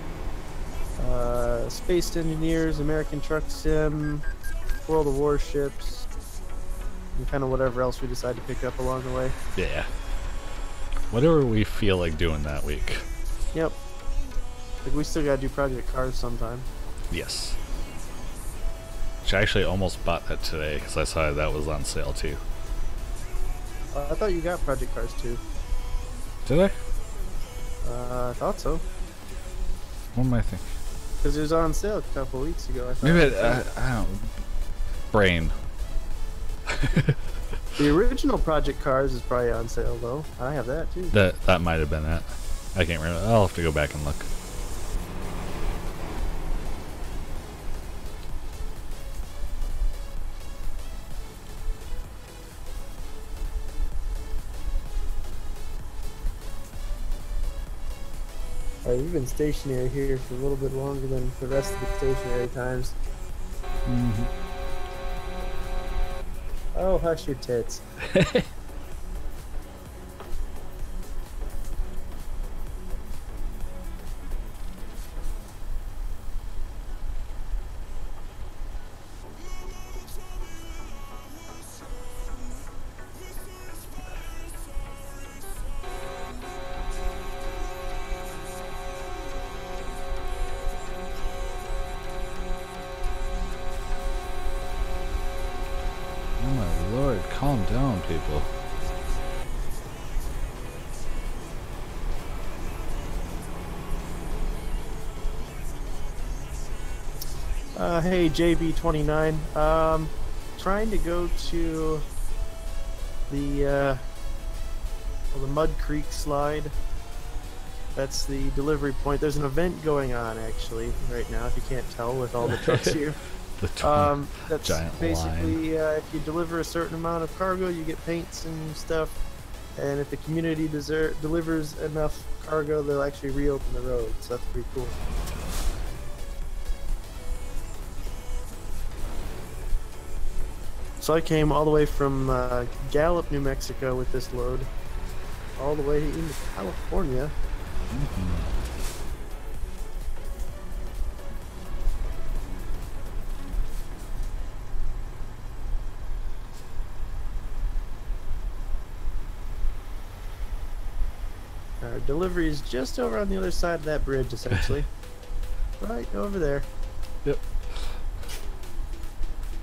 A: Space Engineers, American Truck Sim, World of Warships, and kind of whatever else we decide to pick up along the way.
B: Yeah. Whatever we feel like doing that week.
A: Yep. Like we still gotta do Project Cars sometime.
B: Yes. Which I actually almost bought that today because I saw that was on sale too.
A: I thought you got Project Cars too.
B: Did I?
A: I thought so.
B: What am I thinking?
A: Because it was on sale a couple weeks ago. I thought.
B: Maybe I don't. Brain.
A: The original Project Cars is probably on sale though. I have that too.
B: That might have been it. I can't remember. I'll have to go back and look.
A: We've been stationary here for a little bit longer than the rest of the stationary times.
B: Mm-hmm.
A: Oh, hush your tits.
B: Oh my lord, calm down, people.
A: Hey, JB29. Trying to go to the Mud Creek slide. That's the delivery point. There's an event going on actually right now, if you can't tell with all the trucks here. That's
B: giant
A: basically if you deliver a certain amount of cargo, you get paints and stuff. And if the community delivers enough cargo, they'll actually reopen the road. So that's pretty cool. So I came all the way from Gallup, New Mexico with this load, all the way into California. Our delivery is just over on the other side of that bridge, essentially. Right over there.
B: Yep.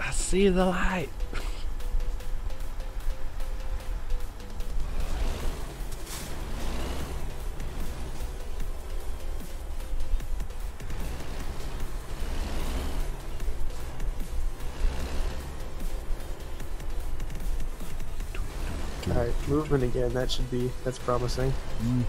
B: I see the light.
A: Alright, movement again. That's promising.
B: Mm-hmm.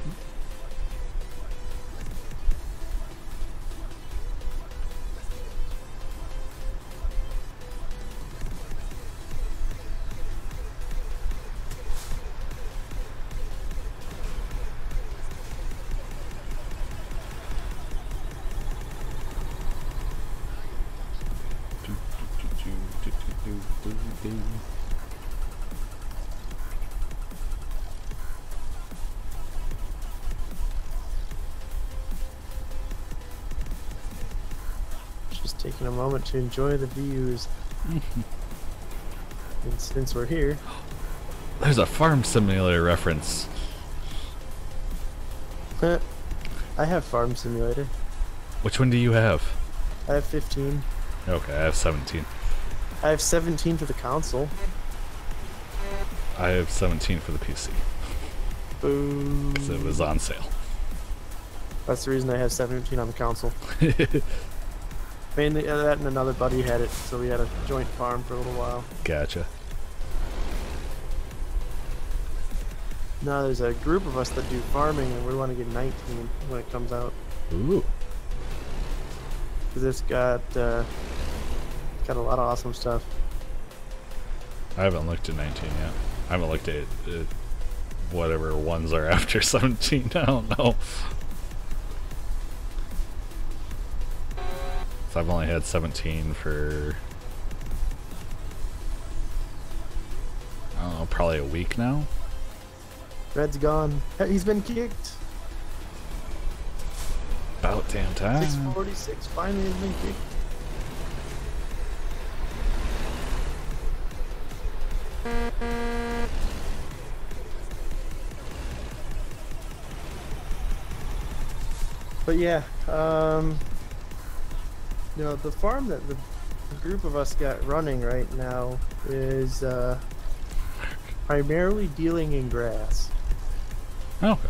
A: Just taking a moment to enjoy the views. And since we're here,
B: There's a farm simulator reference.
A: I have Farm Simulator.
B: Which one do you have?
A: I have 15.
B: Okay, I have 17.
A: I have 17 for the console.
B: I have 17 for the PC.
A: Boom.
B: Because it was on sale.
A: That's the reason I have 17 on the console. Mainly that and another buddy had it, so we had a joint farm for a little while.
B: Gotcha.
A: Now there's a group of us that do farming, and we want to get 19 when it comes out.
B: Ooh.
A: Because it's got a lot of awesome stuff.
B: I haven't looked at 19 yet. I haven't looked at whatever ones are after 17. I don't know. So I've only had 17 for, I don't know, probably a week now.
A: Red's gone. He's been kicked.
B: About damn time.
A: 646 finally has been kicked. But yeah, you know, the farm that the group of us got running right now is primarily dealing in grass.
B: Okay.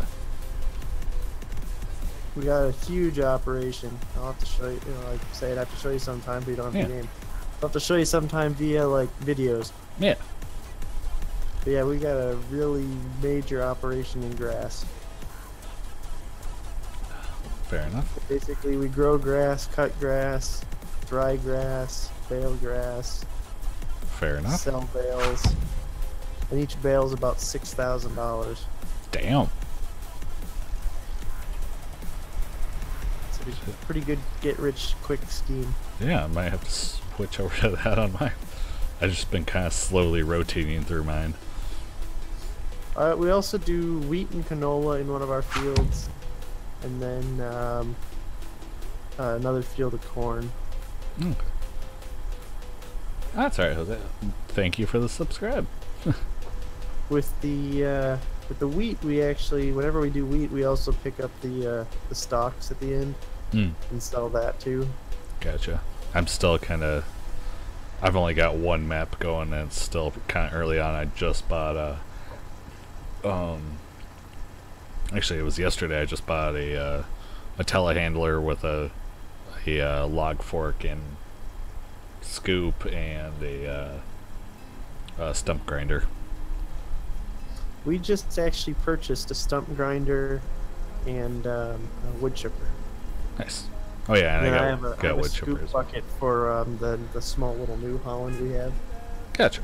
A: We got a huge operation. I'll have to show you, like I say, I'd have to show you sometime, but you don't have the game. I'll have to show you sometime via like videos.
B: Yeah.
A: But yeah, we got a really major operation in grass.
B: Fair enough.
A: Basically, we grow grass, cut grass, dry grass, bale grass.
B: Fair enough.
A: Sell bales. And each bale's about $6,000.
B: Damn.
A: Pretty good get-rich-quick scheme.
B: Yeah, I might have to switch over to that on mine. I've just been kind of slowly rotating through mine.
A: We also do wheat and canola in one of our fields, and then another field of corn.
B: Okay. That's alright, Jose. Thank you for the subscribe.
A: With the wheat, we actually, whenever we do wheat, we also pick up the stalks at the end and sell that too.
B: Gotcha. I'm still kind of. I've only got one map going, and it's still kind of early on. I just bought a. Actually, it was yesterday. I just bought a telehandler with a log fork and scoop and a stump grinder.
A: We just actually purchased a stump grinder and a wood chipper.
B: Nice. Oh yeah, and
A: I
B: I
A: have a
B: wood
A: scoop
B: chippers.
A: bucket for the small little New Holland we have.
B: Gotcha.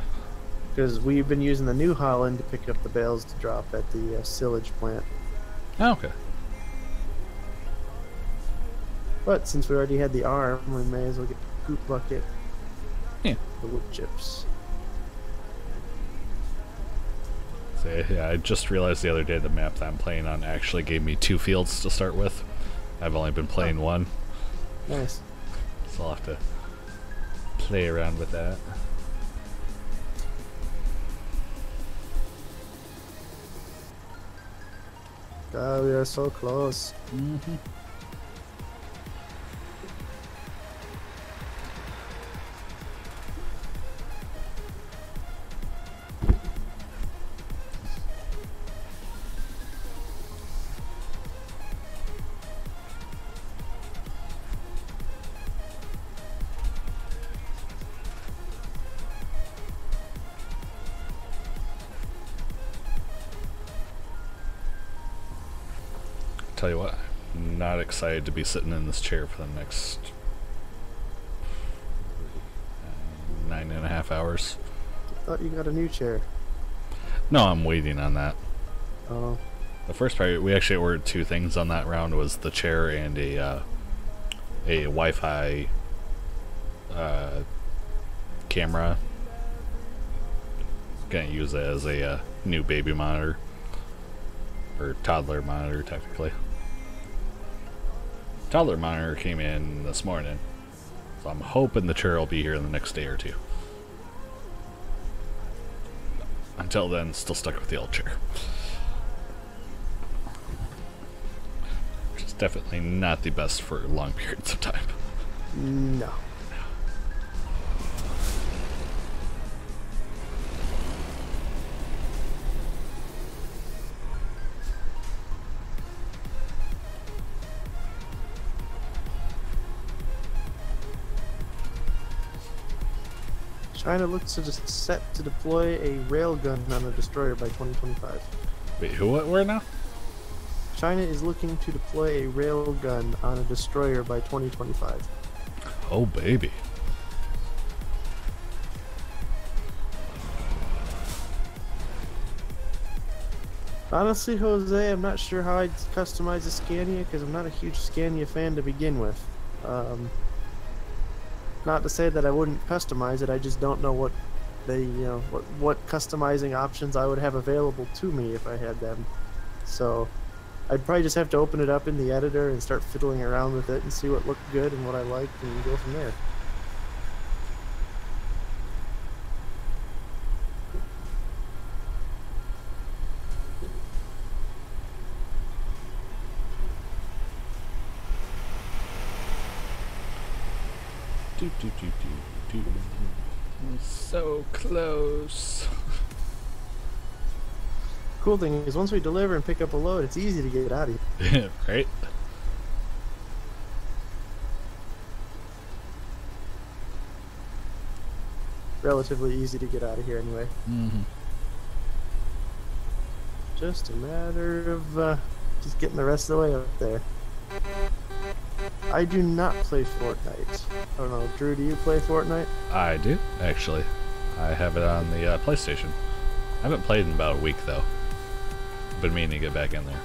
A: Because we've been using the New Holland to pick up the bales to drop at the silage plant.
B: Oh, okay.
A: But since we already had the arm, we may as well get the scoop bucket.
B: Yeah.
A: The wood chips.
B: So, yeah, I just realized the other day the map that I'm playing on actually gave me 2 fields to start with. I've only been playing one.
A: Nice.
B: So I'll have to play around with that.
A: God, we are so close.
B: Mm-hmm. Tell you what, I'm not excited to be sitting in this chair for the next 9.5 hours.
A: I thought you got a new chair.
B: No, I'm waiting on that.
A: Oh.
B: The first part, we actually ordered 2 things on that round, was the chair and a Wi-Fi camera. Gonna use it as a new baby monitor. Or toddler monitor, technically. Toddler monitor came in this morning, so I'm hoping the chair will be here in the next day or 2. Until then, still stuck with the old chair. Which is definitely not the best for long periods of time.
A: No. China looks to just set to deploy a railgun on a destroyer by 2025.
B: Wait, who, what, where now?
A: China is looking to deploy a railgun on a destroyer by 2025.
B: Oh, baby.
A: Honestly, Jose, I'm not sure how I'd customize a Scania because I'm not a huge Scania fan to begin with. Not to say that I wouldn't customize it, I just don't know what what customizing options I would have available to me if I had them. So I'd probably just have to open it up in the editor and start fiddling around with it and see what looked good and what I liked and go from there.
B: So close.
A: Cool thing is once we deliver and pick up a load, it's easy to get out of here.
B: Right?
A: Relatively easy to get out of here anyway.
B: Mm-hmm.
A: Just a matter of just getting the rest of the way up there. I do not play Fortnite. I don't know, Drew, do you play Fortnite?
B: I do, actually. I have it on the PlayStation. I haven't played in about a week, though. Been meaning to get back in there.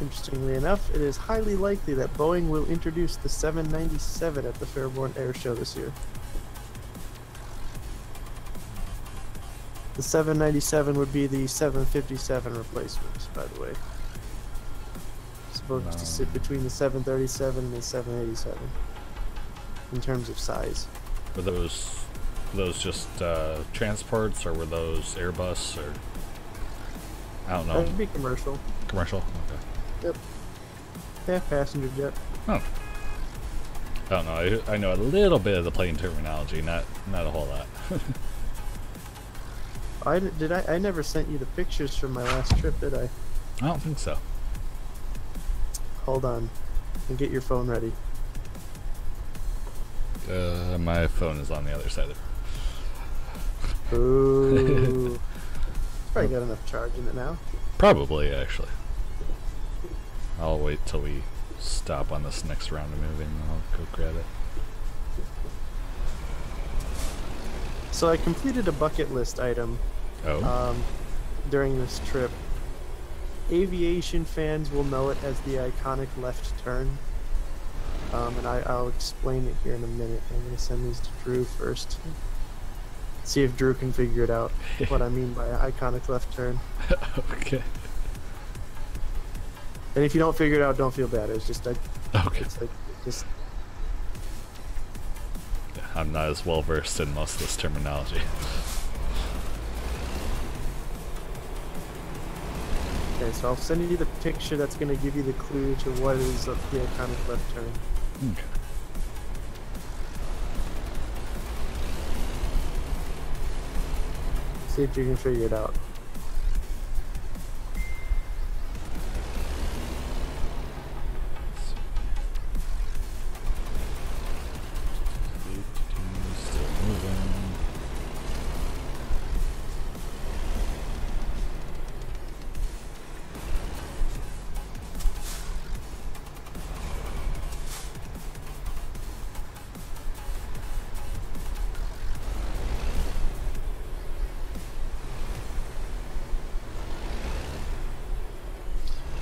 A: Interestingly enough, it is highly likely that Boeing will introduce the 797 at the Fairborn Air Show this year. The 797 would be the 757 replacement, by the way. It's supposed to sit between the 737 and the 787 in terms of size.
B: Were those just transports, or were those Airbus, or I don't know?
A: That would be commercial.
B: Commercial. Okay.
A: Yep. Yeah, passenger jet.
B: Oh. I don't know. I know a little bit of the plane terminology, not a whole lot.
A: I never sent you the pictures from my last trip, did I?
B: I don't think so.
A: Hold on. And get your phone ready.
B: My phone is on the other side of it.
A: Ooh. Probably got enough charge in it now.
B: Probably, actually. I'll wait till we stop on this next round of moving, and I'll go grab it.
A: So I completed a bucket list item during this trip. Aviation fans will know it as the iconic left turn. And I'll explain it here in a minute. I'm going to send these to Drew first. See if Drew can figure it out, what I mean by iconic left turn.
B: Okay.
A: And if you don't figure it out, don't feel bad. It's just
B: okay.
A: It's like just.
B: Yeah, I'm not as well versed in most of this terminology.
A: Okay, so I'll send you the picture that's going to give you the clue to what is the iconic left turn.
B: Okay.
A: See if you can figure it out.
B: Still moving.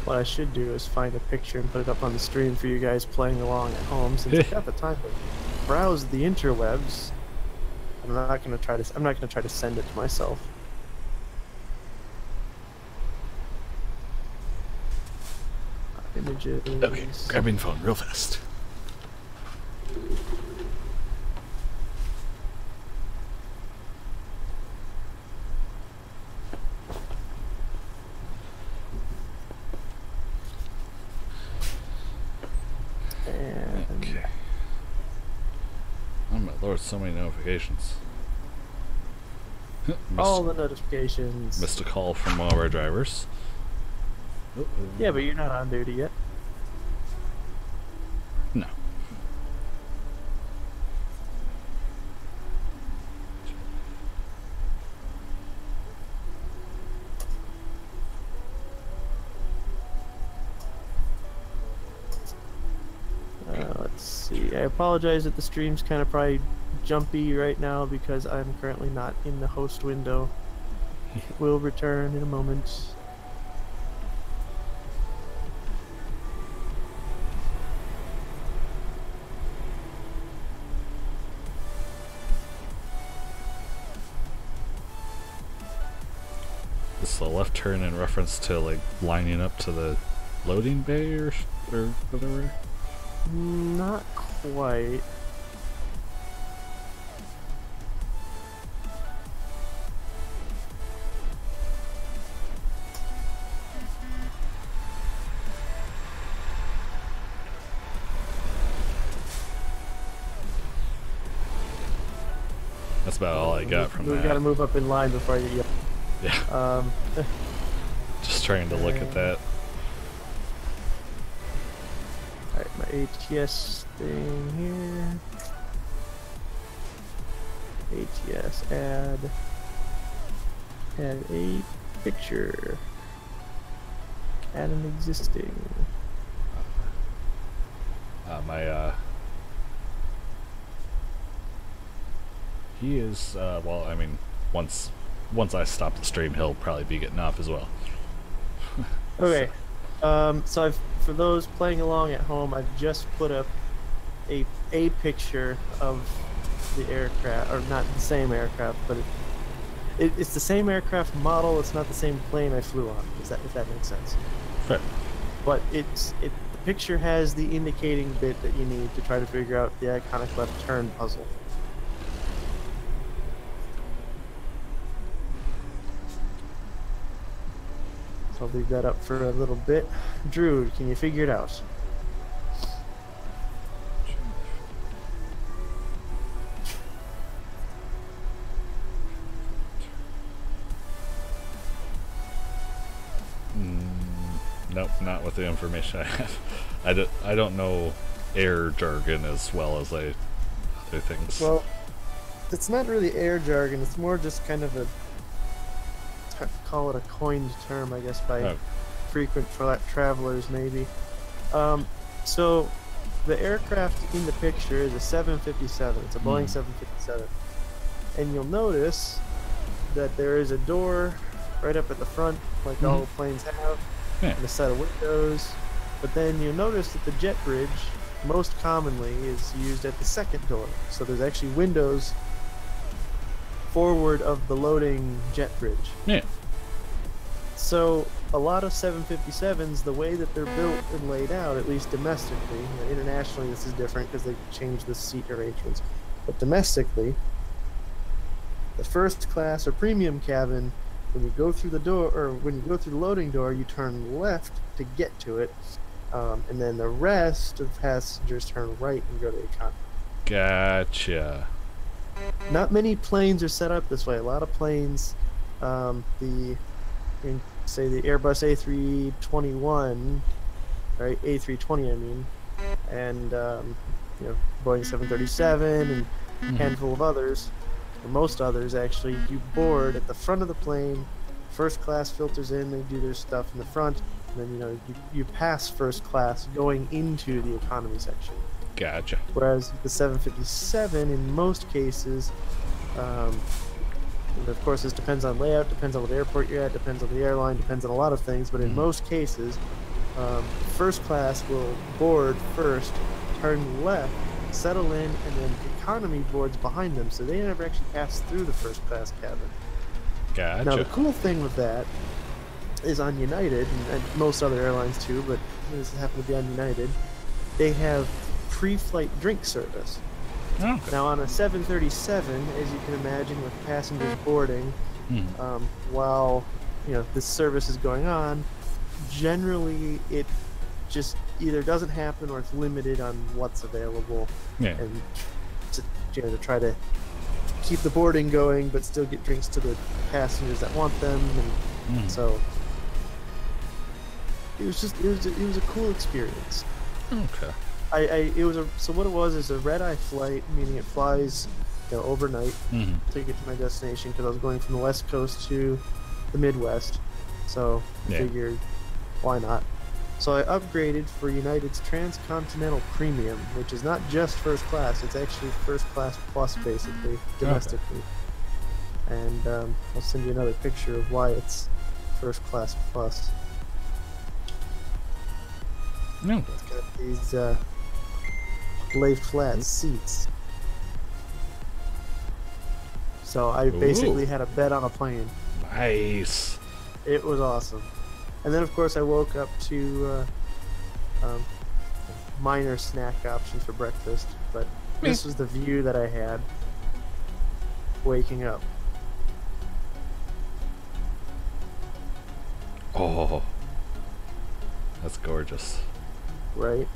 A: What I should do is find a picture and put it up on the stream for you guys playing along at home, since I've got the time to browse the interwebs. I'm not gonna try to send it to myself. Images.
B: Okay, grabbing phone real fast. Okay. Oh my lord, so many notifications.
A: All the notifications.
B: Missed a call from one of our drivers.
A: Yeah, but you're not on duty yet.
B: No.
A: Let's see. I apologize that the stream's kind of probably jumpy right now because I'm currently not in the host window. Will return in a moment.
B: This is a left turn in reference to like lining up to the loading bay or whatever.
A: Not quite.
B: That's about all I got from that.
A: We gotta move up in line before you.
B: Yeah. Just trying to look at that.
A: Alright, my ATS thing here. ATS add a picture. Add an existing.
B: He is, well, I mean, once I stop the stream, he'll probably be getting off as well.
A: Okay. So for those playing along at home, I've just put up a picture of the aircraft, or not the same aircraft, but it's the same aircraft model. It's not the same plane I flew on. If that makes sense?
B: Fair.
A: But the picture has the indicating bit that you need to try to figure out the iconic left turn puzzle. So I'll leave that up for a little bit. Drew, can you figure it out?
B: Nope, not with the information I have. I don't know air jargon as well as other things.
A: Well, it's not really air jargon. It's more just kind of call it a coined term, I guess, by frequent travelers, maybe. So the aircraft in the picture is a 757. It's a Boeing 757. And you'll notice that there is a door right up at the front, like all the planes have, and a set of windows. But then you'll notice that the jet bridge, most commonly, is used at the second door. So there's actually windows forward of the loading jet bridge.
B: Yeah.
A: So a lot of 757s, the way that they're built and laid out, at least domestically, internationally this is different because they changed the seat arrangements, but domestically, the first class or premium cabin, when you go through the door, or when you go through the loading door, you turn left to get to it, and then the rest of passengers turn right and go to economy.
B: Gotcha.
A: Not many planes are set up this way. A lot of planes, say the Airbus A321, right? A320, I mean, and Boeing 737 and a handful of others, or most others actually. You board at the front of the plane. First class filters in. They do their stuff in the front, and then you pass first class going into the economy section.
B: Gotcha.
A: Whereas the 757, in most cases, and of course, this depends on layout, depends on what airport you're at, depends on the airline, depends on a lot of things. But in most cases, first class will board first, turn left, settle in, and then economy boards behind them, so they never actually pass through the first class cabin.
B: Gotcha.
A: Now, the cool thing with that is on United, and most other airlines too, but this happened to be on United, they have pre-flight drink service.
B: Okay.
A: Now on a 737, as you can imagine, with passengers boarding, while this service is going on, generally it just either doesn't happen or it's limited on what's available, and to try to keep the boarding going, but still get drinks to the passengers that want them, and so it was a cool experience.
B: Okay.
A: So what it was is a red-eye flight, meaning it flies overnight to get to my destination, because I was going from the West Coast to the Midwest, so I figured why not. So I upgraded for United's Transcontinental Premium, which is not just first class, it's actually first class plus, basically, domestically. And I'll send you another picture of why it's first class plus. It's got these lay flat seats. So I basically had a bed on a plane.
B: Nice.
A: It was awesome. And then of course I woke up to minor snack options for breakfast, but this was the view that I had waking up.
B: Oh, that's gorgeous.
A: Right?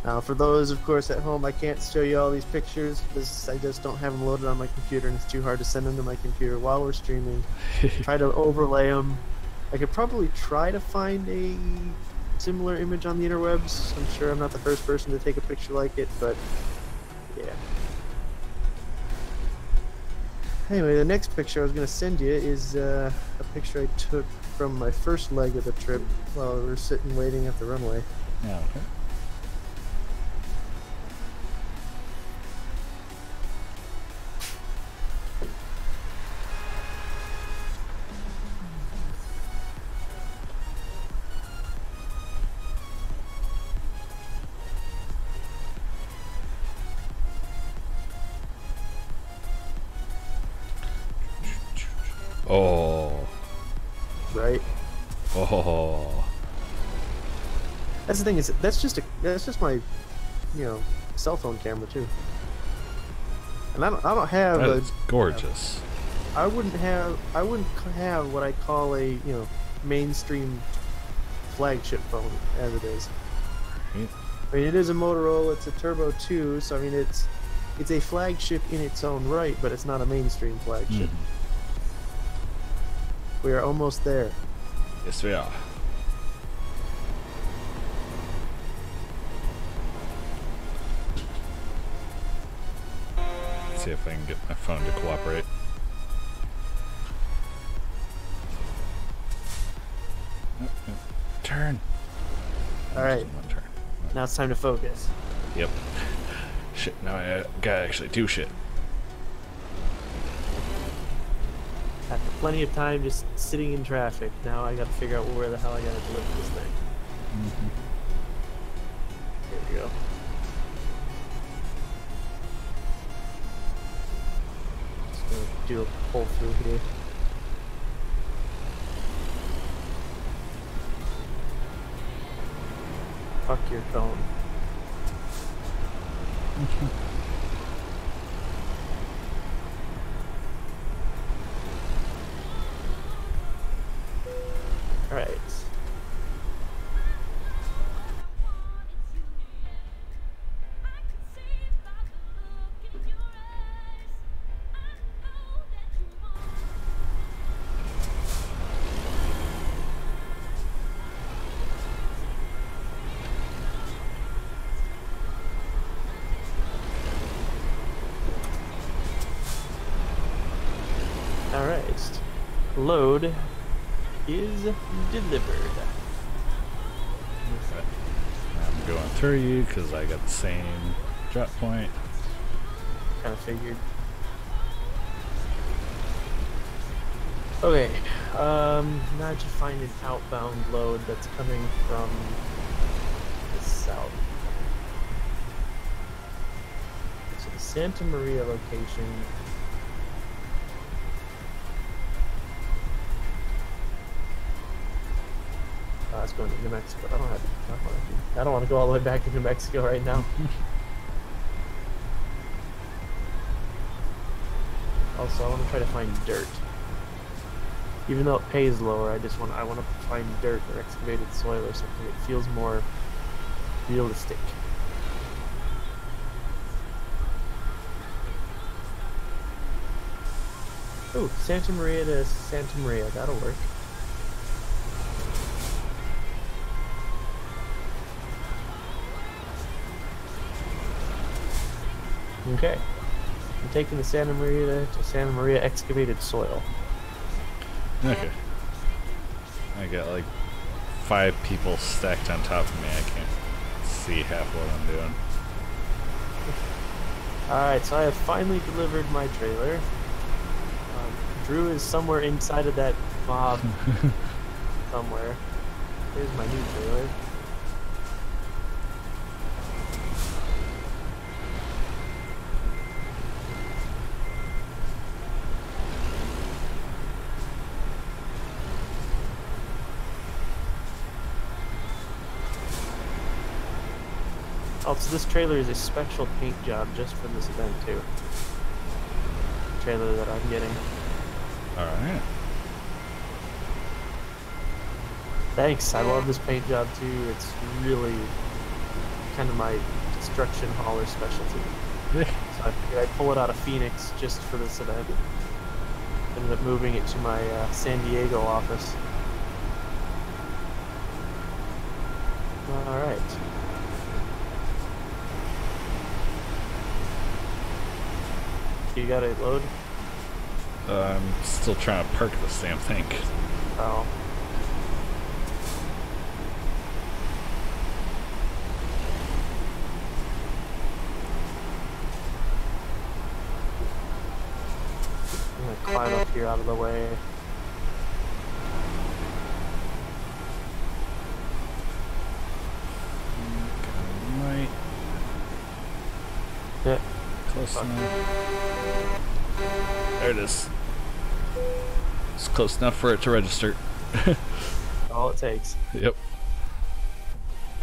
A: Now, for those, of course, at home, I can't show you all these pictures because I just don't have them loaded on my computer, and it's too hard to send them to my computer while we're streaming. Try to overlay them. I could probably try to find a similar image on the interwebs. I'm sure I'm not the first person to take a picture like it, but yeah. Anyway, the next picture I was going to send you is a picture I took from my first leg of the trip while we were sitting waiting at the runway.
B: Yeah, okay. Oh.
A: Right?
B: Oh.
A: That's the thing, is that's just my, you know, cell phone camera too. And I don't have
B: That
A: a,
B: is gorgeous.
A: I wouldn't have what I call a, you know, mainstream flagship phone as it is.
B: Right.
A: I mean, it is a Motorola, it's a Turbo 2, so I mean it's a flagship in its own right, but it's not a mainstream flagship. We are almost there.
B: Yes, we are. Let's see if I can get my phone to cooperate. Turn.
A: Alright,
B: One turn.
A: now it's time to focus.
B: Yep. Shit, now I gotta actually do shit.
A: After plenty of time just sitting in traffic, now I gotta figure out where the hell I gotta deliver this thing. There we go. Just gonna do a pull through here. Fuck your phone. Alright. Alright. Load is delivered.
B: I'm going through you because I got the same drop point.
A: Kind of figured. Okay, now I just find an outbound load that's coming from the south. So the Santa Maria location. It's going to New Mexico. I don't want to go all the way back to New Mexico right now. Also, I want to try to find dirt. Even though it pays lower, I want to find dirt or excavated soil or something. It feels more realistic. Oh, Santa Maria to Santa Maria. That'll work. Okay. I'm taking the Santa Maria to Santa Maria excavated soil.
B: Okay. I got like 5 people stacked on top of me. I can't see half what I'm doing.
A: Alright, so I have finally delivered my trailer. Drew is somewhere inside of that mob somewhere. Here's my new trailer. Oh, so this trailer is a special paint job just for this event too. The trailer that I'm getting.
B: Alright.
A: Thanks, I love this paint job too. It's really kind of my construction hauler specialty. So I figured I'd pull it out of Phoenix just for this event. Ended up moving it to my San Diego office. Alright. You got it load?
B: I'm still trying to park this damn thing.
A: Oh. I'm gonna climb up here out of the way.
B: Right.
A: Yeah.
B: Close enough. There it is. It's close enough for it to register.
A: All it takes.
B: Yep.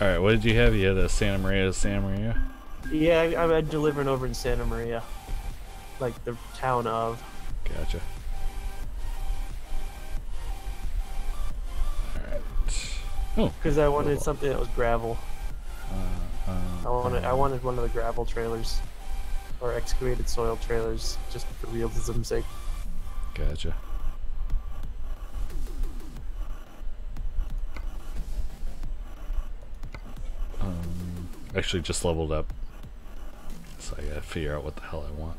B: Alright, what did you have? You had a Santa Maria to Santa Maria?
A: Yeah, I'm delivering over in Santa Maria. Like the town of.
B: Gotcha. Alright. Oh.
A: Because I wanted something that was gravel. I wanted one of the gravel trailers. Or excavated soil trailers, just for realism's sake.
B: Gotcha. Actually just leveled up. So I gotta figure out what the hell I want.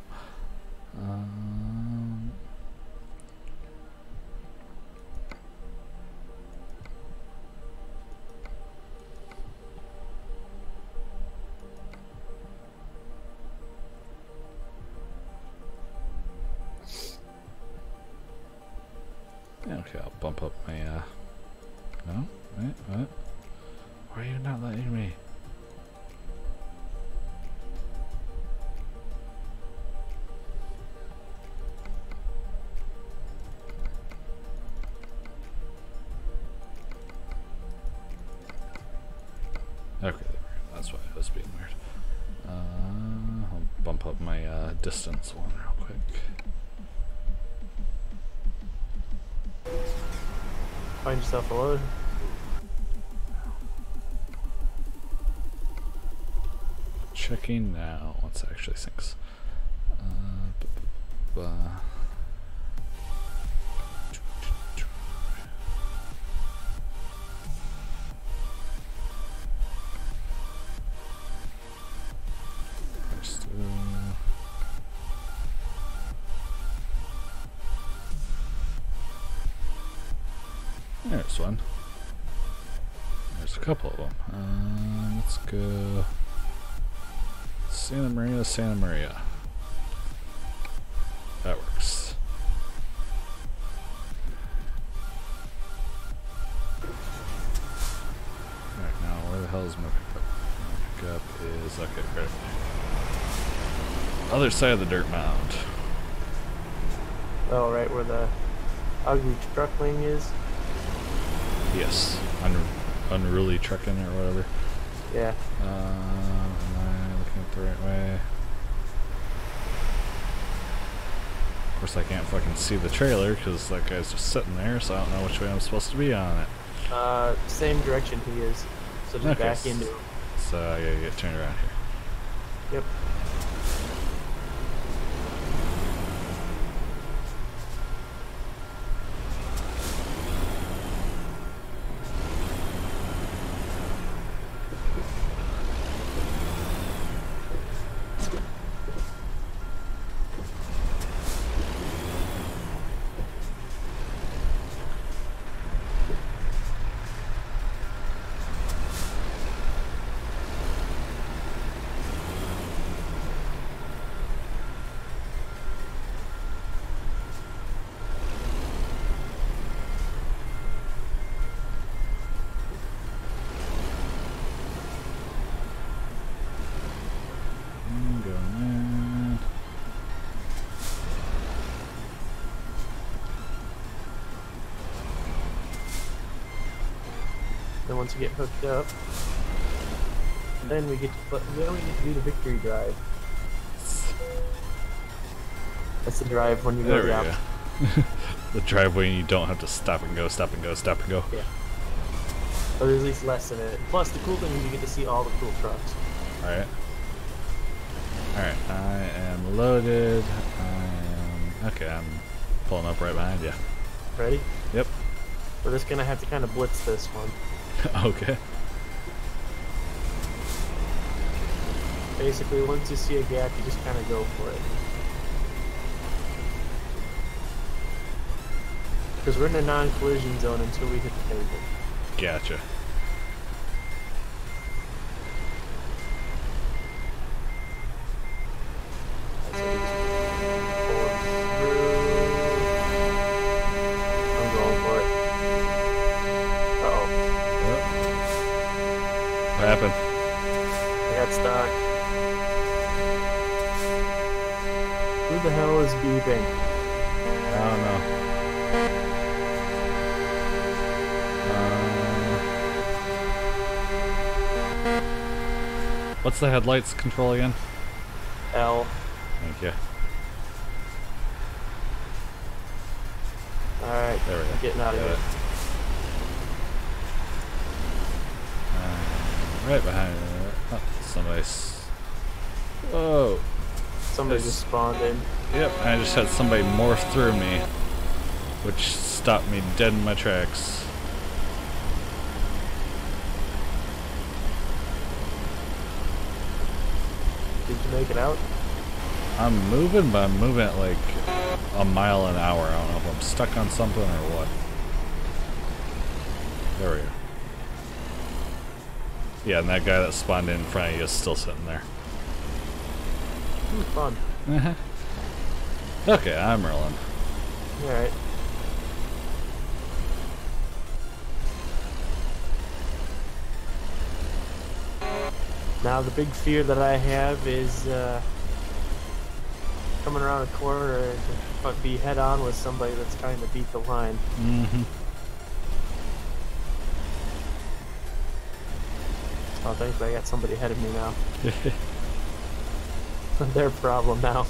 B: Okay, I'll bump up my, no? Wait, what? Why are you not letting me? Okay, there we go. That's why it was being weird. I'll bump up my, distance one real quick.
A: Find yourself a load.
B: Checking now. Once it actually syncs. There's one. There's a couple of them. Let's go Santa Maria, Santa Maria. That works. Alright, now where the hell is my pickup? My pickup is, okay, right. Other side of the dirt mound.
A: Oh, right where the ugly truck wing is?
B: Yes. Unruly trucking or whatever.
A: Yeah.
B: Am I looking at the right way? Of course I can't fucking see the trailer because that guy's just sitting there, so I don't know which way I'm supposed to be on it.
A: Same direction he is. So just back into him.
B: So I gotta get turned around here.
A: Yep. Then once you get hooked up, then we get to do the victory drive. That's the drive when you go down.
B: The drive when you don't have to stop and go, stop and go, stop and go.
A: Yeah. But there's at least less in it. Plus, the cool thing is you get to see all the cool trucks.
B: Alright. Alright, I am loaded. Okay, I'm pulling up right behind you.
A: Ready?
B: Yep.
A: We're just gonna have to kind of blitz this one.
B: Okay.
A: Basically, once you see a gap, you just kind of go for it. Because we're in a non-collision zone until we hit the pavement.
B: Gotcha.
A: I'm going for it. Uh-oh.
B: What happened?
A: I got stuck. Who the hell is beeping?
B: I don't know. What's the headlights control again?
A: L.
B: Thank you.
A: Alright,
B: There we go.
A: getting out of here.
B: Right behind it. Oh, somebody's... Whoa.
A: Somebody just spawned in.
B: Yep, I just had somebody morph through me, which stopped me dead in my tracks.
A: Did you make it out?
B: I'm moving, but I'm moving at like a mile an hour. I don't know if I'm stuck on something or what. There we go. Yeah, and that guy that spawned in front of you is still sitting there.
A: Fun.
B: Okay, I'm rolling.
A: Alright. Now the big fear that I have is coming around a corner and be head on with somebody that's trying to beat the line.
B: Mm-hmm.
A: Oh, thankfully I got somebody ahead of me now. Their problem now.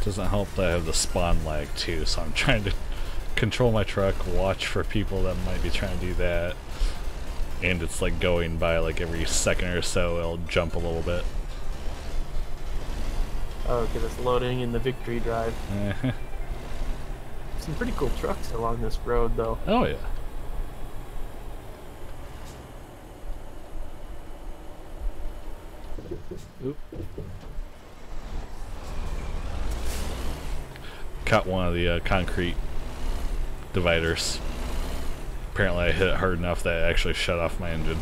B: Doesn't help that I have the spawn lag too, so I'm trying to control my truck, watch for people that might be trying to do that, and it's like going by like every second or so it'll jump a little bit.
A: Oh, because it's loading in the victory drive. Some pretty cool trucks along this road though.
B: Oh yeah. Oop. Caught one of the concrete dividers. Apparently I hit it hard enough that it actually shut off my engine.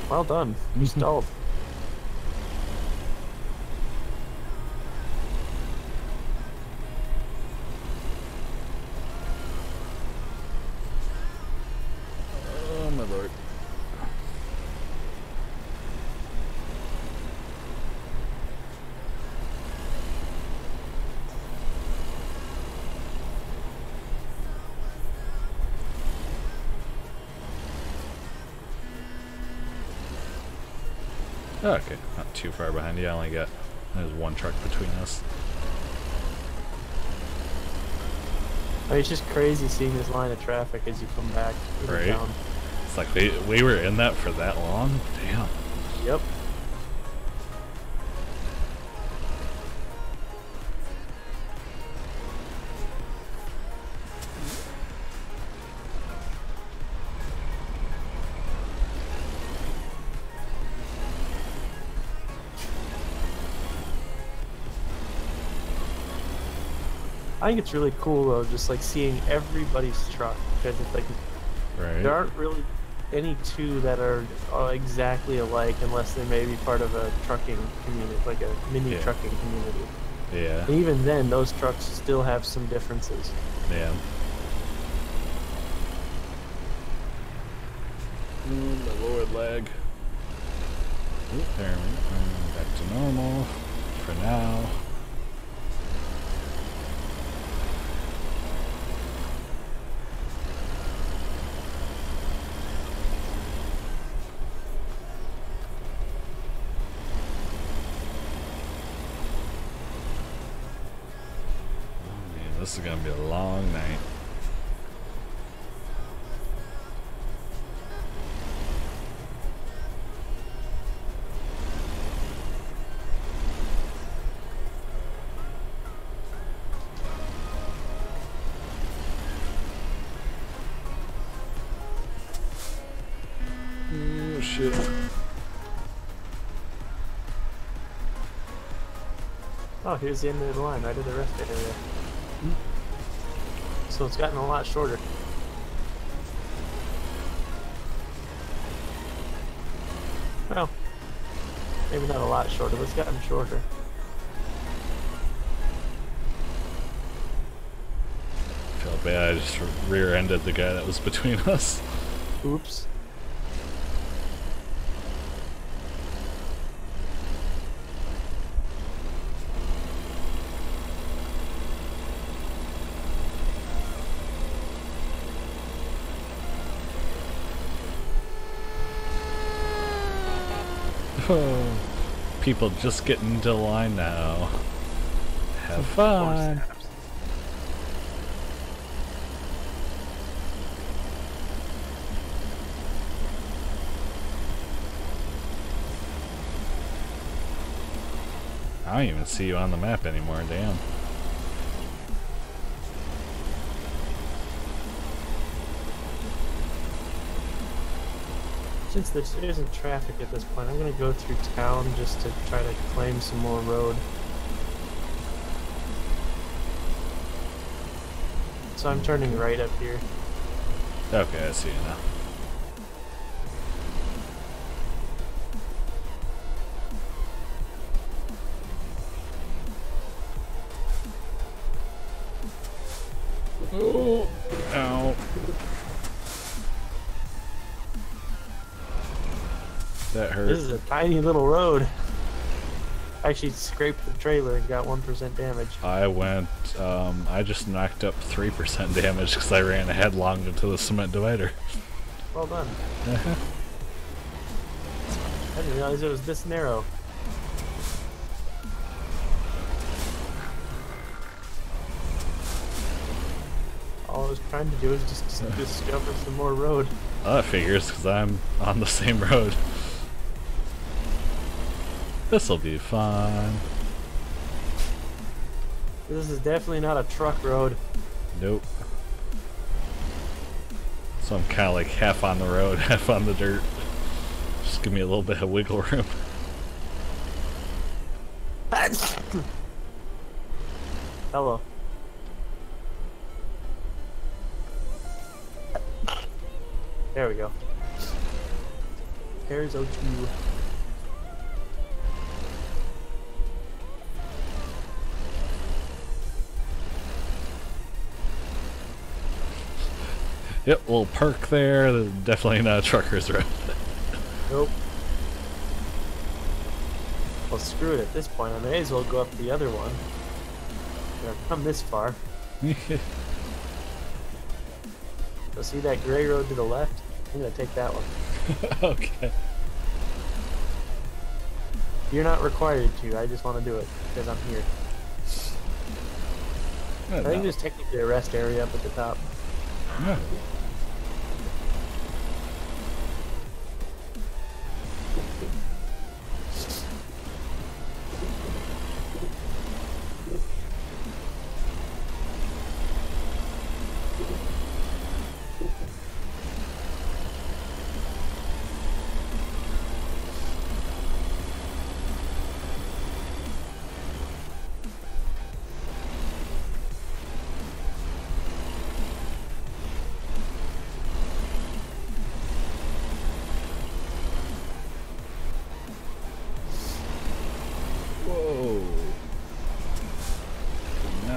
A: Well done. You stalled.
B: Oh my lord. Okay, not too far behind you. I only got, there's one truck between us.
A: I mean, it's just crazy seeing this line of traffic as you come back to the
B: Right.
A: town.
B: It's like we were in that for that long? Damn.
A: Yep. I think it's really cool though, just like seeing everybody's truck, because it's like
B: Right.
A: there aren't really any two that are exactly alike unless they may be part of a trucking community, like a mini trucking community.
B: Yeah.
A: And even then, those trucks still have some differences.
B: Yeah. My lower leg. Oop, there we go. Back to normal for now. This is gonna be a long night. Oh shit.
A: Oh, here's the end of the line, right at the rest area. So it's gotten a lot shorter. Well, maybe not a lot shorter, but it's gotten shorter.
B: I feel bad, I just rear-ended the guy that was between us.
A: Oops.
B: Oh, people just getting into line now. Have fun. I don't even see you on the map anymore, damn.
A: Since there isn't traffic at this point, I'm gonna go through town just to try to claim some more road. So I'm turning right up here.
B: Okay, I see you now. Oh, ow. That hurt.
A: This is a tiny little road. I actually scraped the trailer and got 1% damage.
B: I went, I just knocked up 3% damage because I ran headlong into the cement divider.
A: Well done. I didn't realize it was this narrow. All I was trying to do is just discover some more road.
B: Well, that figures because I'm on the same road. This'll be fun.
A: This is definitely not a truck road.
B: Nope. So I'm kind of like half on the road, half on the dirt. Just give me a little bit of wiggle room.
A: Hello. There we go. There's O2.
B: Yep, little perk there. Definitely not a trucker's road.
A: Nope. Well, screw it at this point. I may as well go up the other one. I've come this far. So see that gray road to the left? I'm gonna take that one.
B: Okay.
A: You're not required to. I just want to do it because I'm here. I think there's technically a rest area up at the top.
B: Yeah.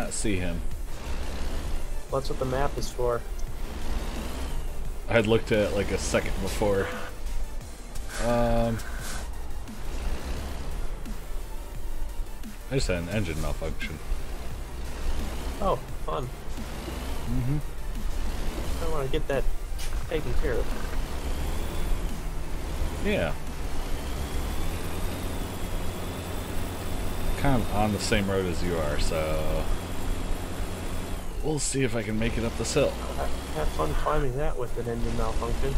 B: See him.
A: That's what the map is for.
B: I had looked at it like a second before. I just had an engine malfunction.
A: Oh, fun. I want to get that taken care of.
B: Yeah. Kind of on the same road as you are, so we'll see if I can make it up this hill.
A: Have fun climbing that with an engine malfunction.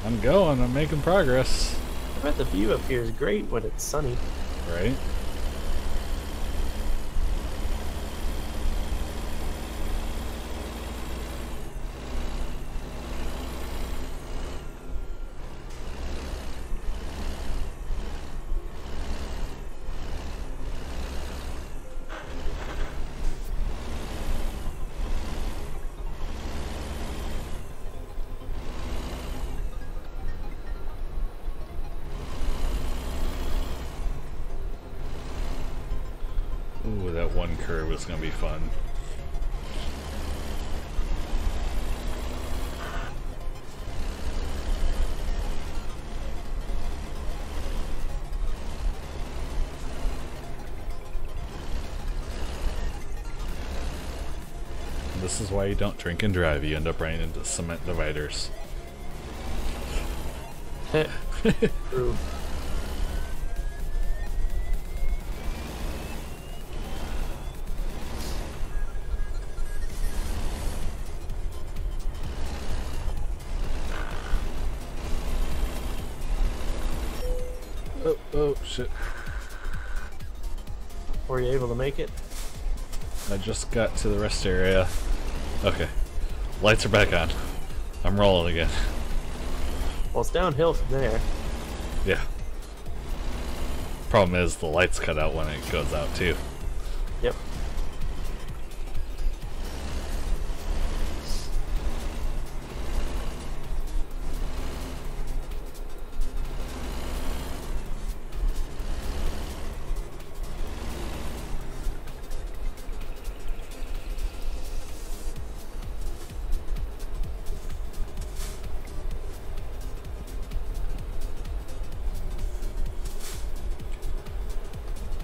B: I'm going, I'm making progress.
A: I bet the view up here is great when it's sunny.
B: Right? Ooh, that one curve is gonna be fun. This is why you don't drink and drive. You end up running into cement dividers.
A: True.
B: Oh, shit.
A: Were you able to make it?
B: I just got to the rest area. Okay. Lights are back on. I'm rolling again.
A: Well, it's downhill from there.
B: Yeah. Problem is, the lights cut out when it goes out, too.
A: Yep.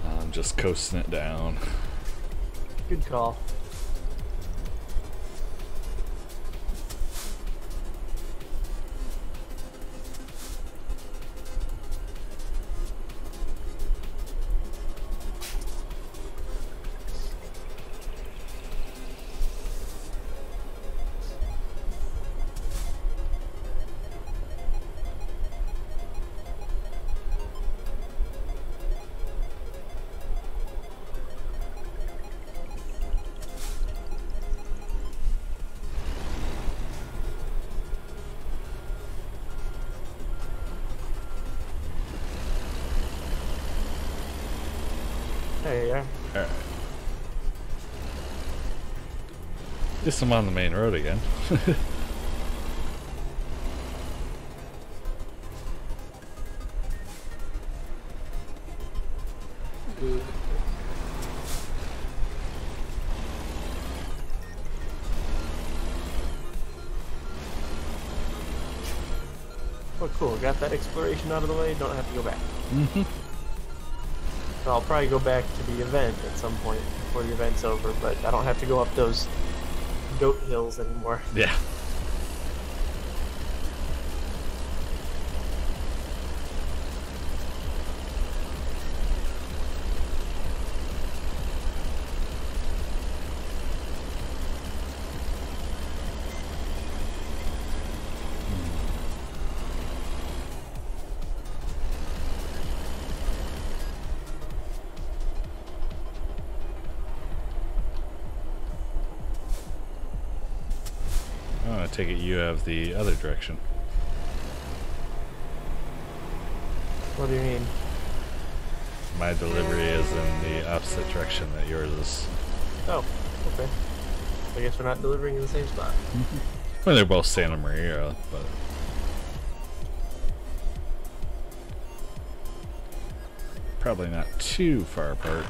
B: I'm just coasting it down.
A: Good call. There you are.
B: Alright. Guess I'm on the main road again.
A: Oh, cool. Got that exploration out of the way. Don't have to go back.
B: Mm-hmm.
A: I'll probably go back to the event at some point before the event's over, but I don't have to go up those goat hills anymore.
B: Yeah. Oh, I take it you have the other direction.
A: What do you mean?
B: My delivery is in the opposite direction that yours is.
A: Oh, okay. I guess we're not delivering in the same spot.
B: Well, they're both Santa Maria, but... probably not too far apart.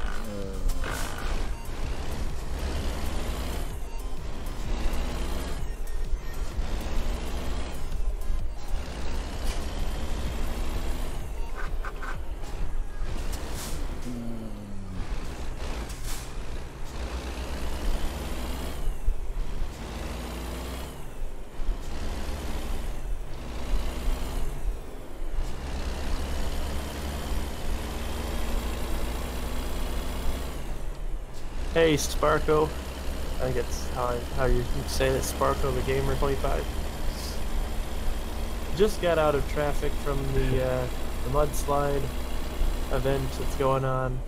A: Hey, Sparko. I think it's how you say that, Sparko the Gamer 25. Just got out of traffic from the mudslide event that's going on.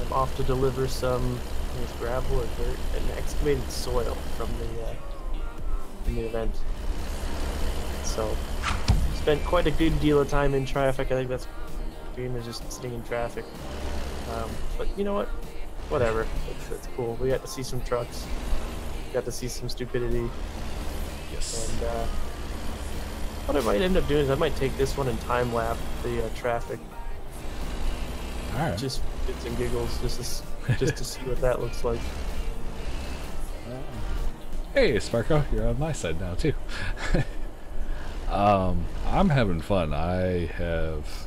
A: I'm off to deliver some, I think it's gravel or dirt and excavated soil from the event. So, spent quite a good deal of time in traffic. I think that's game is just sitting in traffic. But you know what? Whatever. It's cool. We got to see some trucks. Got to see some stupidity.
B: Yes.
A: And what I might end up doing is I might take this one and time lapse the traffic.
B: Alright.
A: Just bits and giggles, just to see what that looks like.
B: Hey, Sparko, you're on my side now too. I'm having fun. I have,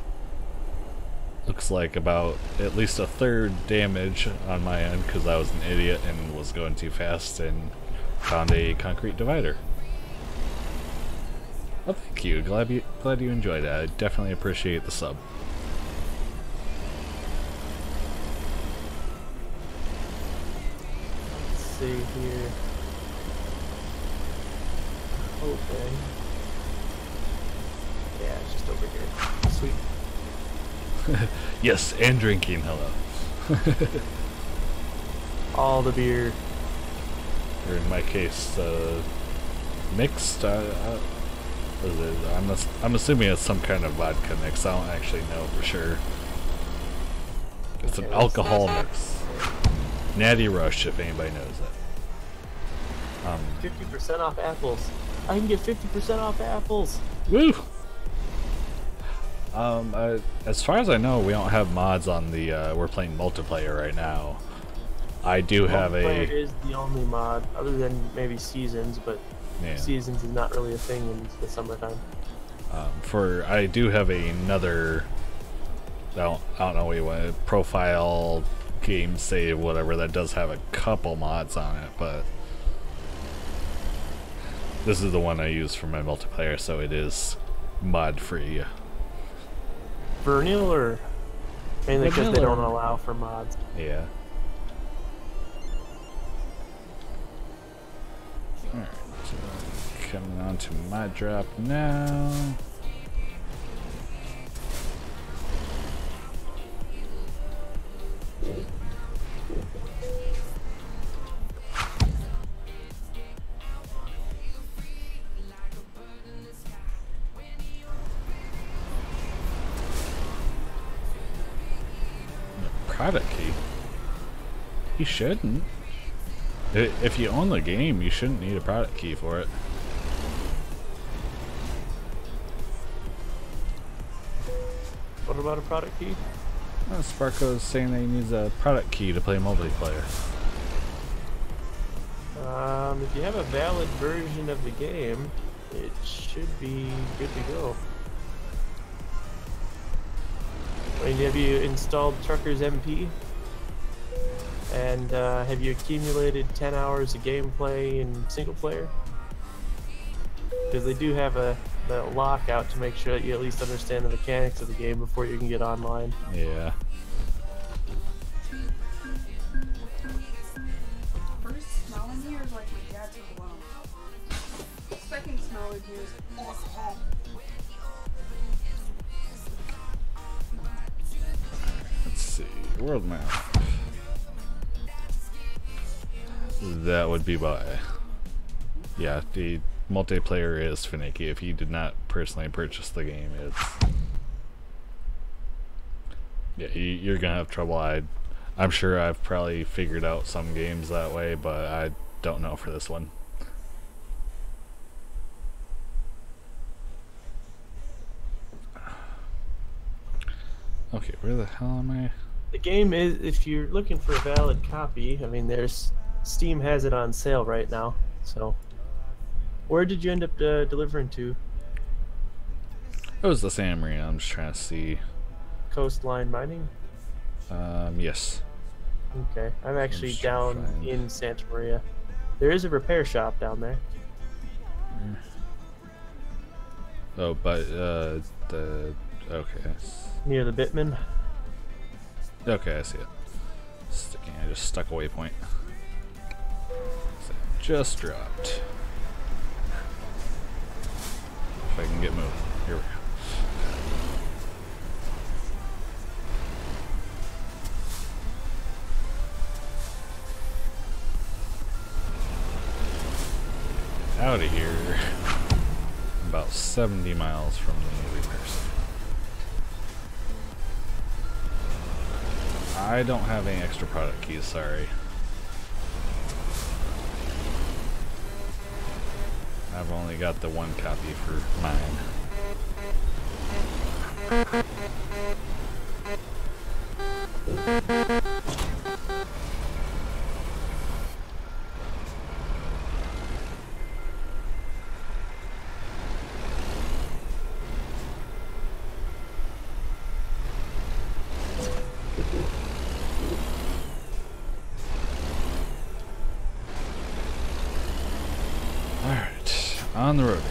B: looks like about at least a third damage on my end because I was an idiot and was going too fast and found a concrete divider. Well, thank you. Glad you enjoyed it. I definitely appreciate the sub.
A: Let's see here. Okay. Yeah, it's just over here. Sweet.
B: Yes, and drinking. Hello.
A: All the beer.
B: Or in my case, mixed. What is it? I'm assuming it's some kind of vodka mix. I don't actually know for sure. It's an alcohol mix. Natty Rush, if anybody knows it.
A: 50% off apples. I can get 50% off apples.
B: Woo! As far as I know, we don't have mods on the. We're playing multiplayer right now. I do have
A: Multiplayer
B: a.
A: is the only mod, other than maybe Seasons, but
B: Yeah.
A: Seasons is not really a thing in the summertime.
B: I do have another. I don't know what you want. Profile, game save, whatever. That does have a couple mods on it, but this is the one I use for my multiplayer, so it is mod free.
A: Vernal or mainly because they
B: Vanilla.
A: don't allow for mods.
B: Yeah. Alright, so coming on to my drop now. Product key? You shouldn't. If you own the game, you shouldn't need a product key for it.
A: What about a product key?
B: Sparko's saying that he needs a product key to play multiplayer.
A: If you have a valid version of the game, it should be good to go. I mean, have you installed Truckers MP? And have you accumulated 10 hours of gameplay in single player? Because they do have the lockout to make sure that you at least understand the mechanics of the game before you can get online.
B: Yeah.
D: First smell in here is like my dad's cologne. Second smell in here is alcohol.
B: Let's see. World map. That would be by. Yeah, the multiplayer is finicky. If you did not personally purchase the game, it's. Yeah, you're gonna have trouble. I'm sure I've probably figured out some games that way, but I don't know for this one. Okay, where the hell am I?
A: The game is, if you're looking for a valid copy, I mean, Steam has it on sale right now. So, where did you end up delivering to?
B: It was the Santa Maria. I'm just trying to see.
A: Coastline Mining?
B: Yes.
A: Okay, I'm actually
B: just trying to
A: down
B: find-
A: in Santa Maria. There is a repair shop down there.
B: Oh, but okay.
A: Near the Bitman.
B: Okay, I see it. I just stuck a waypoint. So just dropped. If I can get moving. Here we go. Out of here. About 70 miles from the repair center. I don't have any extra product keys, sorry. I've only got the one copy for mine. Alright, on the road again.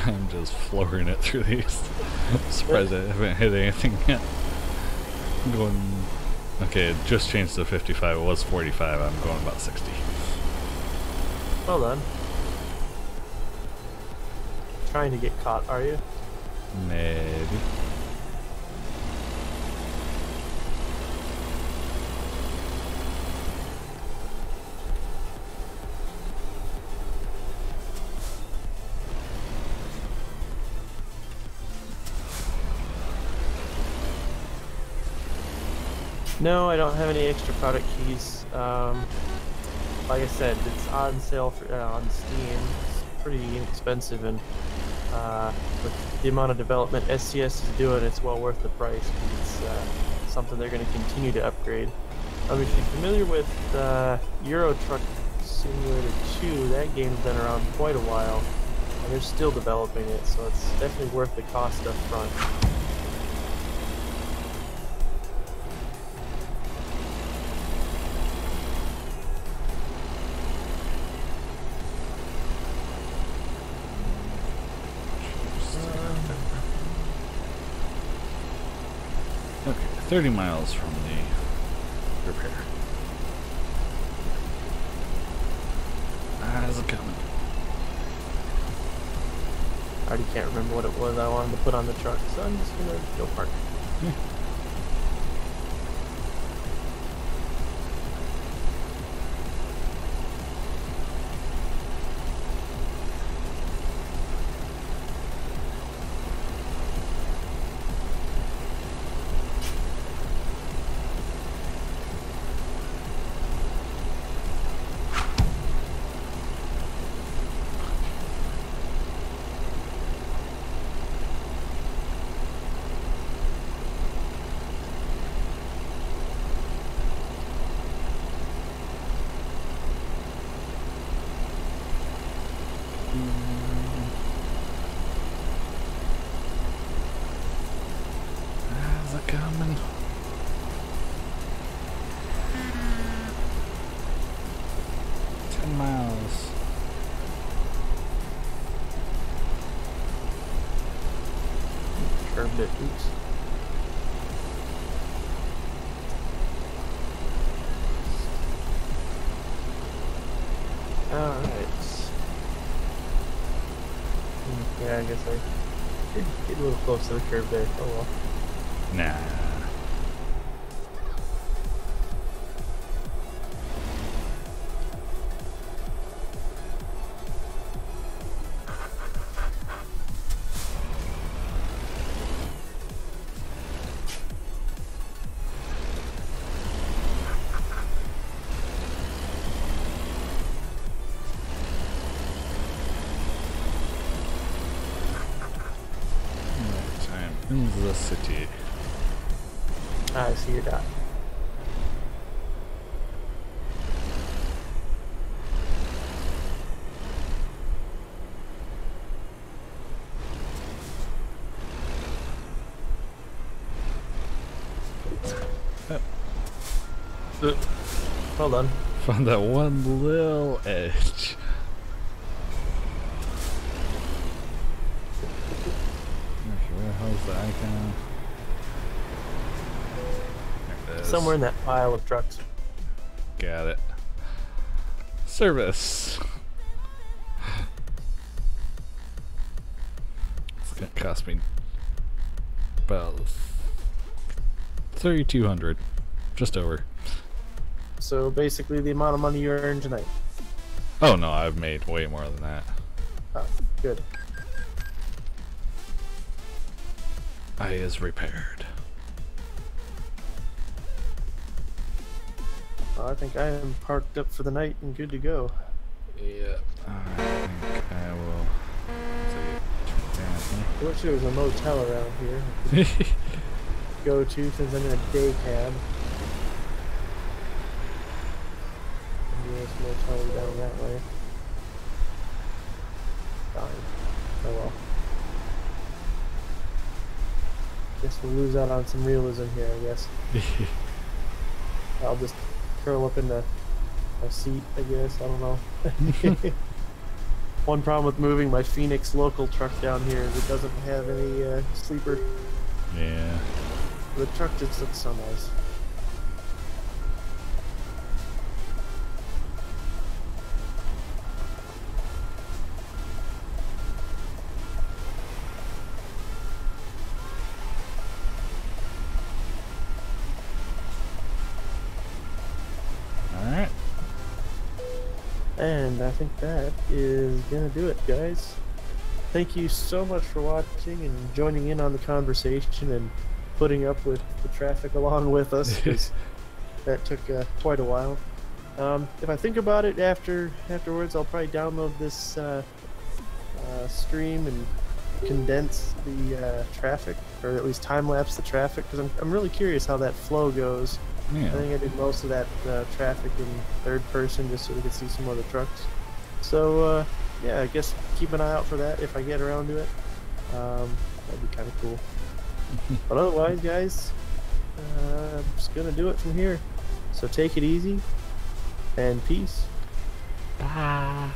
B: I'm just flooring it through these. I'm surprised I haven't hit anything yet. I'm going... Okay, it just changed to 55. It was 45. I'm going about 60.
A: Well done. Trying to get caught, are you?
B: Maybe.
A: No, I don't have any extra product keys. Like I said, it's on sale for, on Steam. It's pretty inexpensive, and with the amount of development SCS is doing, it's well worth the price. It's something they're going to continue to upgrade. If you're familiar with Euro Truck Simulator 2, that game's been around quite a while, and they're still developing it, so it's definitely worth the cost up front.
B: Okay, 30 miles from the repair. How's it coming?
A: I already can't remember what it was I wanted to put on the truck, so I'm just gonna go park.
B: How's it coming? Miles.
A: Curved it, oops. Alright. Yeah, I guess I did get a little close to the curve there. Oh well.
B: Nah. In the city.
A: I see your dot. Well done.
B: Found that one little edge. Where the hell's the icon? There it is.
A: Somewhere in that pile of trucks.
B: Got it. Service. It's gonna cost me about 3,200, just over.
A: So basically the amount of money you earned tonight.
B: Oh no, I've made way more than that.
A: Oh, good.
B: I is repaired.
A: Well, I think I am parked up for the night and good to go.
B: Yeah. I think I will.
A: I wish there was a motel around here I could go to since I'm in a day cab. Maybe there's a motel down that way. Fine. Oh well. Guess we'll lose out on some realism here, I guess. I'll just curl up in a seat, I guess. I don't know. One problem with moving my Phoenix local truck down here is it doesn't have any sleeper.
B: Yeah.
A: The truck just looks so nice.
B: Alright.
A: And I think that is gonna do it, guys. Thank you so much for watching and joining in on the conversation and putting up with the traffic along with us, 'cause that took quite a while. If I think about it afterwards, I'll probably download this stream and condense the traffic, or at least time-lapse the traffic, because I'm really curious how that flow goes.
B: Yeah.
A: I think I did most of that traffic in third person just so we could see some other trucks. So yeah, I guess keep an eye out for that if I get around to it. That'd be kind of cool. But otherwise, guys, I'm just gonna do it from here. So take it easy and peace.
B: Bye.